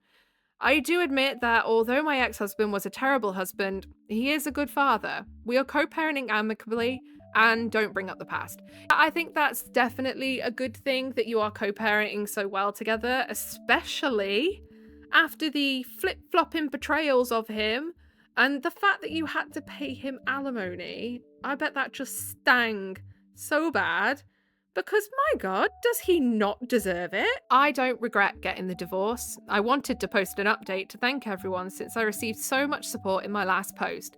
I do admit that although my ex-husband was a terrible husband, he is a good father. We are co-parenting amicably, and don't bring up the past. I think that's definitely a good thing that you are co-parenting so well together, especially after the flip-flopping betrayals of him and the fact that you had to pay him alimony. I bet that just stung so bad. Because, my God, does he not deserve it? I don't regret getting the divorce. I wanted to post an update to thank everyone since I received so much support in my last post.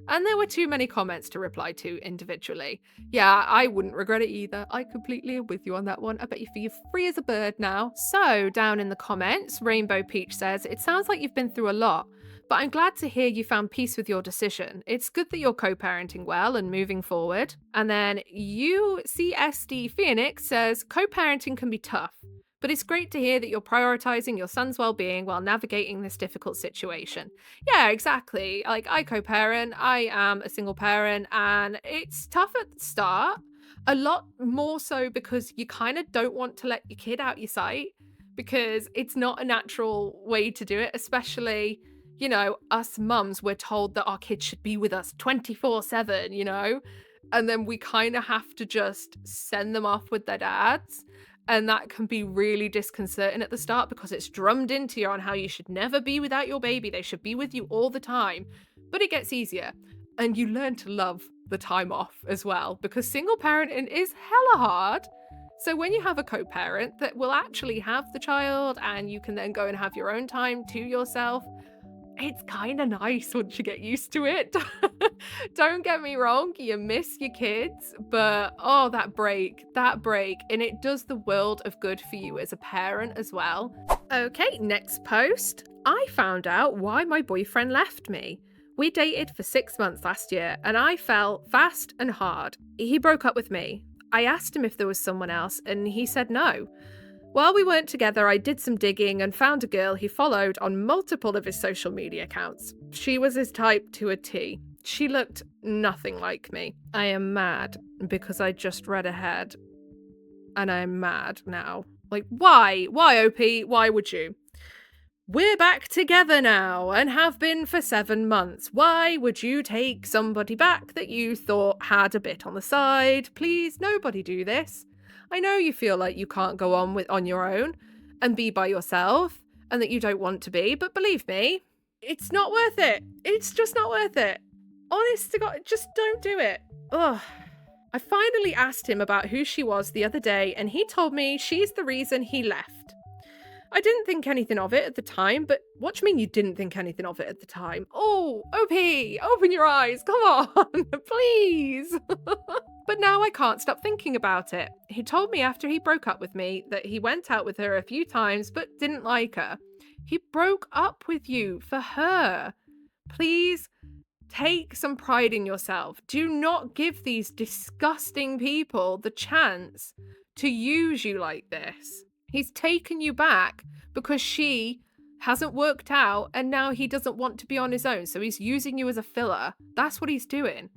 And there were too many comments to reply to individually. Yeah, I wouldn't regret it either. I completely am with you on that one. I bet you feel free as a bird now. So, down in the comments, Rainbow Peach says, "It sounds like you've been through a lot, but I'm glad to hear you found peace with your decision. It's good that you're co-parenting well and moving forward." And then UCSD Phoenix says, "Co-parenting can be tough, but it's great to hear that you're prioritizing your son's well-being while navigating this difficult situation." Yeah, exactly. Like, I co-parent, I am a single parent, and it's tough at the start. A lot more so because you kind of don't want to let your kid out your sight because it's not a natural way to do it, especially, us mums, we're told that our kids should be with us 24/7, and then we kind of have to just send them off with their dads. And that can be really disconcerting at the start because it's drummed into you on how you should never be without your baby. They should be with you all the time. But it gets easier. And you learn to love the time off as well because single parenting is hella hard. So when you have a co-parent that will actually have the child and you can then go and have your own time to yourself, it's kind of nice once you get used to it. Don't get me wrong, you miss your kids, but oh, that break, and it does the world of good for you as a parent as well. Okay, next post. I found out why my boyfriend left me. We dated for 6 months last year, and I fell fast and hard. He broke up with me. I asked him if there was someone else, and he said no. While we weren't together, I did some digging and found a girl he followed on multiple of his social media accounts. She was his type to a T. She looked nothing like me. I am mad because I just read ahead. And I'm mad now. Like, why? Why, OP? Why would you? We're back together now and have been for 7 months. Why would you take somebody back that you thought had a bit on the side? Please, nobody do this. I know you feel like you can't go on your own and be by yourself and that you don't want to be, but believe me, it's not worth it. It's just not worth it. Honest to God, just don't do it. Ugh. I finally asked him about who she was the other day and he told me she's the reason he left. I didn't think anything of it at the time, but what do you mean you didn't think anything of it at the time? Oh, OP, open your eyes, come on, please. But now I can't stop thinking about it. He told me after he broke up with me that he went out with her a few times but didn't like her. He broke up with you for her. Please take some pride in yourself. Do not give these disgusting people the chance to use you like this. He's taken you back because she hasn't worked out and now he doesn't want to be on his own. So he's using you as a filler. That's what he's doing.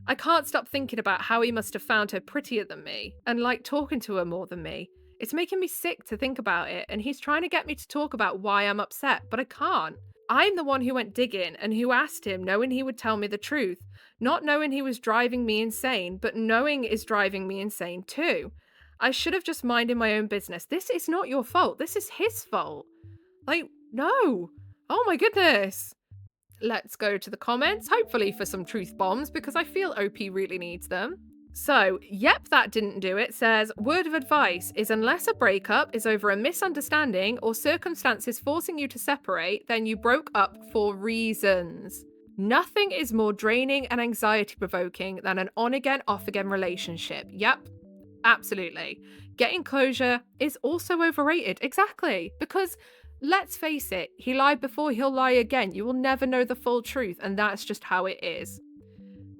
I can't stop thinking about how he must have found her prettier than me and liked talking to her more than me. It's making me sick to think about it, and he's trying to get me to talk about why I'm upset, but I can't. I'm the one who went digging and who asked him knowing he would tell me the truth, not knowing he was driving me insane, but knowing is driving me insane too. I should have just minded my own business. This is not your fault. This is his fault. Like, no. Oh my goodness. Let's go to the comments, hopefully for some truth bombs, because I feel OP really needs them. So, yep, that didn't do it, says, word of advice is unless a breakup is over a misunderstanding or circumstances forcing you to separate, then you broke up for reasons. Nothing is more draining and anxiety provoking than an on-again, off-again relationship. Yep, absolutely. Getting closure is also overrated. Exactly. Because let's face it, he lied before, he'll lie again. You will never know the full truth, and that's just how it is.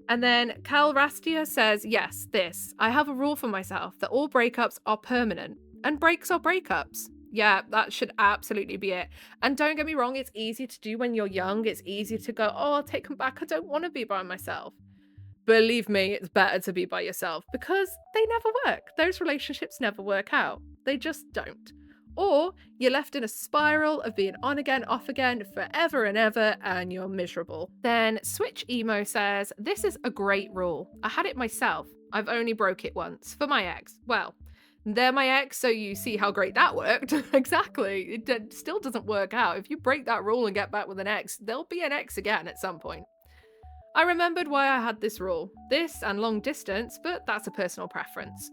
And then Cal Rastia says, yes, this. I have a rule for myself that all breakups are permanent, and breaks are breakups. Yeah, that should absolutely be it. And don't get me wrong, it's easy to do when you're young. It's easy to go, oh, I'll take them back. I don't want to be by myself. Believe me, it's better to be by yourself because they never work. Those relationships never work out. They just don't. Or you're left in a spiral of being on again, off again, forever and ever, and you're miserable. Then Switch Emo says, this is a great rule. I had it myself. I've only broke it once for my ex. Well, they're my ex, so you see how great that worked. Exactly. It still doesn't work out. If you break that rule and get back with an ex, there'll be an ex again at some point. I remembered why I had this rule. This and long distance, but that's a personal preference.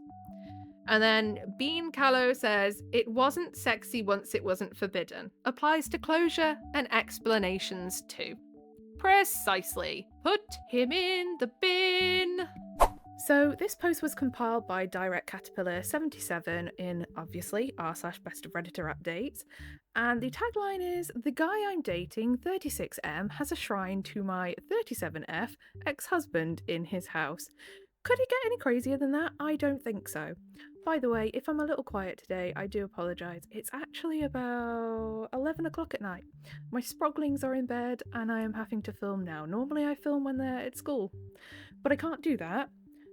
And then Bean Callow says, it wasn't sexy once it wasn't forbidden. Applies to closure and explanations too. Precisely. Put him in the bin. So this post was compiled by Direct Caterpillar 77 in, obviously, r/best of Redditor updates. And the tagline is, the guy I'm dating, 36M, has a shrine to my 37F ex-husband in his house. Could it get any crazier than that? I don't think so. By the way, if I'm a little quiet today, I do apologise. It's actually about 11 o'clock at night. My sproglings are in bed and I am having to film now. Normally I film when they're at school, but I can't do that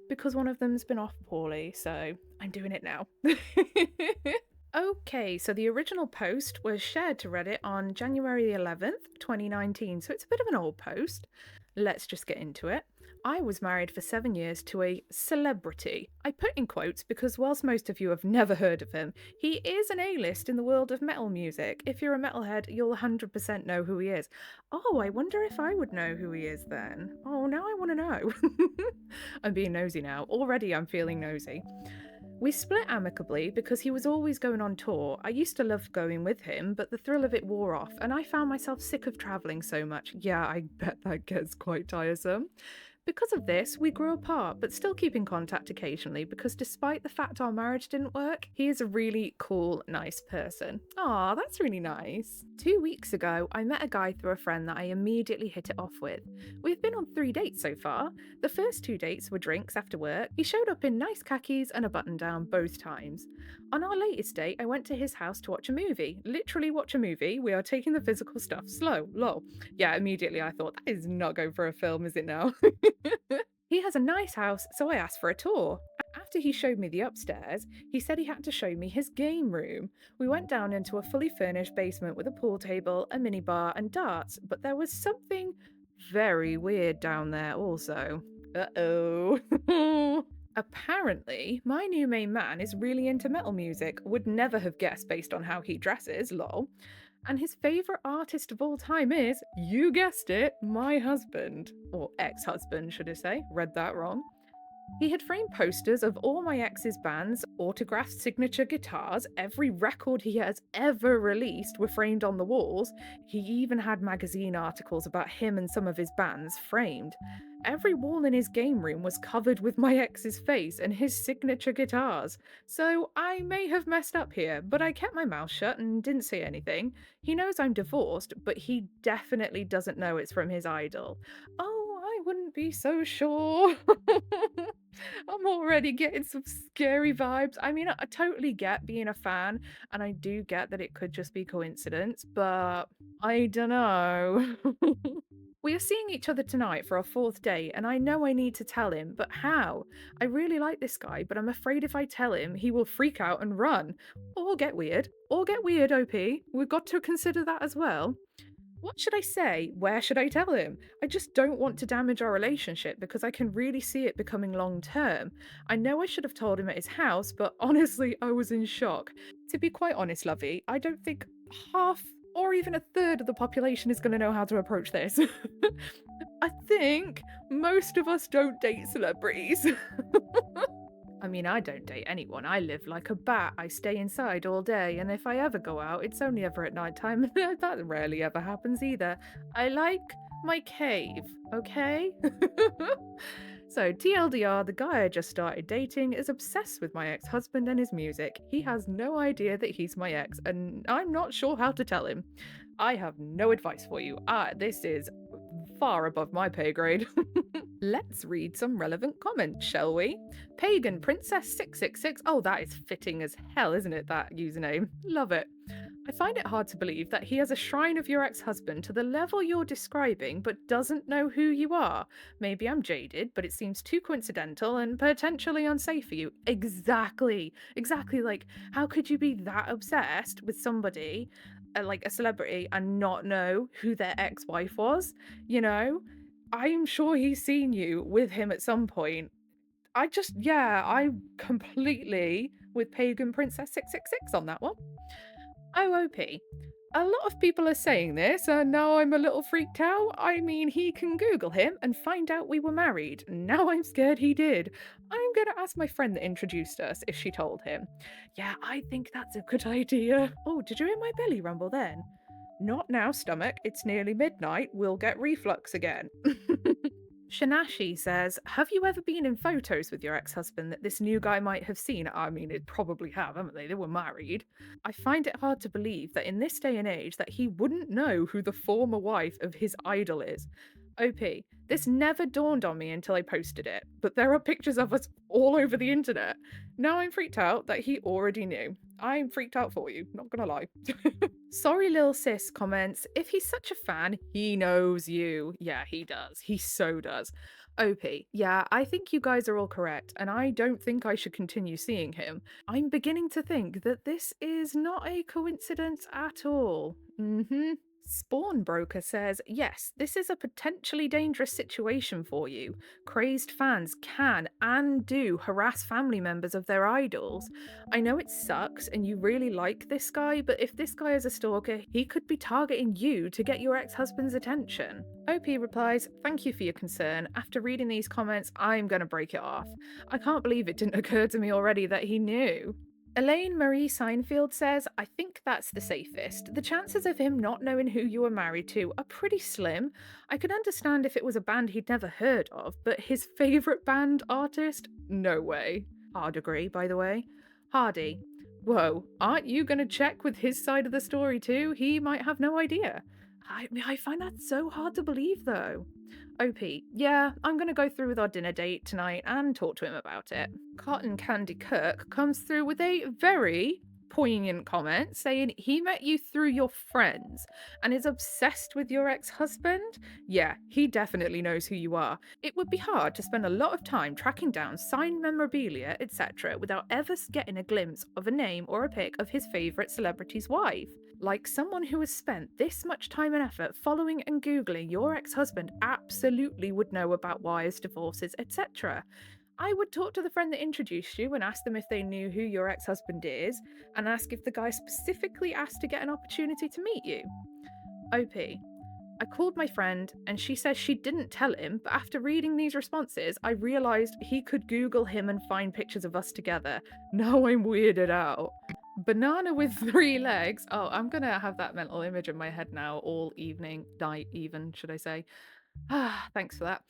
because one of them's been off poorly, so I'm doing it now. Okay, so the original post was shared to Reddit on January 11th, 2019, so it's a bit of an old post. Let's just get into it. I was married for 7 years to a celebrity. I put in quotes because whilst most of you have never heard of him, he is an A-list in the world of metal music. If you're a metalhead, you'll 100% know who he is. Oh, I wonder if I would know who he is then. Oh, now I want to know. I'm being nosy now. Already I'm feeling nosy. We split amicably because he was always going on tour. I used to love going with him, but the thrill of it wore off, and I found myself sick of travelling so much. Yeah, I bet that gets quite tiresome. Because of this, we grew apart, but still keep in contact occasionally because despite the fact our marriage didn't work, he is a really cool, nice person. Aw, that's really nice. 2 weeks ago, I met a guy through a friend that I immediately hit it off with. We've been on 3 dates so far. The first 2 dates were drinks after work. He showed up in nice khakis and a button-down both times. On our latest date, I went to his house to watch a movie. Literally watch a movie. We are taking the physical stuff slow, lol. Yeah, immediately I thought, that is not going for a film, is it now? He has a nice house, so I asked for a tour. After he showed me the upstairs, he said he had to show me his game room. We went down into a fully furnished basement with a pool table, a minibar, and darts, but there was something very weird down there also. Uh-oh. Apparently, my new main man is really into metal music. Would never have guessed based on how he dresses, lol. And his favourite artist of all time is, you guessed it, my husband. Or ex-husband, should I say. Read that wrong. He had framed posters of all my ex's bands, autographed signature guitars, every record he has ever released were framed on the walls. He even had magazine articles about him and some of his bands framed. Every wall in his game room was covered with my ex's face and his signature guitars. So I may have messed up here, but I kept my mouth shut and didn't say anything. He knows I'm divorced, but he definitely doesn't know it's from his idol. Oh, I wouldn't be so sure. I'm already getting some scary vibes. I mean, I totally get being a fan, and I do get that it could just be coincidence, but I don't know. We are seeing each other tonight for our 4th date, and I know I need to tell him, but how? I really like this guy, but I'm afraid if I tell him, he will freak out and run. Or get weird. Or get weird, OP. We've got to consider that as well. What should I say? Where should I tell him? I just don't want to damage our relationship because I can really see it becoming long term. I know I should have told him at his house, but honestly, I was in shock. To be quite honest, Lovey, I don't think half or even a third of the population is going to know how to approach this. I think most of us don't date celebrities. I mean, I don't date anyone. I live like a bat. I stay inside all day, and if I ever go out, it's only ever at night time. That rarely ever happens either. I like my cave, okay? So, TLDR, the guy I just started dating is obsessed with my ex-husband and his music. He has no idea that he's my ex, and I'm not sure how to tell him. I have no advice for you. This is far above my pay grade. Let's read some relevant comments, shall we? Pagan Princess 666. Oh, that is fitting as hell, isn't it, that username? Love it. I find it hard to believe that he has a shrine of your ex husband to the level you're describing, but doesn't know who you are. Maybe I'm jaded, but it seems too coincidental and potentially unsafe for you. Exactly. Exactly. Like, how could you be that obsessed with somebody, like a celebrity, and not know who their ex wife was? You know? I'm sure he's seen you with him at some point. Yeah, I'm completely with Pagan Princess 666 on that one. OOP. A lot of people are saying this, and now I'm a little freaked out. I mean, he can Google him and find out we were married. Now I'm scared he did. I'm gonna ask my friend that introduced us if she told him. Yeah, I think that's a good idea. Oh, did you hear my belly rumble then? Not now, stomach. It's nearly midnight. We'll get reflux again. Shanashi says, have you ever been in photos with your ex husband that this new guy might have seen? I mean, it probably have, haven't they? They were married. I find it hard to believe that in this day and age that he wouldn't know who the former wife of his idol is. OP, this never dawned on me until I posted it, but there are pictures of us all over the internet. Now I'm freaked out that he already knew. I'm freaked out for you, not gonna lie. Sorry, Lil Sis comments, if he's such a fan, he knows you. Yeah, he does. He so does. OP, yeah, I think you guys are all correct, and I don't think I should continue seeing him. I'm beginning to think that this is not a coincidence at all. Spawn Broker says, yes, this is a potentially dangerous situation for you. Crazed fans can and do harass family members of their idols. I know it sucks and you really like this guy, but if this guy is a stalker, he could be targeting you to get your ex-husband's attention. OP replies, thank you for your concern. After reading these comments, I'm gonna break it off. I can't believe it didn't occur to me already that he knew. Elaine Marie Seinfeld says, I think that's the safest. The chances of him not knowing who you were married to are pretty slim. I could understand if it was a band he'd never heard of, but his favourite band artist? No way. Hard agree, by the way. Hardy. Whoa, aren't you going to check with his side of the story too? He might have no idea. I find that so hard to believe, though. OP, yeah, I'm going to go through with our dinner date tonight and talk to him about it. Cotton Candy Kirk comes through with a very poignant comment saying he met you through your friends and is obsessed with your ex-husband. Yeah, he definitely knows who you are. It would be hard to spend a lot of time tracking down signed memorabilia, etc., without ever getting a glimpse of a name or a pic of his favourite celebrity's wife. Like someone who has spent this much time and effort following and googling your ex-husband absolutely would know about wires, divorces, etc. I would talk to the friend that introduced you and ask them if they knew who your ex-husband is, and ask if the guy specifically asked to get an opportunity to meet you. OP. I called my friend and she says she didn't tell him, but after reading these responses, I realised he could Google him and find pictures of us together. Now I'm weirded out. Banana with 3 legs. Oh, I'm gonna have that mental image in my head now all evening, night even, should I say. Ah, thanks for that.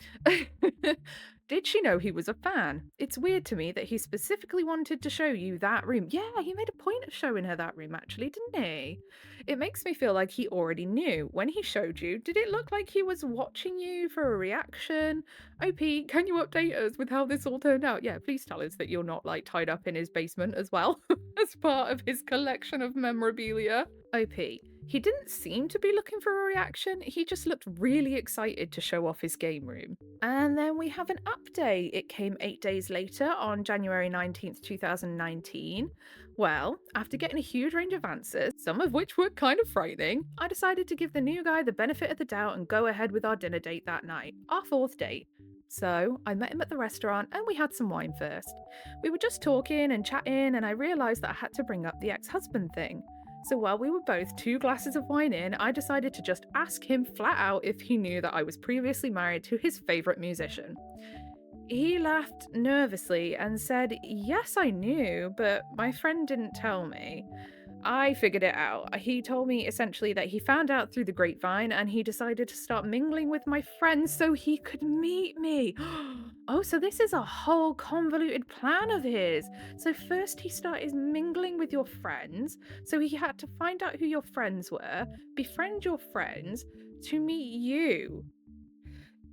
Did she know he was a fan? It's weird to me that he specifically wanted to show you that room. Yeah, he made a point of showing her that room, actually, didn't he? It makes me feel like he already knew. When he showed you, did it look like he was watching you for a reaction? OP, can you update us with how this all turned out? Yeah, please tell us that you're not, like, tied up in his basement as well, as part of his collection of memorabilia. OP, he didn't seem to be looking for a reaction, he just looked really excited to show off his game room. And then we have an update. It came 8 days later on January 19th, 2019. Well, after getting a huge range of answers, some of which were kind of frightening, I decided to give the new guy the benefit of the doubt and go ahead with our dinner date that night, our 4th date. So I met him at the restaurant and we had some wine first. We were just talking and chatting and I realised that I had to bring up the ex-husband thing. So while we were both 2 glasses of wine in, I decided to just ask him flat out if he knew that I was previously married to his favourite musician. He laughed nervously and said, yes, I knew, but my friend didn't tell me. I figured it out. He told me essentially that he found out through the grapevine and he decided to start mingling with my friends so he could meet me. Oh, so this is a whole convoluted plan of his. So first he started mingling with your friends, so he had to find out who your friends were, befriend your friends, to meet you.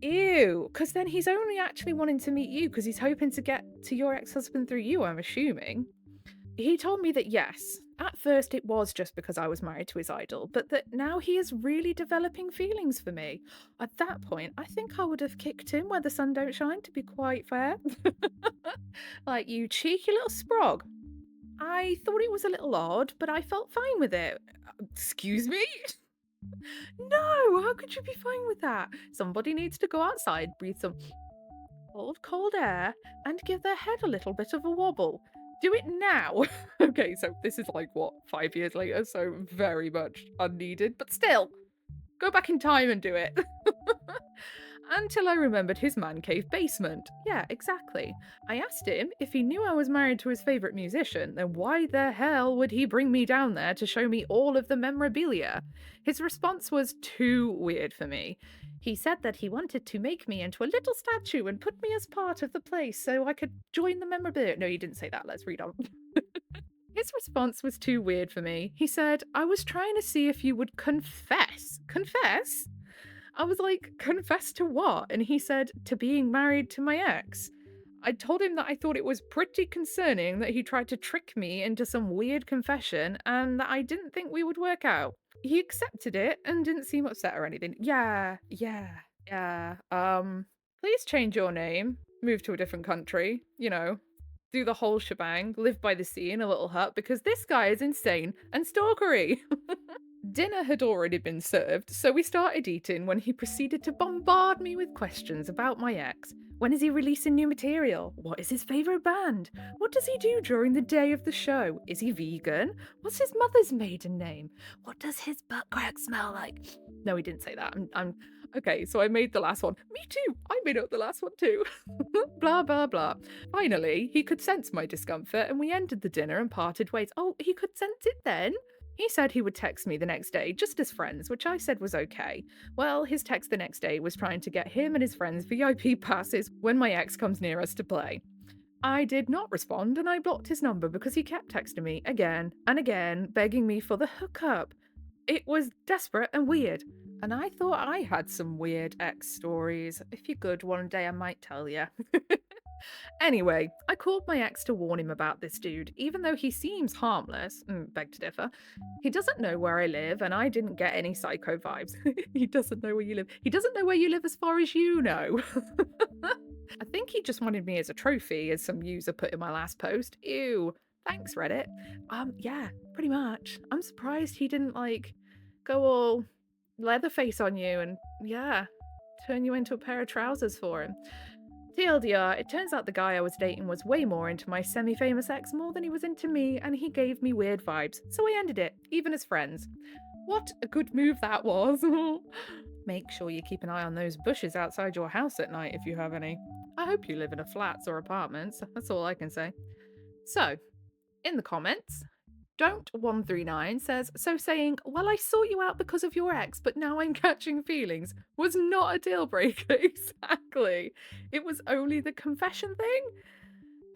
Ew, because then he's only actually wanting to meet you because he's hoping to get to your ex-husband through you, I'm assuming. He told me that yes, at first it was just because I was married to his idol, but that now he is really developing feelings for me. At that point, I think I would have kicked him where the sun don't shine, to be quite fair. Like, you cheeky little sprog. I thought it was a little odd, but I felt fine with it. Excuse me? No, how could you be fine with that? Somebody needs to go outside, breathe some cold air, and give their head a little bit of a wobble. Do it now. Okay, so this is like what, 5 years later, so very much unneeded, but still, go back in time and do it. Until I remembered his man cave basement. Yeah, exactly. I asked him if he knew I was married to his favourite musician, then why the hell would he bring me down there to show me all of the memorabilia? His response was too weird for me. He said that he wanted to make me into a little statue and put me as part of the place so I could join the memorabilia. No, he didn't say that. Let's read on. His response was too weird for me. He said, I was trying to see if you would confess. Confess? I was like, confess to what? And he said, to being married to my ex. I told him that I thought it was pretty concerning that he tried to trick me into some weird confession and that I didn't think we would work out. He accepted it and didn't seem upset or anything. Yeah. Please change your name, move to a different country, do the whole shebang, live by the sea in a little hut because this guy is insane and stalkery. Dinner had already been served, so we started eating when he proceeded to bombard me with questions about my ex. When is he releasing new material? What is his favourite band? What does he do during the day of the show? Is he vegan? What's his mother's maiden name? What does his butt crack smell like? No, he didn't say that. I'm okay, so I made the last one. Me too. I made up the last one too. Blah blah blah. Finally, he could sense my discomfort and we ended the dinner and parted ways. Oh, he could sense it then? He said he would text me the next day, just as friends, which I said was okay. Well, his text the next day was trying to get him and his friends VIP passes when my ex comes near us to play. I did not respond and I blocked his number because he kept texting me again and again, begging me for the hookup. It was desperate and weird, and I thought I had some weird ex stories. If you're good one day, I might tell you. Anyway, I called my ex to warn him about this dude, even though he seems harmless, beg to differ. He doesn't know where I live, and I didn't get any psycho vibes. He doesn't know where you live. He doesn't know where you live as far as you know. I think he just wanted me as a trophy, as some user put in my last post. Ew. Thanks, Reddit. Yeah, pretty much. I'm surprised he didn't, go all Leatherface on you and, yeah, turn you into a pair of trousers for him. TLDR, it turns out the guy I was dating was way more into my semi-famous ex more than he was into me, and he gave me weird vibes, so I ended it, even as friends. What a good move that was. Make sure you keep an eye on those bushes outside your house at night if you have any. I hope you live in a flats or apartments, that's all I can say. So, in the comments, Don't139 says, so saying, well, I sought you out because of your ex, but now I'm catching feelings, was not a deal breaker. Exactly. It was only the confession thing.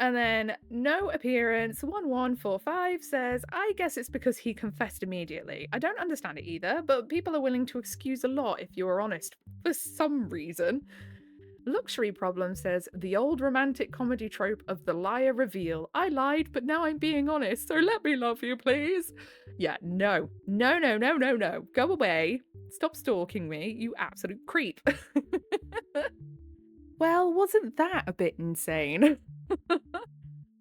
And then no appearance 1145 says, I guess it's because he confessed immediately. I don't understand it either, but people are willing to excuse a lot if you are honest, for some reason. Luxury Problem says, the old romantic comedy trope of the liar reveal. I lied, but now I'm being honest, so let me love you, please. Yeah, no. Go away. Stop stalking me, you absolute creep. Well, wasn't that a bit insane?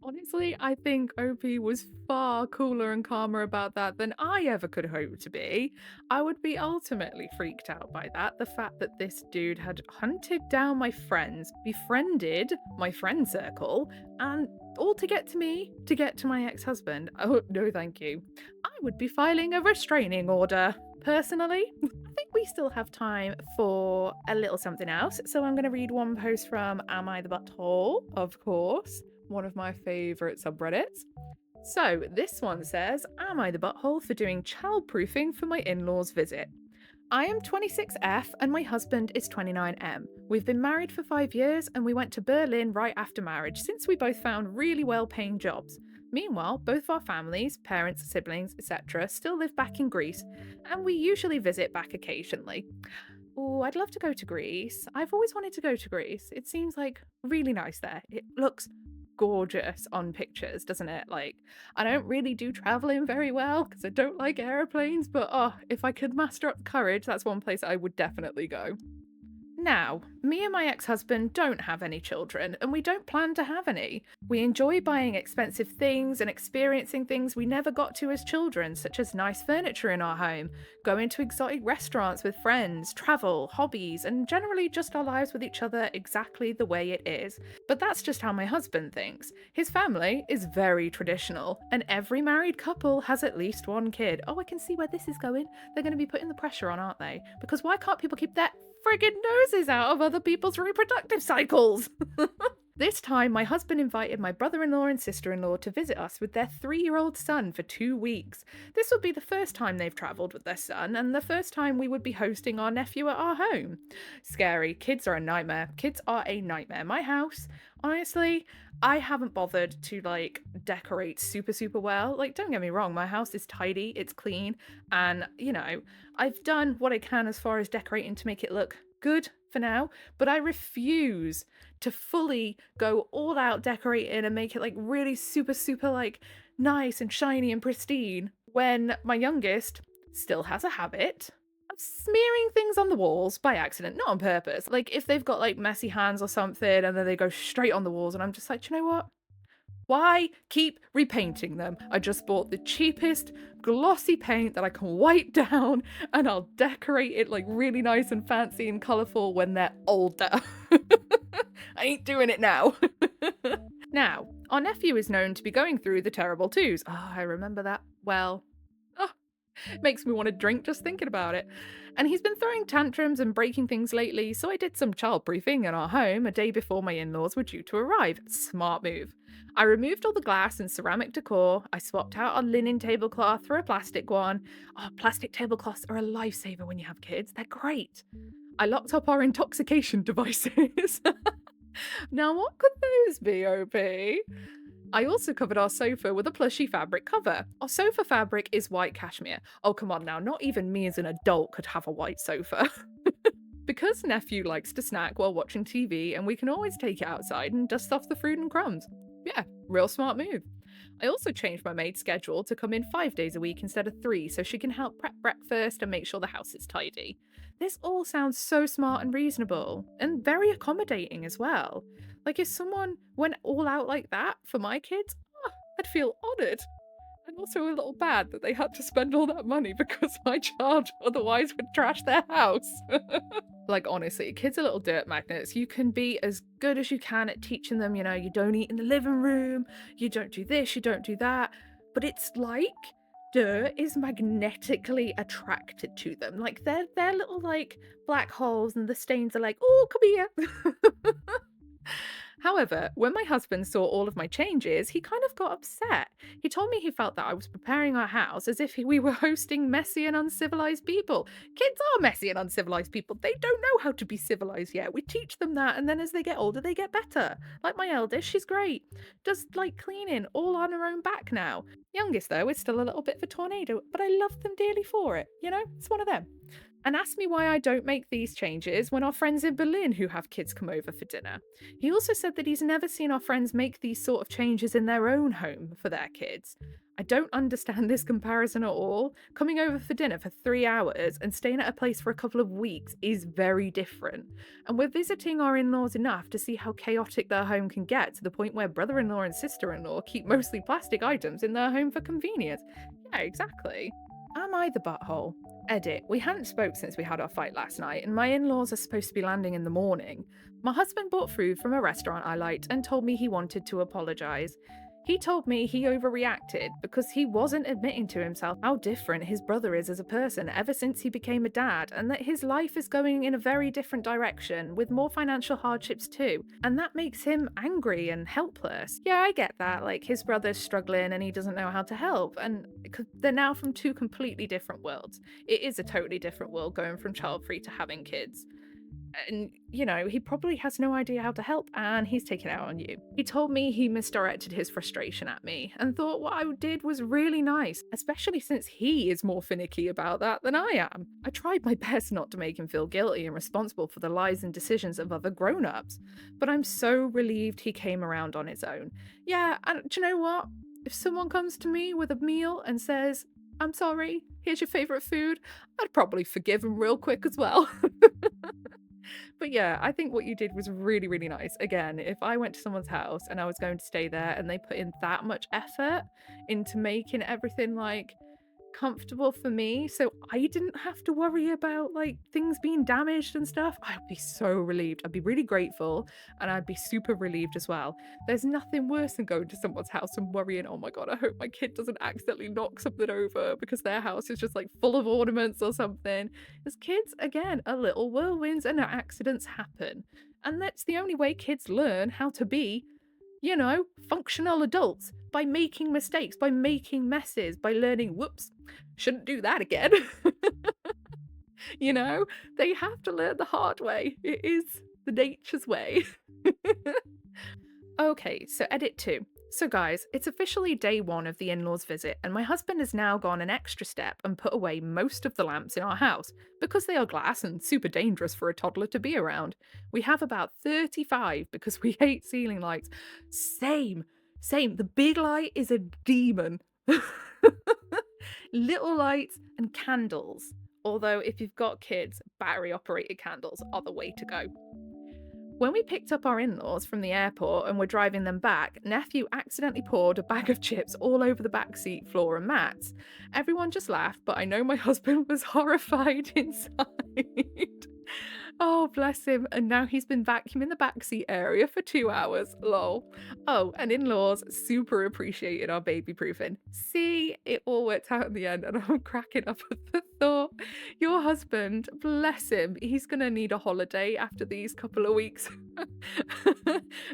Honestly, I think OP was far cooler and calmer about that than I ever could hope to be. I would be ultimately freaked out by that. The fact that this dude had hunted down my friends, befriended my friend circle, and all to get to me, to get to my ex-husband. Oh, no thank you. I would be filing a restraining order. Personally, I think we still have time for a little something else, so I'm going to read one post from Am I the Butthole, of course. One of my favourite subreddits. So this one says, am I the butthole for doing childproofing for my in-laws visit? I am 26F and my husband is 29M. We've been married for 5 years and we went to Berlin right after marriage since we both found really well-paying jobs. Meanwhile, both our families, parents, siblings, etc. still live back in Greece and we usually visit back occasionally. Oh, I'd love to go to Greece. I've always wanted to go to Greece. It seems like really nice there. It looks gorgeous on pictures, doesn't it? Like, I don't really do traveling very well because I don't like airplanes, but oh, if I could master up the courage, that's one place I would definitely go. Now, me and my ex husband don't have any children, and we don't plan to have any. We enjoy buying expensive things and experiencing things we never got to as children, such as nice furniture in our home, going to exotic restaurants with friends, travel, hobbies, and generally just our lives with each other exactly the way it is. But that's just how my husband thinks. His family is very traditional, and every married couple has at least one kid. Oh, I can see where this is going. They're going to be putting the pressure on, aren't they? Because why can't people keep their friggin' noses out of other people's reproductive cycles? This time, my husband invited my brother-in-law and sister-in-law to visit us with their 3-year-old son for 2 weeks. This would be the first time they've travelled with their son, and the first time we would be hosting our nephew at our home. Scary. Kids are a nightmare. Kids are a nightmare. My house, honestly, I haven't bothered to like decorate super well. Like, don't get me wrong, my house is tidy, it's clean, and I've done what I can as far as decorating to make it look good for now, but I refuse to fully go all out decorating and make it like really super like nice and shiny and pristine when my youngest still has a habit of smearing things on the walls by accident, not on purpose. Like if they've got like messy hands or something and then they go straight on the walls, and I'm just like, you know what? Why keep repainting them? I just bought the cheapest glossy paint that I can wipe down, and I'll decorate it like really nice and fancy and colourful when they're older. I ain't doing it now. Now, our nephew is known to be going through the terrible twos. Oh, I remember that well. Oh, makes me want to drink just thinking about it. And he's been throwing tantrums and breaking things lately, so I did some childproofing in our home a day before my in-laws were due to arrive. Smart move. I removed all the glass and ceramic decor. I swapped out our linen tablecloth for a plastic one. Oh, plastic tablecloths are a lifesaver when you have kids. They're great. I locked up our intoxication devices. Now, what could those be, OP? I also covered our sofa with a plushy fabric cover. Our sofa fabric is white cashmere. Oh, come on now, not even me as an adult could have a white sofa. Because nephew likes to snack while watching TV, and we can always take it outside and dust off the fruit and crumbs. Yeah, real smart move. I also changed my maid's schedule to come in 5 days a week instead of 3, so she can help prep breakfast and make sure the house is tidy. This all sounds so smart and reasonable, and very accommodating as well. Like if someone went all out like that for my kids, I'd feel honoured. And also a little bad that they had to spend all that money because my child otherwise would trash their house. Like, honestly, kids are little dirt magnets. You can be as good as you can at teaching them, you don't eat in the living room, you don't do this, you don't do that. But it's like dirt is magnetically attracted to them. Like, they're little, like, black holes, and the stains are like, oh, come here. However, when my husband saw all of my changes, he kind of got upset. He told me he felt that I was preparing our house as if we were hosting messy and uncivilized people. Kids are messy and uncivilized people. They don't know how to be civilized yet. We teach them that, and then as they get older, they get better. Like my eldest, she's great. Does like cleaning all on her own back now. Youngest, though, is still a little bit of a tornado, but I love them dearly for it. It's one of them. And asked me why I don't make these changes when our friends in Berlin who have kids come over for dinner. He also said that he's never seen our friends make these sort of changes in their own home for their kids. I don't understand this comparison at all. Coming over for dinner for 3 hours and staying at a place for a couple of weeks is very different. And we're visiting our in-laws enough to see how chaotic their home can get, to the point where brother-in-law and sister-in-law keep mostly plastic items in their home for convenience. Yeah, exactly. Am I the butthole? Edit. We hadn't spoke since we had our fight last night, and my in-laws are supposed to be landing in the morning. My husband bought food from a restaurant I liked and told me he wanted to apologise. He told me he overreacted because he wasn't admitting to himself how different his brother is as a person ever since he became a dad, and that his life is going in a very different direction with more financial hardships too, and that makes him angry and helpless. Yeah, I get that, like his brother's struggling and he doesn't know how to help, and they're now from two completely different worlds. It is a totally different world going from child free to having kids. And, he probably has no idea how to help and he's taken out on you. He told me he misdirected his frustration at me and thought what I did was really nice, especially since he is more finicky about that than I am. I tried my best not to make him feel guilty and responsible for the lives and decisions of other grown-ups, but I'm so relieved he came around on his own. Yeah, and do you know what? If someone comes to me with a meal and says, "I'm sorry, here's your favourite food," I'd probably forgive him real quick as well. But yeah, I think what you did was really, really nice. Again, if I went to someone's house and I was going to stay there and they put in that much effort into making everything like comfortable for me, so I didn't have to worry about like things being damaged and stuff, I'd be so relieved. I'd be really grateful and I'd be super relieved as well. There's nothing worse than going to someone's house and worrying, oh my god, I hope my kid doesn't accidentally knock something over because their house is just like full of ornaments or something. As kids, again, are little whirlwinds and accidents happen. And that's the only way kids learn how to be functional adults, by making mistakes, by making messes, by learning, whoops, shouldn't do that again. you know, they have to learn the hard way. It is the nature's way. Okay, so edit 2. So guys, it's officially day 1 of the in-laws visit and my husband has now gone an extra step and put away most of the lamps in our house because they are glass and super dangerous for a toddler to be around. We have about 35 because we hate ceiling lights. Same. The big light is a demon. Little lights and candles. Although if you've got kids, battery operated candles are the way to go. When we picked up our in-laws from the airport and were driving them back, nephew accidentally poured a bag of chips all over the backseat floor and mats. Everyone just laughed, but I know my husband was horrified inside. Oh, bless him. And now he's been vacuuming the backseat area for 2 hours. Lol. Oh, and in-laws super appreciated our baby proofing. See, it all worked out in the end, and I'm cracking up at the thought. Your husband, bless him, he's going to need a holiday after these couple of weeks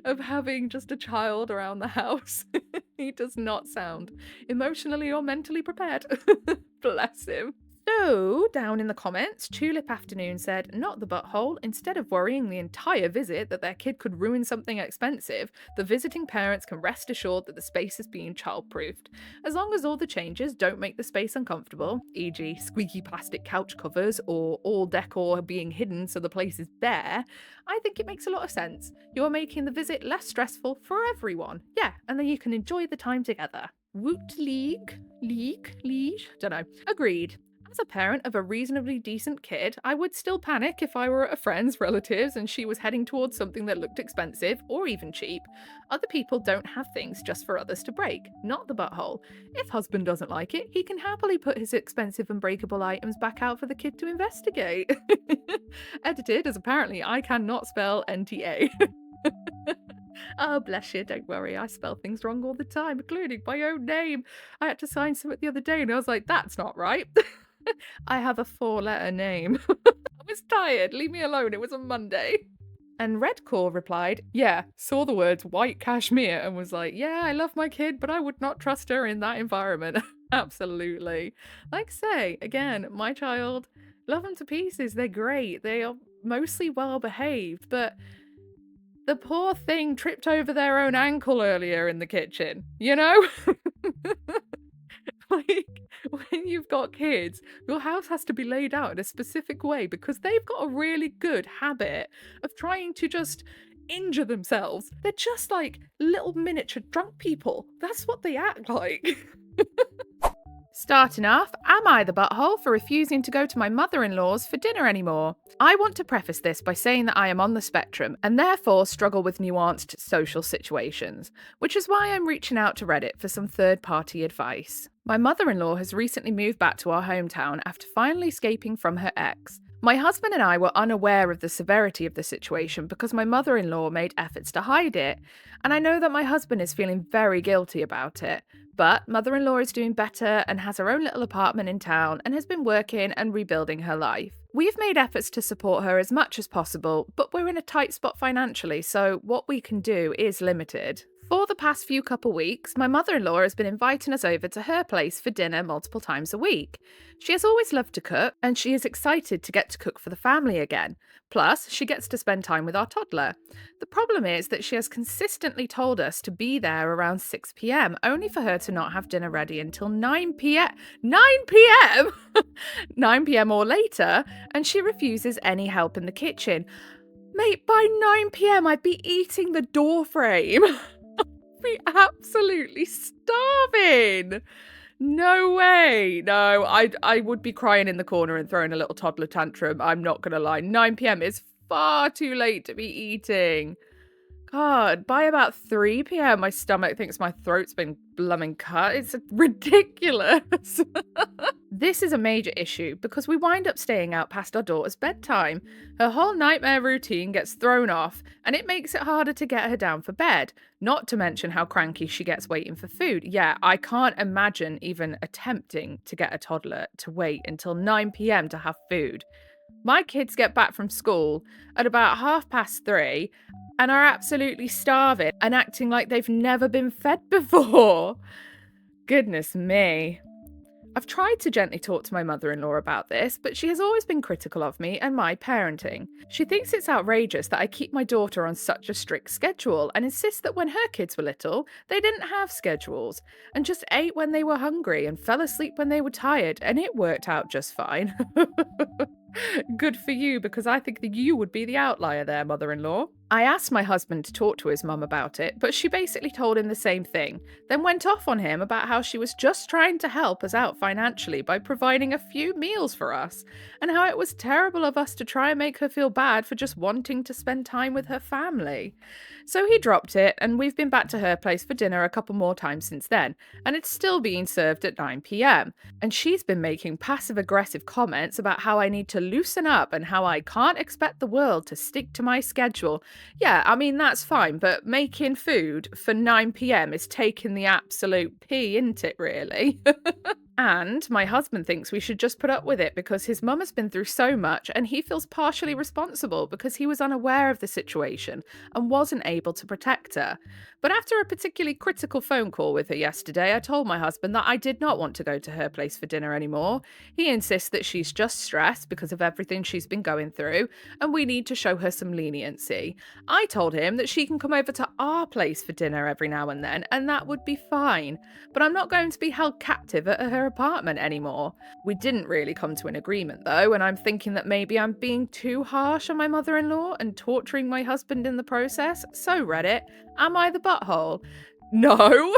of having just a child around the house. He does not sound emotionally or mentally prepared. Bless him. So, down in the comments, Tulip Afternoon said, "Not the butthole. Instead of worrying the entire visit that their kid could ruin something expensive, the visiting parents can rest assured that the space is being child-proofed. As long as all the changes don't make the space uncomfortable, e.g. squeaky plastic couch covers or all decor being hidden so the place is bare, I think it makes a lot of sense. You're making the visit less stressful for everyone. Yeah, and then you can enjoy the time together." Woot league? Dunno. Agreed. As a parent of a reasonably decent kid, I would still panic if I were at a friend's relatives and she was heading towards something that looked expensive or even cheap. Other people don't have things just for others to break, not the butthole. If husband doesn't like it, he can happily put his expensive and breakable items back out for the kid to investigate. Edited, as apparently I cannot spell NTA. Oh, bless you, don't worry, I spell things wrong all the time, including my own name. I had to sign something the other day and I was like, that's not right. I have a 4-letter name. I was tired, leave me alone, it was a Monday. And Redcore replied, yeah, saw the words white cashmere and was like, yeah, I love my kid, but I would not trust her in that environment. Absolutely. Like say, again, my child, love them to pieces, they're great, they are mostly well behaved, but the poor thing tripped over their own ankle earlier in the kitchen, you know? Like, when you've got kids, your house has to be laid out in a specific way because they've got a really good habit of trying to just injure themselves. They're just like little miniature drunk people. That's what they act like. Starting off, am I the butthole for refusing to go to my mother-in-law's for dinner anymore? I want to preface this by saying that I am on the spectrum and therefore struggle with nuanced social situations, which is why I'm reaching out to Reddit for some third-party advice. My mother-in-law has recently moved back to our hometown after finally escaping from her ex. My husband and I were unaware of the severity of the situation because my mother-in-law made efforts to hide it, and I know that my husband is feeling very guilty about it. But mother-in-law is doing better and has her own little apartment in town and has been working and rebuilding her life. We've made efforts to support her as much as possible, but we're in a tight spot financially, so what we can do is limited. For the past few couple weeks, my mother in law has been inviting us over to her place for dinner multiple times a week. She has always loved to cook, and she is excited to get to cook for the family again. Plus, she gets to spend time with our toddler. The problem is that she has consistently told us to be there around 6 p.m., only for her to not have dinner ready until 9 p.m. 9 p.m.? 9 p.m. or later, and she refuses any help in the kitchen. Mate, by 9 p.m., I'd be eating the door frame. Be absolutely starving. No way. No, I would be crying in the corner and throwing a little toddler tantrum. I'm not gonna lie. 9 p.m. is far too late to be eating. God, by about 3 p.m., my stomach thinks my throat's been blooming cut. It's ridiculous. This is a major issue because we wind up staying out past our daughter's bedtime. Her whole nightmare routine gets thrown off, and it makes it harder to get her down for bed. Not to mention how cranky she gets waiting for food. Yeah, I can't imagine even attempting to get a toddler to wait until 9 p.m. to have food. My kids get back from school at about 3:30 and are absolutely starving and acting like they've never been fed before. Goodness me. I've tried to gently talk to my mother-in-law about this, but she has always been critical of me and my parenting. She thinks it's outrageous that I keep my daughter on such a strict schedule and insists that when her kids were little, they didn't have schedules and just ate when they were hungry and fell asleep when they were tired, and it worked out just fine. Good for you, because I think that you would be the outlier there, mother-in-law. I asked my husband to talk to his mum about it, but she basically told him the same thing, then went off on him about how she was just trying to help us out financially by providing a few meals for us, and how it was terrible of us to try and make her feel bad for just wanting to spend time with her family. So he dropped it, and we've been back to her place for dinner a couple more times since then, and it's still being served at 9 p.m. And she's been making passive-aggressive comments about how I need to loosen up and how I can't expect the world to stick to my schedule. Yeah, I mean, that's fine, but making food for 9 p.m. is taking the absolute pee, isn't it, really? And my husband thinks we should just put up with it because his mum has been through so much and he feels partially responsible because he was unaware of the situation and wasn't able to protect her. But after a particularly critical phone call with her yesterday, I told my husband that I did not want to go to her place for dinner anymore. He insists that she's just stressed because of everything she's been going through and we need to show her some leniency. I told him that she can come over to our place for dinner every now and then, and that would be fine. But I'm not going to be held captive at her apartment anymore. We didn't really come to an agreement though, and I'm thinking that maybe I'm being too harsh on my mother-in-law and torturing my husband in the process. So Reddit, am I the butthole? No.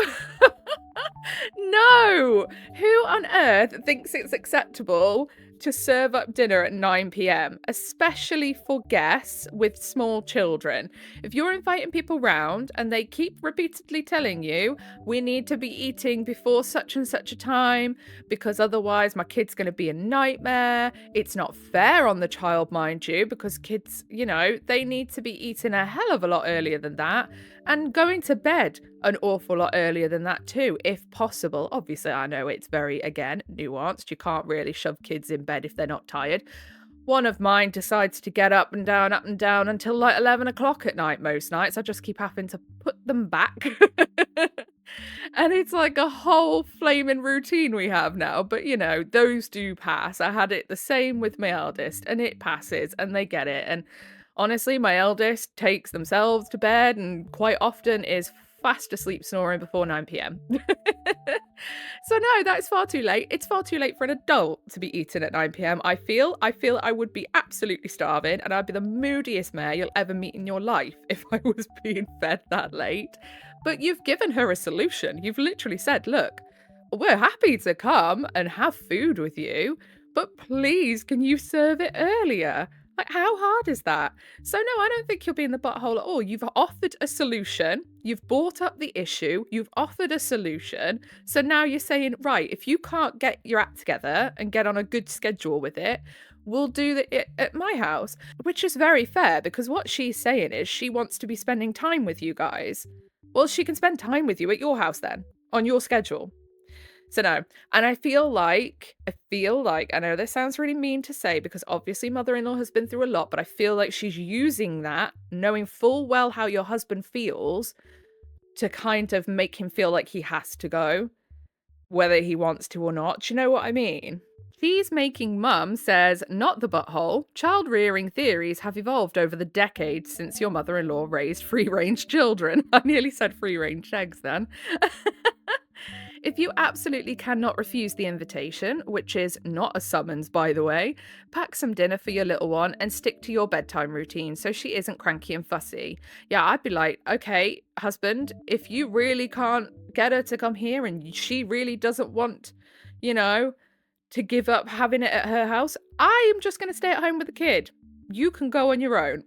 No! Who on earth thinks it's acceptable to serve up dinner at 9 p.m., especially for guests with small children? If you're inviting people round and they keep repeatedly telling you, we need to be eating before such and such a time because otherwise my kid's going to be a nightmare. It's not fair on the child, mind you, because kids, they need to be eating a hell of a lot earlier than that and going to bed an awful lot earlier than that too, if possible. Obviously, I know it's very, again, nuanced. You can't really shove kids in bed if they're not tired. One of mine decides to get up and down until like 11 o'clock at night most nights. I just keep having to put them back. And it's like a whole flaming routine we have now. But, those do pass. I had it the same with my eldest, and it passes, and they get it. And honestly, my eldest takes themselves to bed and quite often is fast asleep snoring before 9 p.m. So no, that's far too late. It's far too late for an adult to be eating at 9 p.m. I feel I would be absolutely starving and I'd be the moodiest mare you'll ever meet in your life if I was being fed that late. But you've given her a solution. You've literally said, look, we're happy to come and have food with you, but please, can you serve it earlier? Like, how hard is that? So no, I don't think you're being the butthole at all. You've offered a solution. You've brought up the issue. You've offered a solution. So now you're saying, right, if you can't get your act together and get on a good schedule with it, we'll do it at my house, which is very fair because what she's saying is she wants to be spending time with you guys. Well, she can spend time with you at your house then, on your schedule. So no, and I feel like, I know this sounds really mean to say because obviously mother-in-law has been through a lot, but I feel like she's using that, knowing full well how your husband feels, to kind of make him feel like he has to go, whether he wants to or not. Do you know what I mean? Cheese making mum says, not the butthole. Child rearing theories have evolved over the decades since your mother in law raised free range children. I nearly said free range eggs then. If you absolutely cannot refuse the invitation, which is not a summons, by the way, pack some dinner for your little one and stick to your bedtime routine so she isn't cranky and fussy. Yeah, I'd be like, okay, husband, if you really can't get her to come here and she really doesn't want, you know, to give up having it at her house, I am just going to stay at home with the kid. You can go on your own.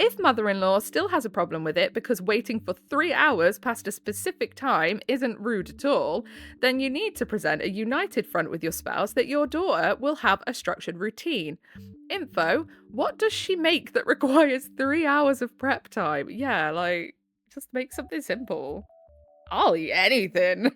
If mother-in-law still has a problem with it because waiting for 3 hours past a specific time isn't rude at all, then you need to present a united front with your spouse that your daughter will have a structured routine. Info, what does she make that requires 3 hours of prep time? Yeah, like, just make something simple. I'll eat anything.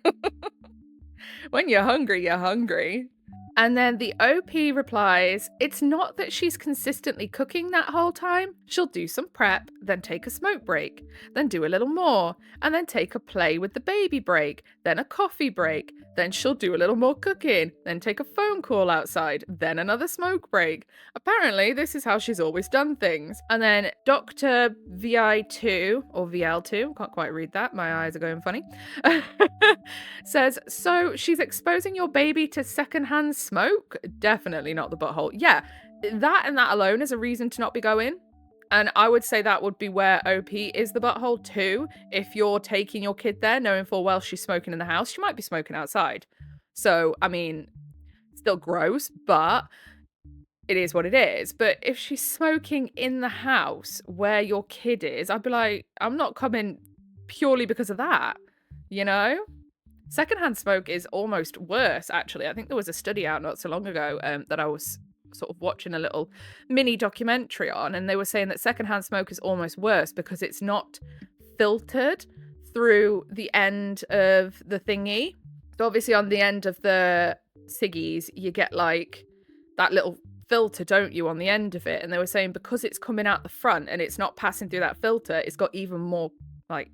When you're hungry, you're hungry. And then the OP replies, it's not that she's consistently cooking that whole time. She'll do some prep, then take a smoke break, then do a little more, and then take a play with the baby break, then a coffee break, then she'll do a little more cooking, then take a phone call outside, then another smoke break. Apparently, this is how she's always done things. And then Dr. VI2, or VL2, can't quite read that, my eyes are going funny, says, so she's exposing your baby to secondhand smoke? Definitely not the butthole. Yeah, that and that alone is a reason to not be going. And I would say that would be where OP is the butthole too. If you're taking your kid there, knowing full well she's smoking in the house, she might be smoking outside. So, I mean, still gross, but it is what it is. But if she's smoking in the house where your kid is, I'd be like, I'm not coming purely because of that, you know? Secondhand smoke is almost worse, actually. I think there was a study out not so long ago that I was sort of watching a little mini documentary on, and they were saying that secondhand smoke is almost worse because it's not filtered through the end of the thingy. So obviously on the end of the ciggies, you get like that little filter, don't you, on the end of it? And they were saying because it's coming out the front and it's not passing through that filter, it's got even more like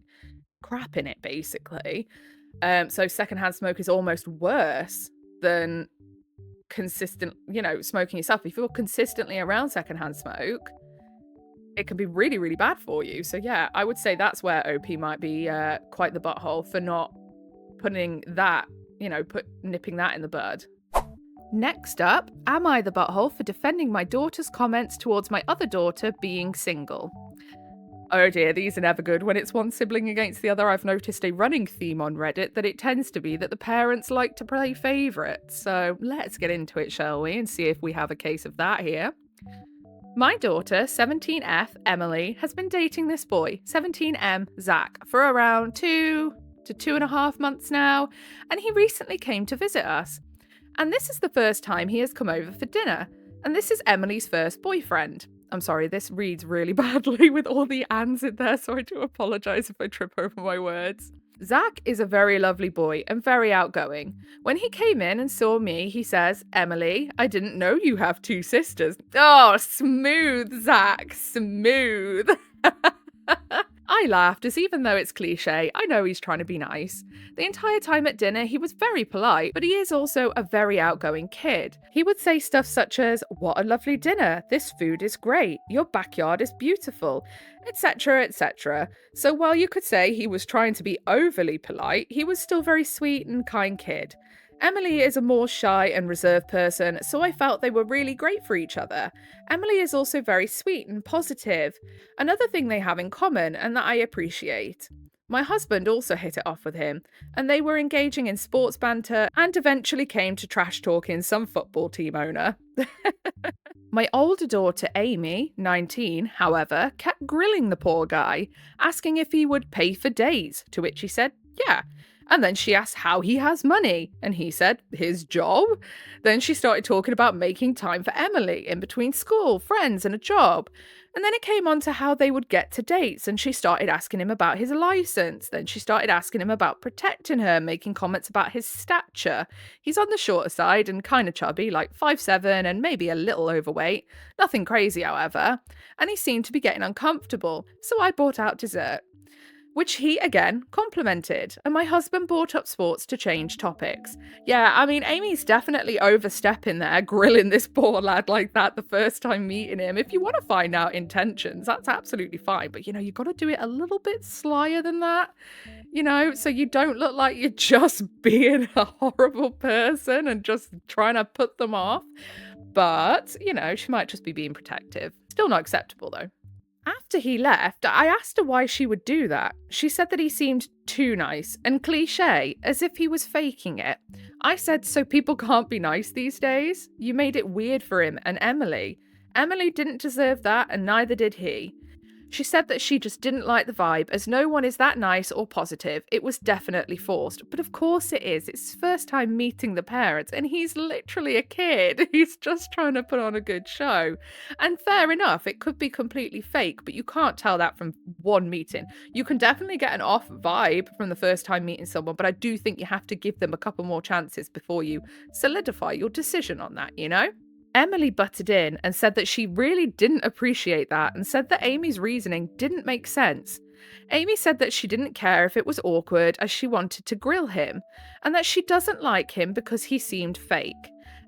crap in it, basically. So secondhand smoke is almost worse than consistent, smoking yourself. If you're consistently around secondhand smoke, it can be really, really bad for you. So yeah, I would say that's where OP might be quite the butthole for not putting that, nipping that in the bud. Next up, am I the butthole for defending my daughter's comments towards my other daughter being single? Oh dear, these are never good. When it's one sibling against the other, I've noticed a running theme on Reddit that it tends to be that the parents like to play favourites. So let's get into it, shall we, and see if we have a case of that here. My daughter, 17F, Emily, has been dating this boy, 17M, Zach, for around 2 to 2.5 months now, and he recently came to visit us. And this is the first time he has come over for dinner, and this is Emily's first boyfriend. I'm sorry, this reads really badly with all the ands in there, so I do apologise if I trip over my words. Zach is a very lovely boy and very outgoing. When he came in and saw me, he says, Emily, I didn't know you have 2 sisters. Oh, smooth, Zach, smooth. I laughed, as even though it's cliche, I know he's trying to be nice. The entire time at dinner, he was very polite, but he is also a very outgoing kid. He would say stuff such as, what a lovely dinner, this food is great, your backyard is beautiful, etc, etc. So while you could say he was trying to be overly polite, he was still very sweet and kind kid. Emily is a more shy and reserved person, so I felt they were really great for each other. Emily is also very sweet and positive, another thing they have in common and that I appreciate. My husband also hit it off with him, and they were engaging in sports banter and eventually came to trash talking some football team owner. My older daughter Amy, 19, however, kept grilling the poor guy, asking if he would pay for dates, to which he said, yeah. And then she asked how he has money, and he said, his job? Then she started talking about making time for Emily in between school, friends, and a job. And then it came on to how they would get to dates, and she started asking him about his license. Then she started asking him about protecting her, making comments about his stature. He's on the shorter side and kind of chubby, like 5'7", and maybe a little overweight. Nothing crazy, however. And he seemed to be getting uncomfortable, so I brought out dessert. which he again complimented. And my husband brought up sports to change topics. Yeah, I mean, Amy's definitely overstepping there, grilling this poor lad like that the first time meeting him. If you want to find out intentions, that's absolutely fine. But, you got to do it a little bit slyer than that, so you don't look like you're just being a horrible person and just trying to put them off. But, she might just be being protective. Still not acceptable, though. After he left, I asked her why she would do that. She said that he seemed too nice and cliche, as if he was faking it. I said, so people can't be nice these days? You made it weird for him and Emily. Emily didn't deserve that, and neither did he. She said that she just didn't like the vibe, as no one is that nice or positive. It was definitely forced. But of course it is. It's his first time meeting the parents, and he's literally a kid. He's just trying to put on a good show. And fair enough, it could be completely fake, but you can't tell that from one meeting. You can definitely get an off vibe from the first time meeting someone, but I do think you have to give them a couple more chances before you solidify your decision on that, Emily butted in and said that she really didn't appreciate that and said that Amy's reasoning didn't make sense. Amy said that she didn't care if it was awkward as she wanted to grill him, and that she doesn't like him because he seemed fake.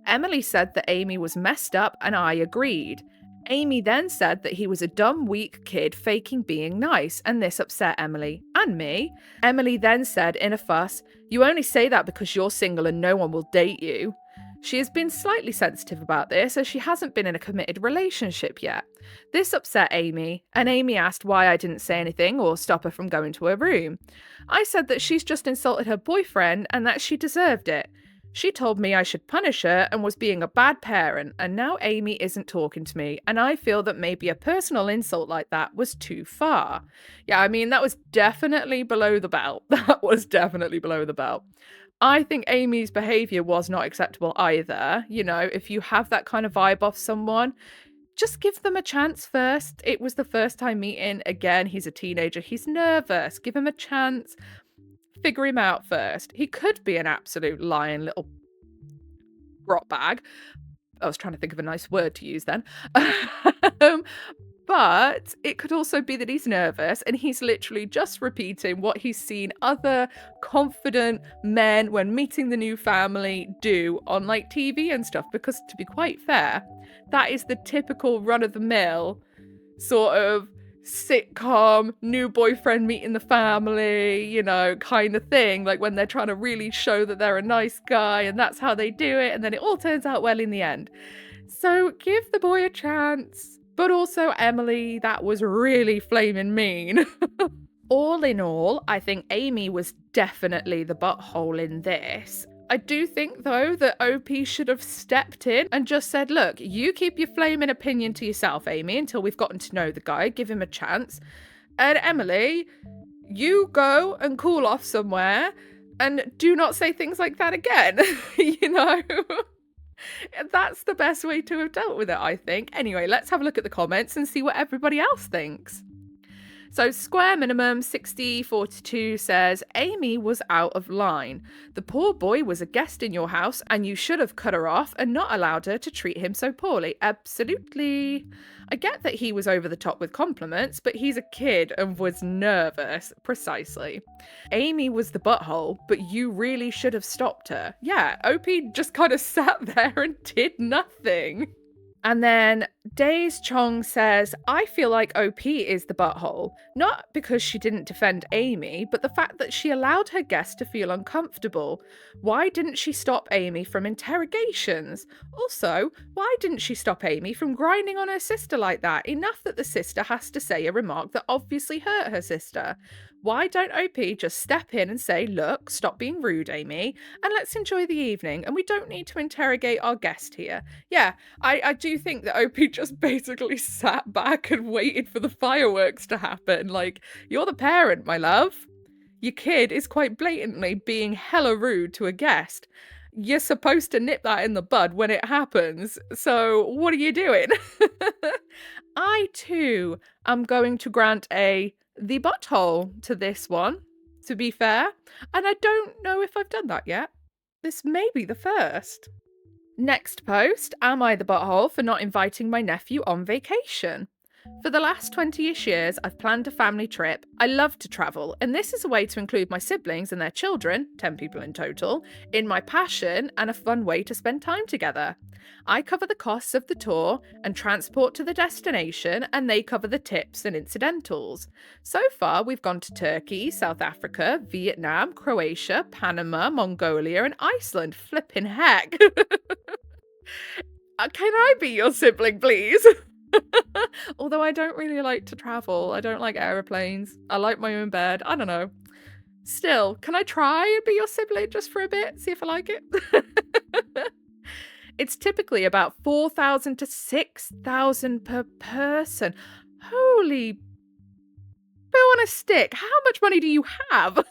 Emily said that Amy was messed up, and I agreed. Amy then said that he was a dumb, weak kid faking being nice, and this upset Emily and me. Emily then said in a fuss, "You only say that because you're single and no one will date you." She has been slightly sensitive about this as she hasn't been in a committed relationship yet. This upset Amy, and Amy asked why I didn't say anything or stop her from going to her room. I said that she's just insulted her boyfriend and that she deserved it. She told me I should punish her and was being a bad parent, and now Amy isn't talking to me, and I feel that maybe a personal insult like that was too far. Yeah, I mean, that was definitely below the belt. That was definitely below the belt. I think Amy's behaviour was not acceptable either. If you have that kind of vibe off someone, just give them a chance first. It was the first time meeting. Again, he's a teenager. He's nervous. Give him a chance. Figure him out first. He could be an absolute lying little rot bag. I was trying to think of a nice word to use then. But it could also be that he's nervous and he's literally just repeating what he's seen other confident men when meeting the new family do on TV and stuff. Because to be quite fair, that is the typical run-of-the-mill sort of sitcom, new boyfriend meeting the family, kind of thing. Like when they're trying to really show that they're a nice guy and that's how they do it. And then it all turns out well in the end. So give the boy a chance. But also, Emily, that was really flaming mean. All in all, I think Amy was definitely the butthole in this. I do think, though, that OP should have stepped in and just said, look, you keep your flaming opinion to yourself, Amy, until we've gotten to know the guy. Give him a chance. And Emily, you go and cool off somewhere and do not say things like that again, That's the best way to have dealt with it, I think. Anyway, let's have a look at the comments and see what everybody else thinks. So Square Minimum 6042 says, Amy was out of line. The poor boy was a guest in your house and you should have cut her off and not allowed her to treat him so poorly. Absolutely. I get that he was over the top with compliments, but he's a kid and was nervous. Precisely. Amy was the butthole, but you really should have stopped her. Yeah, OP just kind of sat there and did nothing. And then Days Chong says, I feel like OP is the butthole, not because she didn't defend Amy, but the fact that she allowed her guest to feel uncomfortable. Why didn't she stop Amy from interrogations? Also, why didn't she stop Amy from grinding on her sister like that? Enough that the sister has to say a remark that obviously hurt her sister. Why don't OP just step in and say, look, stop being rude, Amy, and let's enjoy the evening, and we don't need to interrogate our guest here. Yeah, I do think that OP just basically sat back and waited for the fireworks to happen. Like, you're the parent, my love. Your kid is quite blatantly being hella rude to a guest. You're supposed to nip that in the bud when it happens. So what are you doing? I, too, am going to grant the butthole to this one, to be fair. And I don't know if I've done that yet. This may be the first. Next post, am I the butthole for not inviting my nephew on vacation? For the last 20-ish years, I've planned a family trip. I love to travel, and this is a way to include my siblings and their children, 10 people in total, in my passion and a fun way to spend time together. I cover the costs of the tour and transport to the destination, and they cover the tips and incidentals. So far, we've gone to Turkey, South Africa, Vietnam, Croatia, Panama, Mongolia, and Iceland. Flippin' heck. Can I be your sibling, please? Although I don't really like to travel. I don't like aeroplanes. I like my own bed. I don't know. Still, can I try and be your sibling just for a bit? See if I like it? It's typically about 4,000 to 6,000 per person. Holy boo on a stick. How much money do you have?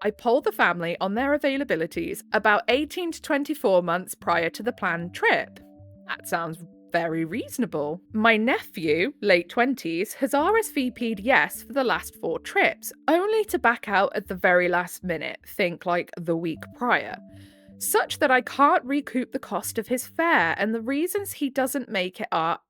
I polled the family on their availabilities about 18 to 24 months prior to the planned trip. That sounds very reasonable. My nephew, late 20s, has RSVP'd yes for the last 4 trips, only to back out at the very last minute, think like the week prior. Such that I can't recoup the cost of his fare, and the reasons he doesn't make it are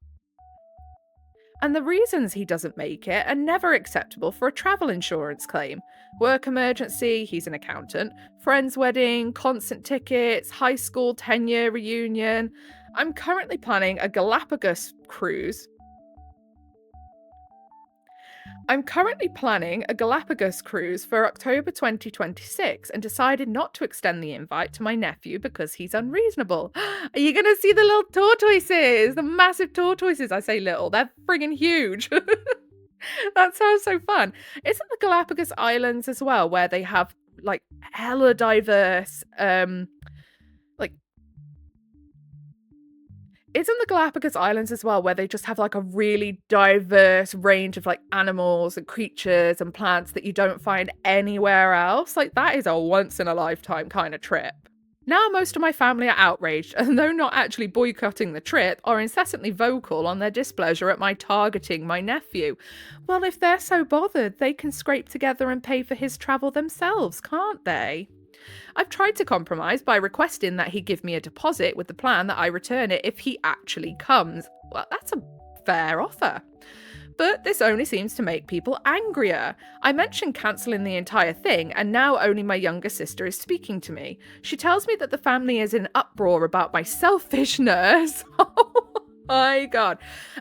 never acceptable for a travel insurance claim. Work emergency, he's an accountant, friend's wedding, concert tickets, high school 10-year reunion. I'm currently planning a Galapagos cruise. For October 2026 and decided not to extend the invite to my nephew because he's unreasonable. Are you going to see the little tortoises? The massive tortoises. I say little, they're friggin' huge. That sounds so fun. Isn't the Galapagos Islands as well where they have like hella diverse like isn't the Galapagos Islands as well where they just have like a really diverse range of like animals and creatures and plants that you don't find anywhere else? Like that is a once in a lifetime kind of trip. Now most of my family are outraged, and though not actually boycotting the trip, are incessantly vocal on their displeasure at my targeting my nephew. Well, if they're so bothered, they can scrape together and pay for his travel themselves, can't they? I've tried to compromise by requesting that he give me a deposit with the plan that I return it if he actually comes. Well, that's a fair offer. But this only seems to make people angrier. I mentioned cancelling the entire thing, and now only my younger sister is speaking to me. She tells me that the family is in uproar about my selfishness. Oh my god.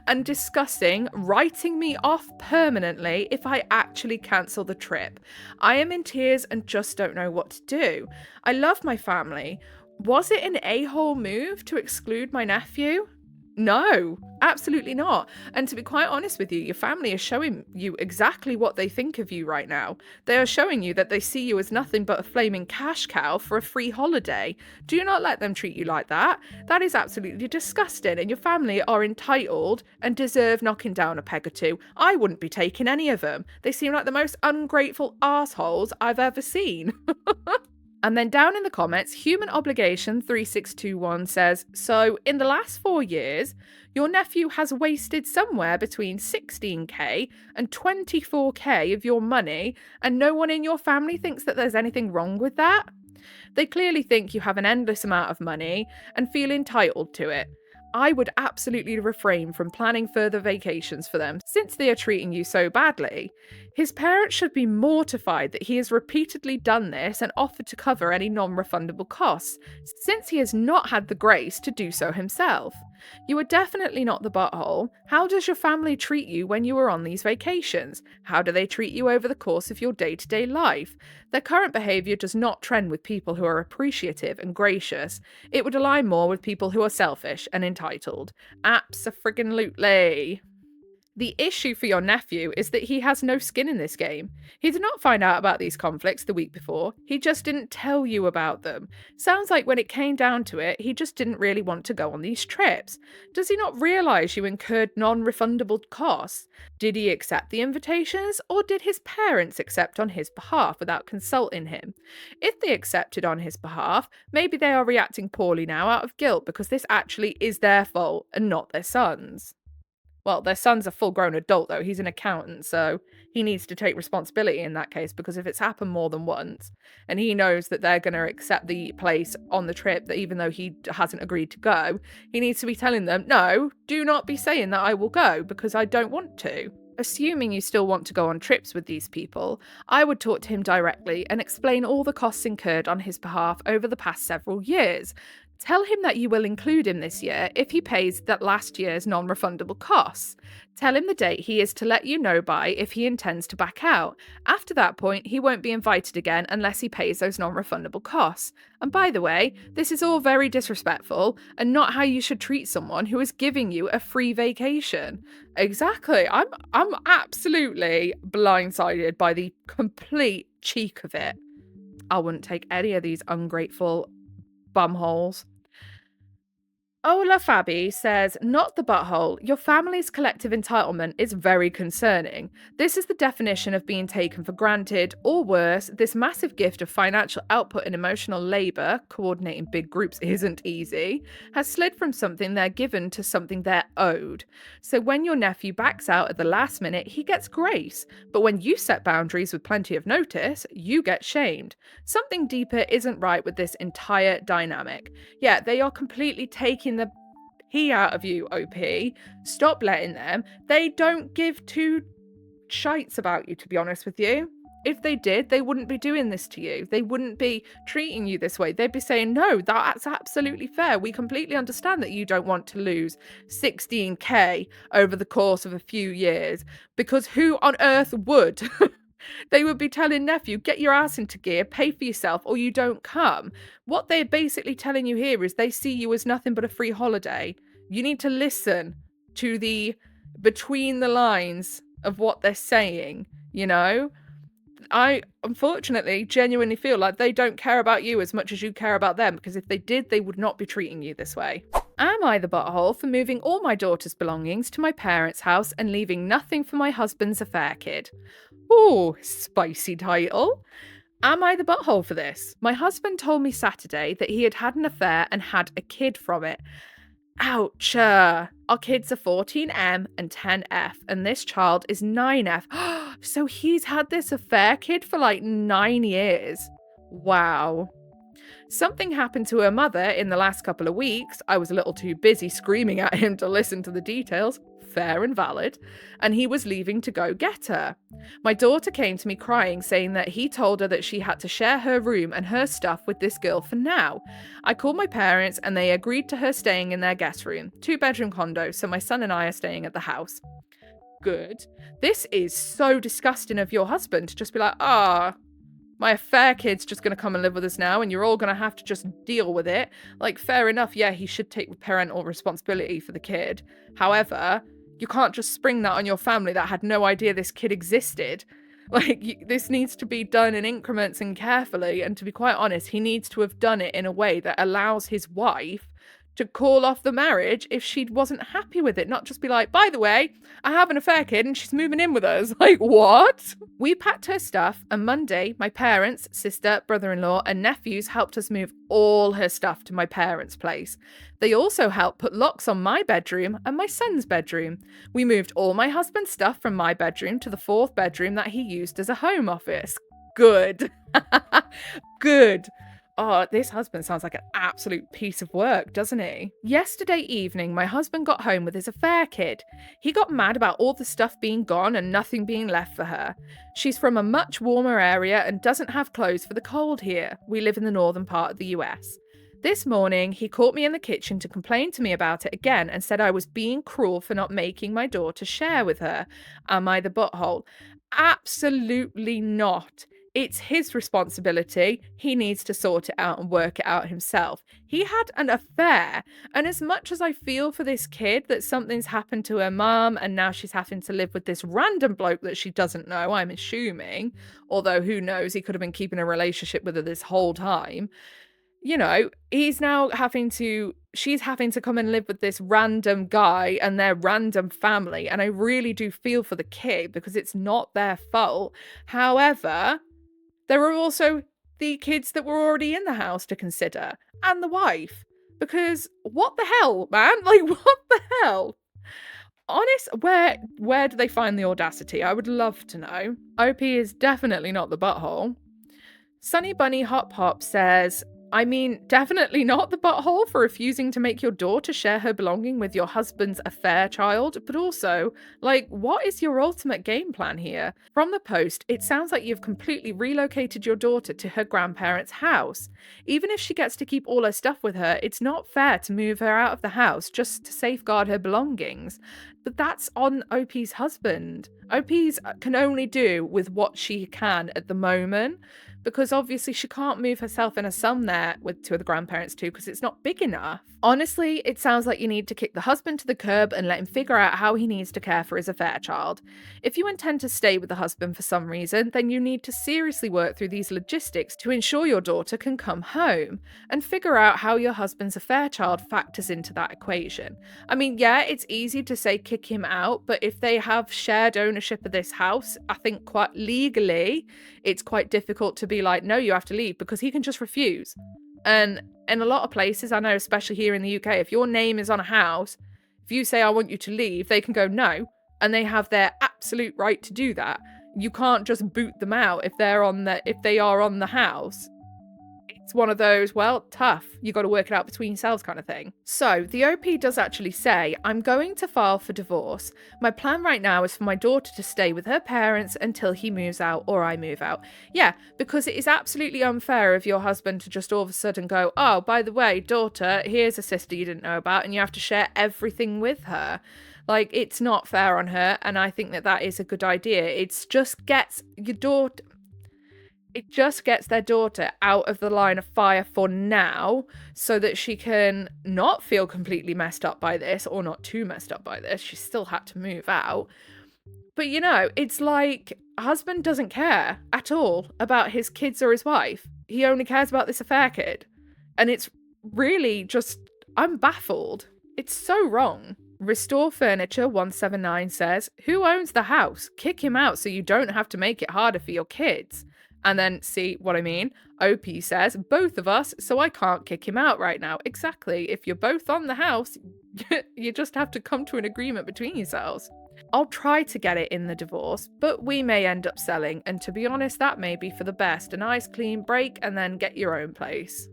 And discussing writing me off permanently if I actually cancel the trip. I am in tears and just don't know what to do. I love my family. Was it an a-hole move to exclude my nephew? No, absolutely not. And to be quite honest with you, your family is showing you exactly what they think of you right now. They are showing you that they see you as nothing but a flaming cash cow for a free holiday. Do not let them treat you like that. That is absolutely disgusting, and your family are entitled and deserve knocking down a peg or two. I wouldn't be taking any of them. They seem like the most ungrateful assholes I've ever seen. And then down in the comments, Human Obligation 3621 says, so in the last 4 years, your nephew has wasted somewhere between 16k and 24k of your money, and no one in your family thinks that there's anything wrong with that? They clearly think you have an endless amount of money and feel entitled to it. I would absolutely refrain from planning further vacations for them since they are treating you so badly. His parents should be mortified that he has repeatedly done this and offered to cover any non-refundable costs, since he has not had the grace to do so himself. You are definitely not the butthole. How does your family treat you when you are on these vacations? How do they treat you over the course of your day-to-day life? Their current behaviour does not trend with people who are appreciative and gracious. It would align more with people who are selfish and entitled. Abso-friggin-lutely. The issue for your nephew is that he has no skin in this game. He did not find out about these conflicts the week before. He just didn't tell you about them. Sounds like when it came down to it, he just didn't really want to go on these trips. Does he not realise you incurred non-refundable costs? Did he accept the invitations, or did his parents accept on his behalf without consulting him? If they accepted on his behalf, maybe they are reacting poorly now out of guilt because this actually is their fault and not their son's. Well, their son's a full-grown adult, though. He's an accountant, so he needs to take responsibility in that case, because if it's happened more than once and he knows that they're gonna accept the place on the trip, that even though he hasn't agreed to go, he needs to be telling them, "No, do not be saying that I will go because I don't want to." Assuming you still want to go on trips with these people, I would talk to him directly and explain all the costs incurred on his behalf over the past several years. Tell him that you will include him this year if he pays that last year's non refundable costs. Tell him the date he is to let you know by if he intends to back out. After that point, he won't be invited again unless he pays those non refundable costs. And by the way, this is all very disrespectful and not how you should treat someone who is giving you a free vacation. Exactly. I'm absolutely blindsided by the complete cheek of it. I wouldn't take any of these ungrateful bumholes. Ola Fabi says, not the butthole. Your family's collective entitlement is very concerning. This is the definition of being taken for granted, or worse, this massive gift of financial output and emotional labour, coordinating big groups isn't easy, has slid from something they're given to something they're owed. So when your nephew backs out at the last minute, he gets grace. But when you set boundaries with plenty of notice, you get shamed. Something deeper isn't right with this entire dynamic. Yeah, they are completely taking the pee out of you, OP. Stop letting them. They don't give two shites about you, to be honest with you. If they did, they wouldn't be doing this to you. They wouldn't be treating you this way. They'd be saying, no, that's absolutely fair. We completely understand that you don't want to lose 16K over the course of a few years, because who on earth would? They would be telling nephew, get your ass into gear, pay for yourself, or you don't come. What they're basically telling you here is they see you as nothing but a free holiday. You need to listen to the between the lines of what they're saying, you know? I unfortunately genuinely feel like they don't care about you as much as you care about them, because if they did, they would not be treating you this way. Am I the butthole for moving all my daughter's belongings to my parents' house and leaving nothing for my husband's affair kid? Ooh, spicy title. Am I the butthole for this? My husband told me Saturday that he had had an affair and had a kid from it. Ouch. Our kids are 14M and 10F, and this child is 9F. So he's had this affair kid for like 9 years. Wow. Something happened to her mother in the last couple of weeks. I was a little too busy screaming at him to listen to the details. Fair and valid. And he was leaving to go get her. My daughter came to me crying, saying that he told her that she had to share her room and her stuff with this girl for now. I called my parents and they agreed to her staying in their guest room, 2-bedroom condo, so my son and I are staying at the house. Good. This is so disgusting of your husband to just be like, my affair kid's just going to come and live with us now, and you're all going to have to just deal with it. Like, fair enough, yeah, he should take parental responsibility for the kid. However, you can't just spring that on your family that had no idea this kid existed. Like, this needs to be done in increments and carefully, and to be quite honest, he needs to have done it in a way that allows his wife to call off the marriage if she wasn't happy with it, not just be like, by the way, I have an affair kid and she's moving in with us. Like, what? We packed her stuff, and Monday, my parents, sister, brother-in-law, and nephews helped us move all her stuff to my parents' place. They also helped put locks on my bedroom and my son's bedroom. We moved all my husband's stuff from my bedroom to the 4th bedroom that he used as a home office. Good. Good. Oh, this husband sounds like an absolute piece of work, doesn't he? Yesterday evening, my husband got home with his affair kid. He got mad about all the stuff being gone and nothing being left for her. She's from a much warmer area and doesn't have clothes for the cold here. We live in the northern part of the US. This morning, he caught me in the kitchen to complain to me about it again and said I was being cruel for not making my daughter share with her. Am I the butthole? Absolutely not. It's his responsibility. He needs to sort it out and work it out himself. He had an affair, and as much as I feel for this kid that something's happened to her mum and now she's having to live with this random bloke that she doesn't know, I'm assuming, although who knows, he could have been keeping a relationship with her this whole time. You know, she's having to come and live with this random guy and their random family, and I really do feel for the kid because it's not their fault. However, there are also the kids that were already in the house to consider, and the wife. Because what the hell, man? Like, what the hell? honest, where do they find the audacity? I would love to know. OP is definitely not the butthole. Sunny Bunny Hop Hop says, I mean, definitely not the butthole for refusing to make your daughter share her belonging with your husband's affair child, but also, like, what is your ultimate game plan here? From the post, it sounds like you've completely relocated your daughter to her grandparents' house. Even if she gets to keep all her stuff with her, it's not fair to move her out of the house just to safeguard her belongings. But that's on OP's husband. OP's can only do with what she can at the moment, because obviously she can't move herself and her son there with two of the grandparents too, because it's not big enough. Honestly, it sounds like you need to kick the husband to the curb and let him figure out how he needs to care for his affair child. If you intend to stay with the husband for some reason, then you need to seriously work through these logistics to ensure your daughter can come home, and figure out how your husband's affair child factors into that equation. I mean, yeah, it's easy to say kick him out, but if they have shared ownership of this house, I think quite legally, it's quite difficult to be like, no, you have to leave, because he can just refuse. And in a lot of places, I know, especially here in the UK, if your name is on a house, if you say, I want you to leave, they can go no. And they have their absolute right to do that. You can't just boot them out if they are on the house. It's one of those, well, tough. You got to work it out between yourselves kind of thing. So the OP does actually say, I'm going to file for divorce. My plan right now is for my daughter to stay with her parents until he moves out or I move out. Yeah, because it is absolutely unfair of your husband to just all of a sudden go, oh, by the way, daughter, here's a sister you didn't know about, and you have to share everything with her. Like, it's not fair on her, and I think that that is a good idea. It just gets their daughter out of the line of fire for now, so that she can not feel completely messed up by this, or not too messed up by this. She still had to move out. But you know, it's like, husband doesn't care at all about his kids or his wife. He only cares about this affair kid. And it's really just, I'm baffled. It's so wrong. Restore Furniture 179 says, who owns the house? Kick him out so you don't have to make it harder for your kids. And then, see what I mean? OP says, both of us, so I can't kick him out right now. Exactly. If you're both on the house, you just have to come to an agreement between yourselves. I'll try to get it in the divorce, but we may end up selling, and to be honest, that may be for the best. A nice clean break and then get your own place.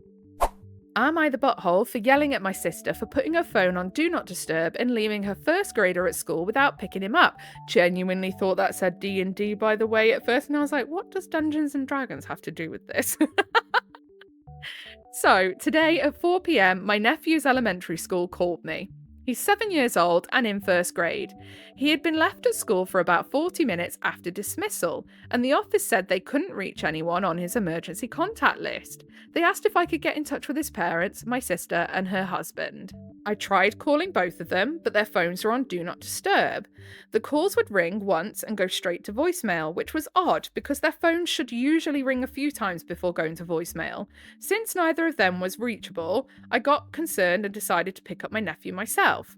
Am I the butthole for yelling at my sister for putting her phone on Do Not Disturb and leaving her first grader at school without picking him up? Genuinely thought that said D&D, by the way, at first, and I was like, what does Dungeons and Dragons have to do with this? So, today at 4 p.m, my nephew's elementary school called me. He's 7 years old and in first grade. He had been left at school for about 40 minutes after dismissal, and the office said they couldn't reach anyone on his emergency contact list. They asked if I could get in touch with his parents, my sister, and her husband. I tried calling both of them, but their phones were on Do Not Disturb. The calls would ring once and go straight to voicemail, which was odd because their phones should usually ring a few times before going to voicemail. Since neither of them was reachable, I got concerned and decided to pick up my nephew myself.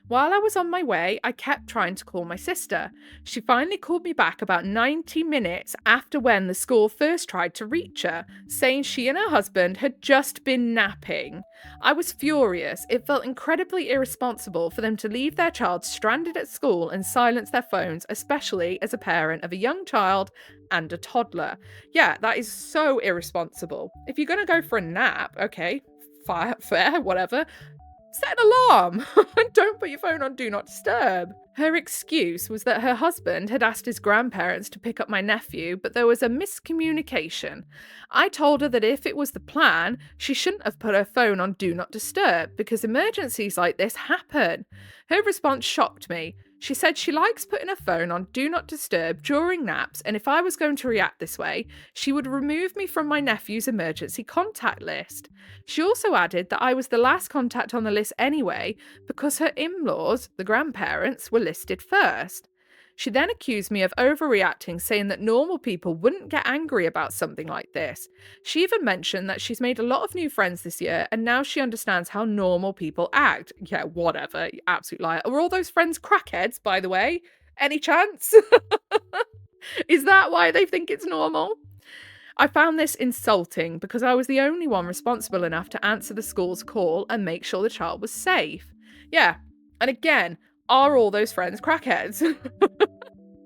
While I was on my way, I kept trying to call my sister. She finally called me back about 90 minutes after when the school first tried to reach her, saying she and her husband had just been napping. I was furious. It felt incredibly irresponsible for them to leave their child stranded at school and silence their phones, especially as a parent of a young child and a toddler. Yeah, that is so irresponsible. If you're going to go for a nap, okay, fair, whatever. Set an alarm! Don't put your phone on Do Not Disturb. Her excuse was that her husband had asked his grandparents to pick up my nephew, but there was a miscommunication. I told her that if it was the plan, she shouldn't have put her phone on Do Not Disturb, because emergencies like this happen. Her response shocked me. She said she likes putting her phone on Do Not Disturb during naps, and if I was going to react this way, she would remove me from my nephew's emergency contact list. She also added that I was the last contact on the list anyway, because her in-laws, the grandparents, were listed first. She then accused me of overreacting, saying that normal people wouldn't get angry about something like this. She even mentioned that she's made a lot of new friends this year, and now she understands how normal people act. Yeah, whatever, you absolute liar. Are all those friends crackheads, by the way? Any chance? Is that why they think it's normal? I found this insulting because I was the only one responsible enough to answer the school's call and make sure the child was safe. Yeah, and again, Are all those friends crackheads?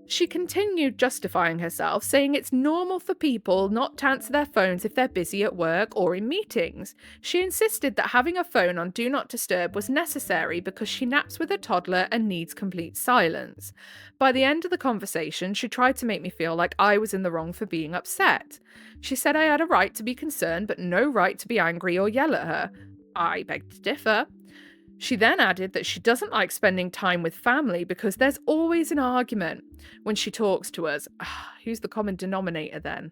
She continued justifying herself, saying it's normal for people not to answer their phones if they're busy at work or in meetings. She insisted that having a phone on Do Not Disturb was necessary because she naps with a toddler and needs complete silence. By the end of the conversation, she tried to make me feel like I was in the wrong for being upset. She said I had a right to be concerned, but no right to be angry or yell at her. I beg to differ. She then added that she doesn't like spending time with family because there's always an argument when she talks to us. Who's the common denominator then?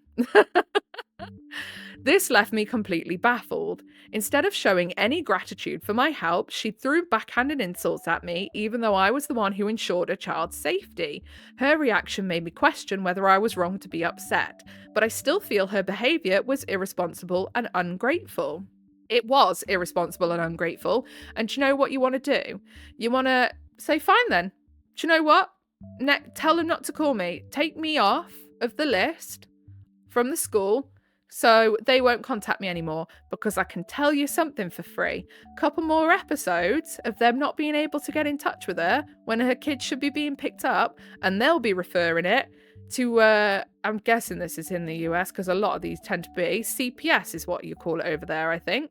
This left me completely baffled. Instead of showing any gratitude for my help, she threw backhanded insults at me, even though I was the one who ensured a child's safety. Her reaction made me question whether I was wrong to be upset, but I still feel her behaviour was irresponsible and ungrateful. It was irresponsible and ungrateful. And do you know what you want to do? You want to say, fine then. Do you know what? Tell them not to call me. Take me off of the list from the school so they won't contact me anymore, because I can tell you something for free. Couple more episodes of them not being able to get in touch with her when her kid should be being picked up, and they'll be referring it to, I'm guessing this is in the US because a lot of these tend to be, CPS is what you call it over there, I think.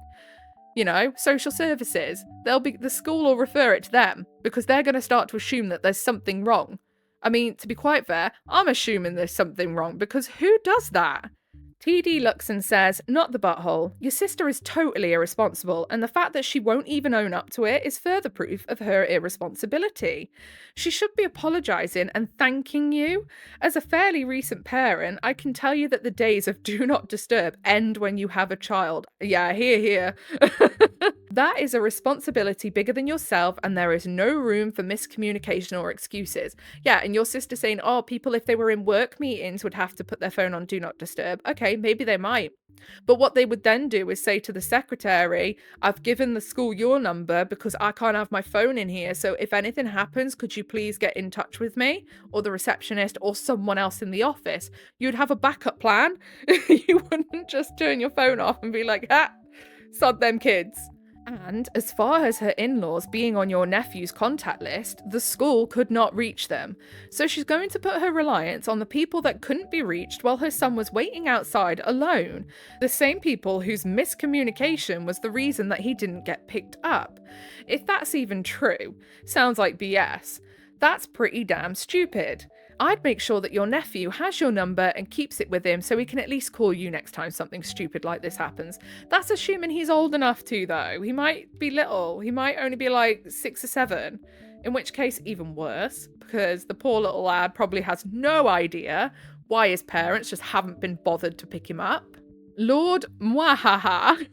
You know, social services. The school will refer it to them because they're going to start to assume that there's something wrong. I mean, to be quite fair, I'm assuming there's something wrong because who does that? TD looks and says, not the butthole. Your sister is totally irresponsible, and the fact that she won't even own up to it is further proof of her irresponsibility. She should be apologising and thanking you. As a fairly recent parent, I can tell you that the days of do not disturb end when you have a child. Yeah, hear, hear. That is a responsibility bigger than yourself, and there is no room for miscommunication or excuses. Yeah, and your sister saying, oh, people, if they were in work meetings, would have to put their phone on do not disturb. Okay, maybe they might. But what they would then do is say to the secretary, I've given the school your number because I can't have my phone in here. So if anything happens, could you please get in touch with me or the receptionist or someone else in the office? You'd have a backup plan. You wouldn't just turn your phone off and be like, sod them kids. And as far as her in-laws being on your nephew's contact list, the school could not reach them. So she's going to put her reliance on the people that couldn't be reached while her son was waiting outside alone. The same people whose miscommunication was the reason that he didn't get picked up. If that's even true, sounds like BS. That's pretty damn stupid. I'd make sure that your nephew has your number and keeps it with him so he can at least call you next time something stupid like this happens. That's assuming he's old enough to, though. He might be little. He might only be like 6 or 7. In which case, even worse, because the poor little lad probably has no idea why his parents just haven't been bothered to pick him up. Lord Mwahaha.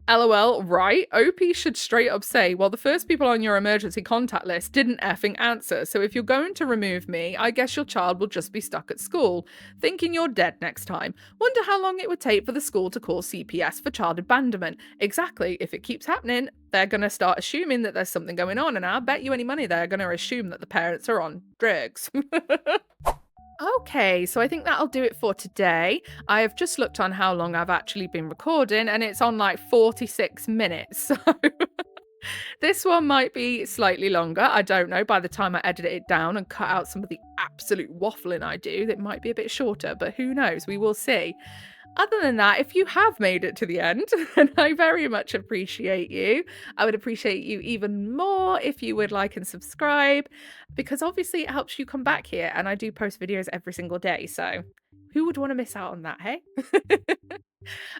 LOL, right? OP should straight up say, well, the first people on your emergency contact list didn't effing answer, so if you're going to remove me, I guess your child will just be stuck at school, thinking you're dead next time. Wonder how long it would take for the school to call CPS for child abandonment. Exactly, if it keeps happening, they're going to start assuming that there's something going on, and I'll bet you any money they're going to assume that the parents are on drugs. Okay, so I think that'll do it for today. I have just looked on how long I've actually been recording, and it's on like 46 minutes. So this one might be slightly longer. I don't know. By the time I edit it down and cut out some of the absolute waffling I do, it might be a bit shorter, but who knows? We will see. Other than that, if you have made it to the end, then I very much appreciate you. I would appreciate you even more if you would like and subscribe, because obviously it helps you come back here, and I do post videos every single day, so who would want to miss out on that, hey?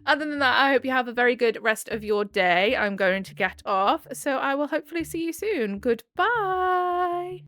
Other than that, I hope you have a very good rest of your day. I'm going to get off, so I will hopefully see you soon. Goodbye!